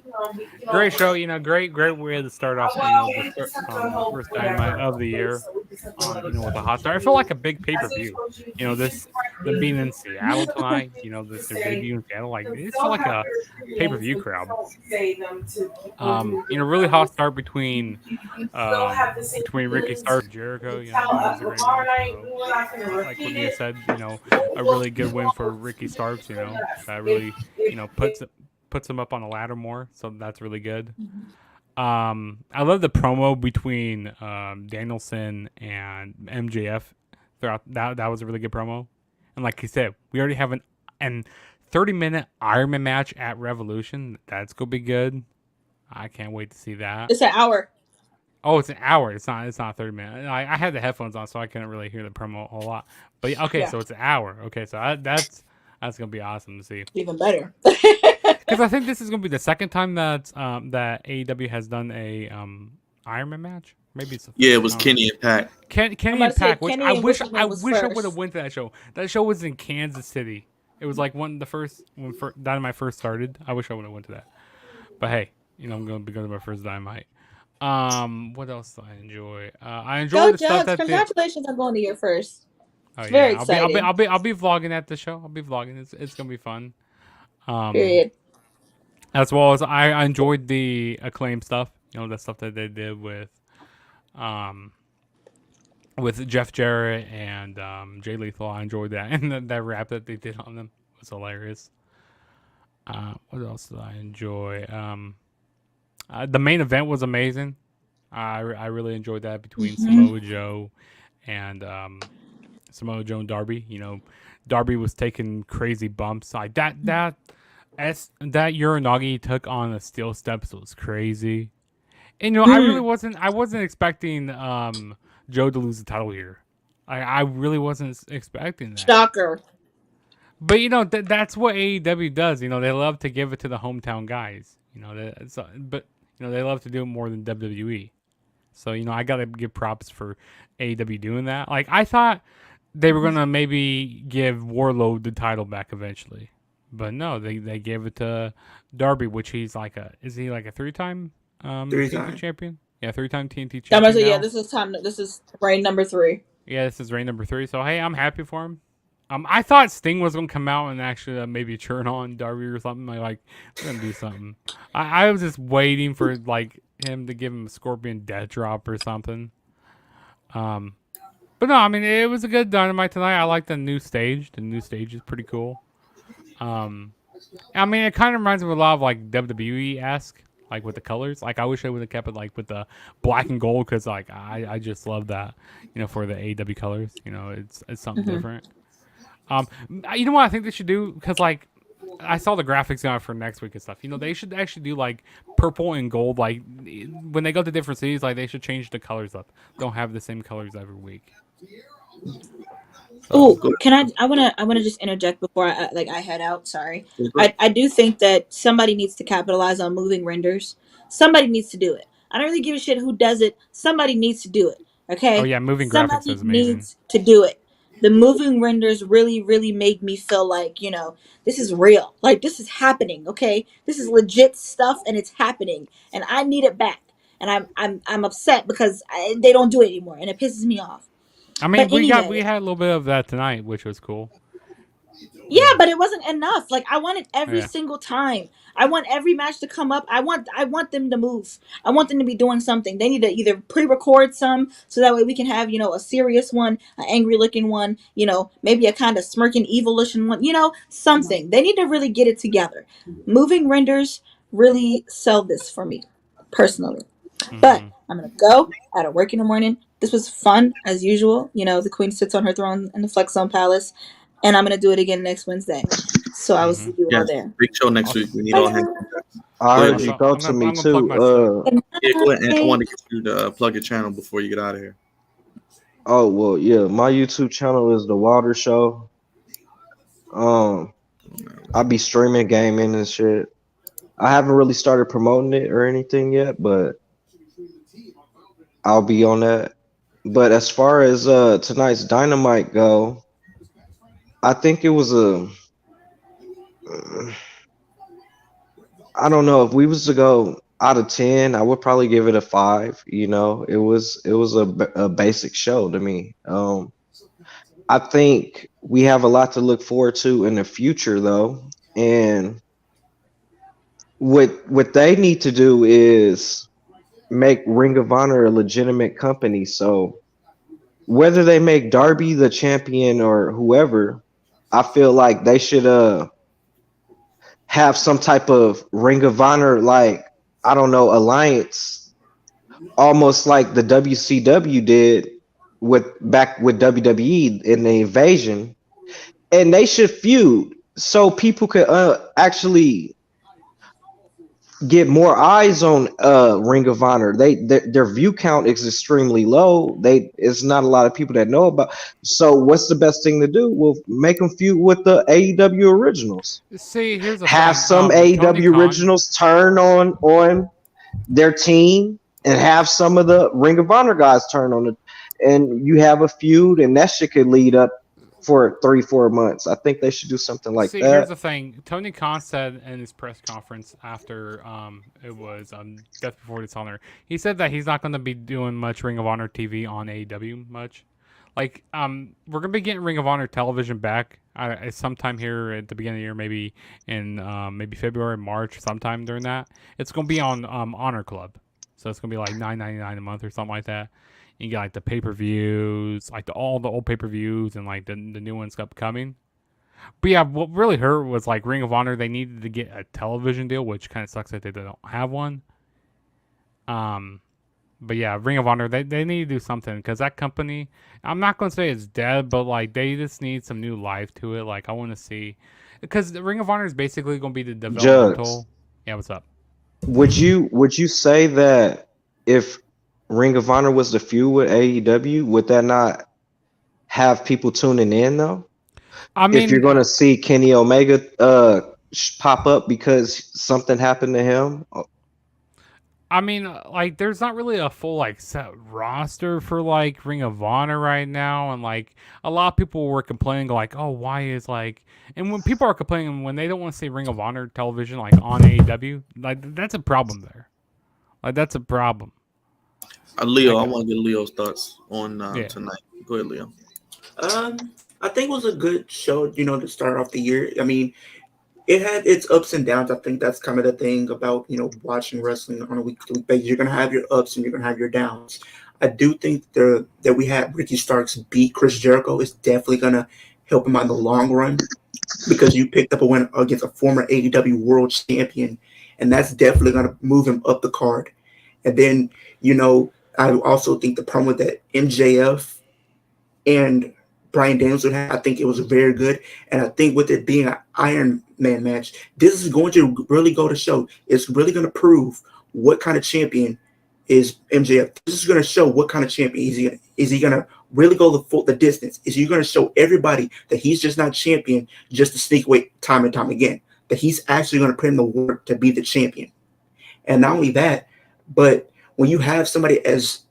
Speaker 7: great show. You know, great way to start off. You know, the first Dynamite of the year. You know, with a hot start. I feel like a big pay per view. You know, them being in Seattle tonight. You know, their debut in Seattle. Like it felt like a pay per view crowd. You know, really hot start between Ricky Starks and Jericho. You know, that was a great match. Like what Mia said, you know, a really good win for Ricky Starks. You know, that really puts him up on the ladder more. So that's really good. I love the promo between Danielson and MJF throughout that was a really good promo. And like you said, we already have an 30-minute Iron Man match at Revolution. That's gonna be good. I can't wait to see that.
Speaker 5: It's an hour.
Speaker 7: Oh, it's an hour. It's not 30 minutes. I had the headphones on, so I couldn't really hear the promo a whole lot. But okay,
Speaker 5: Yeah.
Speaker 7: so it's an hour. Okay, so that's gonna be awesome to see.
Speaker 5: Even better.
Speaker 7: Because I think this is gonna be the second time that AEW has done a Iron Man match. Maybe it's
Speaker 6: it was Kenny and Pac.
Speaker 7: Kenny and Pac. Which
Speaker 5: Kenny
Speaker 7: I
Speaker 5: and
Speaker 7: wish
Speaker 5: what's his
Speaker 7: I
Speaker 5: name was
Speaker 7: wish I
Speaker 5: first.
Speaker 7: would have went to that show. That show was in Kansas City. It was like when Dynamite first started. I wish I would have went to that. But hey, you know I'm gonna be going to my first Dynamite. What else do I enjoy? I enjoy
Speaker 5: Go
Speaker 7: the stuff
Speaker 5: Judge!
Speaker 7: that
Speaker 5: Congratulations on going to your first.
Speaker 7: Oh,
Speaker 5: It's
Speaker 7: yeah.
Speaker 5: very exciting.
Speaker 7: I'll be vlogging at the show. I'll be vlogging. It's gonna be fun.
Speaker 5: Period.
Speaker 7: As well as I enjoyed the Acclaim stuff. You know, the stuff that they did with Jeff Jarrett and Jay Lethal. I enjoyed that, and that rap that they did on them was hilarious. What else did I enjoy? The main event was amazing. I really enjoyed that between Samoa Joe and Darby. You know, Darby was taking crazy bumps. Like that Uranagi took on the steel steps was crazy. And you know, I wasn't expecting Joe to lose the title here. I really wasn't expecting that.
Speaker 5: Shocker.
Speaker 7: But you know that's what AEW does. You know they love to give it to the hometown guys. You know, but you know they love to do it more than WWE. So you know I gotta give props for AEW doing that. Like I thought they were gonna maybe give Warlord the title back eventually, but no, they gave it to Darby, which is he like a three-time TNT champion? Yeah, three-time TNT champion.
Speaker 5: Yeah, this is reign number 3.
Speaker 7: Yeah, this is reign number 3. So hey, I'm happy for him. I thought Sting was gonna come out and actually maybe turn on Darby or something. Like we're gonna do something. I was just waiting for like him to give him a Scorpion Death Drop or something. But no, I mean it was a good Dynamite tonight. I like the new stage. The new stage is pretty cool. I mean it kind of reminds me of a lot of like WWE-esque, like with the colors. Like I wish I would have kept it like with the black and gold because like I just love that. You know, for the AEW colors. You know, it's something different. You know what I think they should do? Because like I saw the graphics on for next week and stuff. You know, they should actually do like purple and gold. Like when they go to different cities, like they should change the colors up. Don't have the same colors every week.
Speaker 5: Oh, can I wanna just interject before I head out. Sorry, I do think that somebody needs to capitalize on moving renders. Somebody needs to do it. I don't really give a shit who does it. Somebody needs to do it. Okay.
Speaker 7: Oh yeah, moving graphics is amazing.
Speaker 5: Needs to do it. The moving renders really made me feel like, you know, this is real. Like this is happening. Okay, this is legit stuff, and it's happening, and I need it back. And I'm upset because they don't do it anymore, and it pisses me off.
Speaker 7: I mean, we had a little bit of that tonight, which was cool.
Speaker 5: Yeah, but it wasn't enough. Like I want it every
Speaker 7: Yeah.
Speaker 5: single time. I want every match to come up. I want them to move. I want them to be doing something. They need to either pre-record some so that way we can have, a serious one, an angry looking one, maybe a kind of smirking evil looking one, something. They need to really get it together. Moving renders really sell this for me personally. But I'm going to go out of work in the morning. This was fun as usual. The queen sits on her throne in the Flex Zone Palace, and I'm going to do it again next Wednesday. So I will see you all
Speaker 6: Yes,
Speaker 5: there.
Speaker 6: big show next week. We need all hands.
Speaker 4: I
Speaker 6: Go
Speaker 4: heard
Speaker 6: ahead,
Speaker 4: you
Speaker 6: G.
Speaker 4: go
Speaker 7: I'm
Speaker 4: to
Speaker 7: gonna-
Speaker 4: me
Speaker 7: I'm gonna plug
Speaker 4: too.
Speaker 7: my stuff.
Speaker 6: Yeah, go ahead. And I want to get you to plug your channel before you get out of here.
Speaker 4: Oh well, yeah. My YouTube channel is The Water Show. I be streaming gaming and shit. I haven't really started promoting it or anything yet, but I'll be on that. But as far as tonight's Dynamite go, I think it was I don't know if we was to go out of 10, I would probably give it a 5. It was a basic show to me. I think we have a lot to look forward to in the future though, and what they need to do is make Ring of Honor a legitimate company. So whether they make Darby the champion or whoever, I feel like they should have some type of Ring of Honor, like, I don't know, alliance, almost like the WCW did with WWE in the Invasion, and they should feud so people could actually get more eyes on Ring of Honor. Their view count is extremely low. It's not a lot of people that know about. So what's the best thing to do? Well, make them feud with the AEW originals.
Speaker 7: See, here's the
Speaker 4: Have
Speaker 7: thing.
Speaker 4: some
Speaker 7: Tony
Speaker 4: AEW
Speaker 7: Khan-
Speaker 4: originals turn on their team, and have some of the Ring of Honor guys turn on it, and you have a feud, and that shit could lead up for 3-4 months. I think they should do something like
Speaker 7: See,
Speaker 4: that.
Speaker 7: here's the thing. Tony Khan said in his press conference after it was Death Before Dishonor, he said that he's not going to be doing much Ring of Honor TV on AEW much. Like, we're going to be getting Ring of Honor television back sometime here at the beginning of the year, maybe in maybe February, March, sometime during that. It's going to be on Honor Club. So it's going to be like $9.99 a month or something like that. You get like the pay-per-views, like all the old pay-per-views and like the new ones upcoming. But yeah, what really hurt was like Ring of Honor. They needed to get a television deal, which kind of sucks that they don't have one. But yeah, Ring of Honor, they need to do something because that company, I'm not going to say it's dead, but like they just need some new life to it. Like I want to see, because the Ring of Honor is basically going to be the developmental.
Speaker 4: Jugs.
Speaker 7: Yeah, what's up?
Speaker 4: Would you say that if Ring of Honor was the feud with AEW, would that not have people tuning in though?
Speaker 7: I mean,
Speaker 4: If you're going to see Kenny Omega pop up because something happened to him,
Speaker 7: I mean, like, there's not really a full like set roster for like Ring of Honor right now, and like a lot of people were complaining, like, oh, why is like, and when people are complaining when they don't want to see Ring of Honor television like on AEW, like that's a problem there. Like that's a problem.
Speaker 6: Leo, I want to get Leo's thoughts on tonight. Go ahead, Leo.
Speaker 2: I think it was a good show, to start off the year. I mean, it had its ups and downs. I think that's kind of the thing about, watching wrestling on a week-to-week basis. You're going to have your ups and you're going to have your downs. I do think that we had Ricky Starks beat Chris Jericho is definitely going to help him out in the long run, because you picked up a win against a former AEW world champion, and that's definitely going to move him up the card. And then, I also think the problem with that MJF and Bryan Danielson, I think it was very good. And I think with it being an Iron Man match, this is going to really go to show. It's really going to prove what kind of champion is MJF. This is going to show what kind of champion is he going to really go the distance? Is he going to show everybody that he's just not champion just to sneak away time and time again? That he's actually going to put in the work to be the champion. And not only that, but when you have somebody as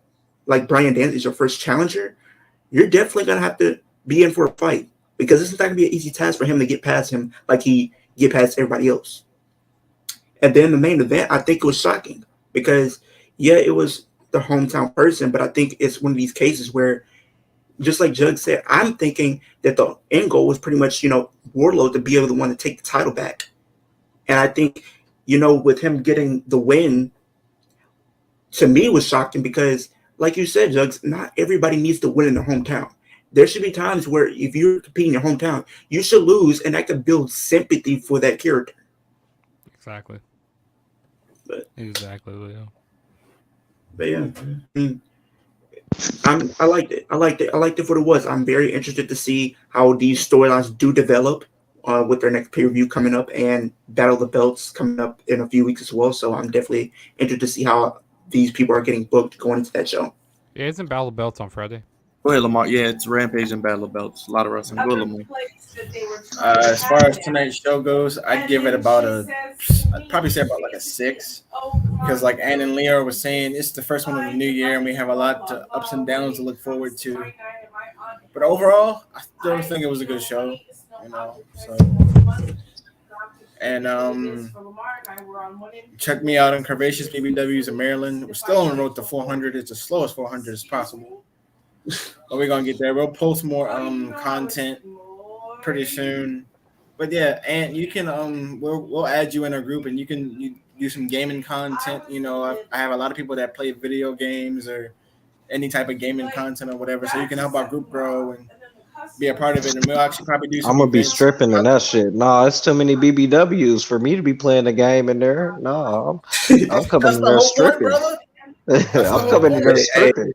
Speaker 2: like Bryan Danielson is your first challenger, you're definitely going to have to be in for a fight, because this is not going to be an easy task for him to get past him like he get past everybody else. And then the main event, I think it was shocking because, yeah, it was the hometown person, but I think it's one of these cases where just like Jug said, I'm thinking that the end goal was pretty much, Wardlow to be able to want to take the title back. And I think, with him getting the win, to me was shocking because, like you said, Jugs, not everybody needs to win in their hometown. There should be times where if you're competing in your hometown, you should lose, and that could build sympathy for that character.
Speaker 7: Exactly.
Speaker 2: But
Speaker 7: Leo.
Speaker 2: But yeah, I liked it. I liked it for what it was. I'm very interested to see how these storylines do develop with their next pay-per-view coming up and Battle of the Belts coming up in a few weeks as well. So I'm definitely interested to see how these people are getting booked going into that show.
Speaker 7: Yeah, isn't Battle of the Belts on Friday?
Speaker 6: Go ahead, Lamar. Yeah, it's Rampage and Battle of Belts. A lot of wrestling. Go, Lamar.
Speaker 3: As far as tonight's show goes, I'd give it I'd probably say about like a 6. Because like Ann and Leo was saying, it's the first one of the new year, and we have a lot of ups and downs to look forward to. But overall, I still think it was a good show. So. And check me out on Curvaceous BBWs in Maryland. We're still on the road to 400. It's as slow as 400 as possible. But we're gonna get there. We'll post more content pretty soon. But yeah, and you can we'll add you in our group, and you do some gaming content. I have a lot of people that play video games or any type of gaming content or whatever, so you can help our group grow and be a part of it. And we'll actually probably do some
Speaker 4: I'm gonna be
Speaker 3: events.
Speaker 4: stripping in that shit. Nah, it's too many BBWs for me to be playing the game in there. Nah, I'm coming in there stripping. I'm coming in there stripping.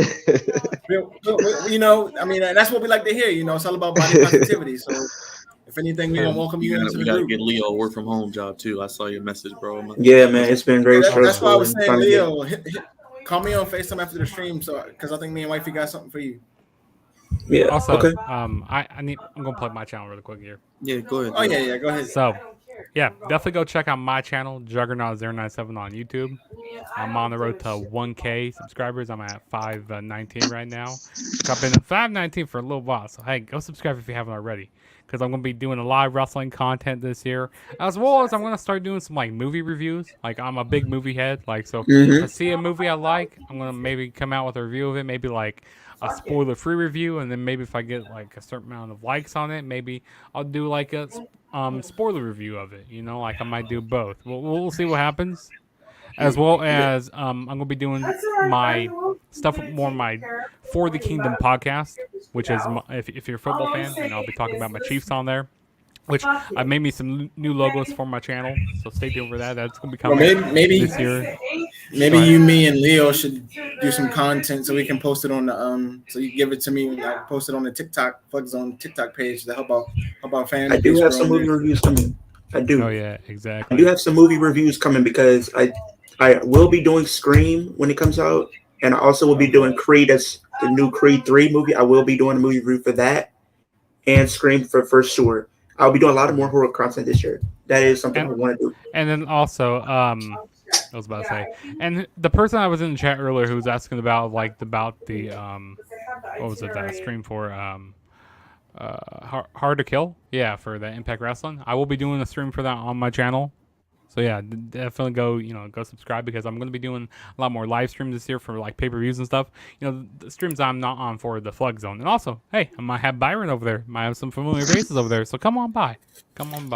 Speaker 3: I mean, that's what we like to hear. It's all about body positivity. So, if anything, we gonna welcome you into the
Speaker 6: We gotta
Speaker 3: group.
Speaker 6: get Leo a work from home job too. I saw your message, bro.
Speaker 2: Yeah, man, it's been very stressful.
Speaker 3: That's why I was saying, Leo, call me on FaceTime after the stream, because I think me and wifey got something for you.
Speaker 2: Yeah.
Speaker 7: Also,
Speaker 2: okay.
Speaker 7: I'm gonna plug my channel really quick here.
Speaker 6: Yeah, go ahead.
Speaker 3: Oh yeah, go ahead.
Speaker 7: So, yeah, definitely go check out my channel, Juggernaut097 on YouTube. I'm on the road to 1K subscribers. I'm at 519 right now. I've been at 519 for a little while, so hey, go subscribe if you haven't already. Because I'm gonna be doing a lot of wrestling content this year, as well as I'm gonna start doing some like movie reviews. Like I'm a big movie head, so if I see a movie I like, I'm gonna maybe come out with a review of it. Maybe like a spoiler-free review, and then maybe if I get like a certain amount of likes on it, maybe I'll do like a spoiler review of it. Like I might do both. We'll see what happens. As well as I'm gonna be doing my stuff more my For the Kingdom podcast, which is if you're a football fan, I'll be talking about my Chiefs on there. Which I made me some new logos for my channel, so stay tuned for that. That's gonna be coming
Speaker 3: maybe
Speaker 7: this year.
Speaker 3: Maybe you, me, and Leo should do some content so we can post it on the So you give it to me and I post it on the TikTok Flex Zone TikTok page to help out fans.
Speaker 2: I do have some movie reviews coming. I do.
Speaker 7: Oh yeah, exactly.
Speaker 2: I do have some movie reviews coming because I will be doing Scream when it comes out, and I also will be doing Creed as the new Creed 3 movie. I will be doing a movie review for that, and Scream for sure. I'll be doing a lot of more horror content this year. That is something I want to do.
Speaker 7: And then also, I was about to say, and the person I was in the chat earlier who was asking about the what was it that stream for Hard to Kill? Yeah, for the Impact Wrestling. I will be doing a stream for that on my channel. So yeah, definitely go subscribe because I'm going to be doing a lot more live streams this year for like pay-per-views and stuff. The streams I'm not on for the Flood Zone. And also, hey, I might have Byron over there. Might have some familiar faces over there. So come on by.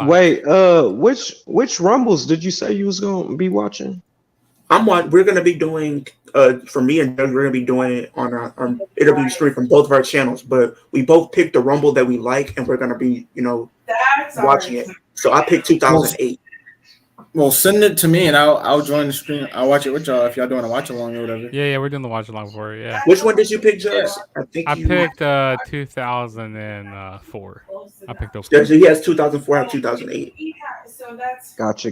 Speaker 4: Wait, which Rumbles did you say you was going to be watching?
Speaker 2: We're going to be doing for me and Doug, we're going to be doing it on AEW stream from both of our channels, but we both picked a Rumble that we like and we're going to be, watching it. So I picked 2008.
Speaker 3: Well, send it to me and I'll join the stream. I'll watch it with y'all if y'all doing a watch along or whatever.
Speaker 7: Yeah, we're doing the watch along for it. Yeah.
Speaker 2: Which one did you pick, Jess?
Speaker 7: I picked 2004. I picked those.
Speaker 2: So he has 2004 and 2008.
Speaker 4: Gotcha.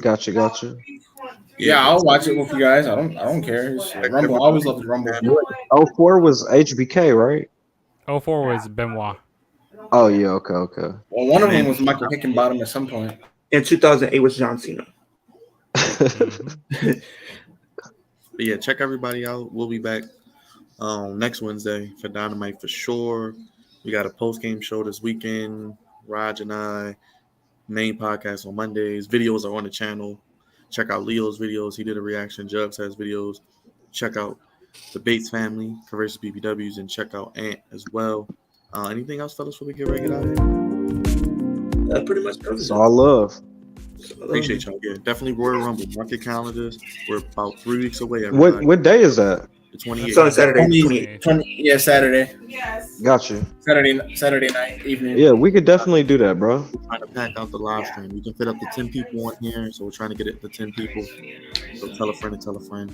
Speaker 3: Yeah, I'll watch it with you guys. I don't care. It's Rumble. I always love the Rumble.
Speaker 4: 04 was HBK, right?
Speaker 7: 04 was Benoit.
Speaker 4: Oh yeah, okay.
Speaker 3: Well, one of them was Michael Hickenbottom at some point.
Speaker 2: And 2008 was John Cena.
Speaker 6: But yeah, check everybody out. We'll be back next Wednesday for Dynamite for sure. We got a post-game show this weekend. Raj and I, main podcast on Mondays. Videos are on the channel. Check out Leo's videos. He did a reaction. Jugs has videos. Check out the Bates family, Conversus BBWs, and check out Ant as well. Anything else, fellas, before we get ready to get out of here?
Speaker 2: That pretty much covers
Speaker 4: It's
Speaker 2: it.
Speaker 4: all love.
Speaker 6: Appreciate y'all. Yeah, definitely Royal Rumble. Mark your calendars. We're about 3 weeks away, everybody.
Speaker 4: What day is that?
Speaker 6: The 28th.
Speaker 2: It's on Saturday.
Speaker 3: 20, yeah, Saturday.
Speaker 4: Got you.
Speaker 3: Saturday night, evening.
Speaker 4: Yeah, we could definitely do that, bro.
Speaker 6: We're trying to pack out the live stream. We can fit up to 10 people on here, so we're trying to get it to 10 people. So tell a friend and tell a friend.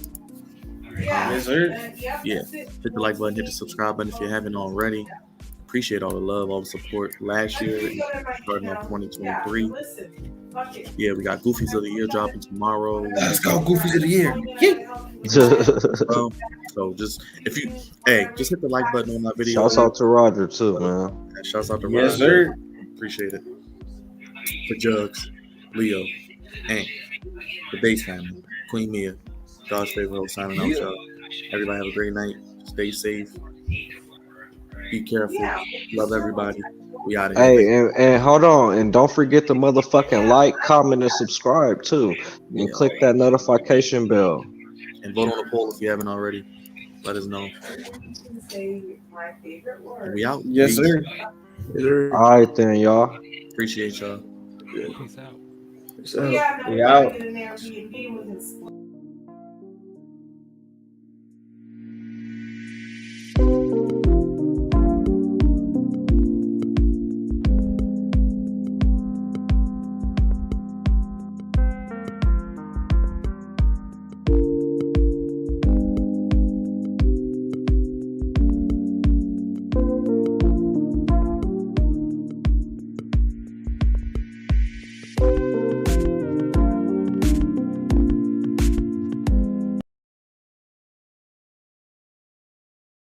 Speaker 3: Yes, sir.
Speaker 6: Yeah, hit the like button, hit the subscribe button if you haven't already. Appreciate all the love, all the support last year, starting off 2023. Yeah, we got Goofies of the Year dropping tomorrow.
Speaker 3: Let's go, Goofies of the Year.
Speaker 6: So just just hit the like button on my video.
Speaker 4: Shouts out to Roger too, man.
Speaker 6: Shouts out to
Speaker 3: Yes,
Speaker 6: Roger.
Speaker 3: sir.
Speaker 6: Appreciate it. For Jugs, Leo, and the Bates family, Queen Mia, God's favorite host, signing out, y'all. Everybody have a great night. Stay safe. Be careful. Love everybody. We out of here.
Speaker 4: Hey, and hold on, and don't forget to motherfucking like, comment, and subscribe too, and click that notification bell.
Speaker 6: And vote on the poll if you haven't already. Let us know. And we out.
Speaker 3: Yes,
Speaker 6: Peace.
Speaker 3: sir.
Speaker 4: All right then, y'all.
Speaker 6: Appreciate y'all.
Speaker 7: Peace out.
Speaker 2: So,
Speaker 3: We out.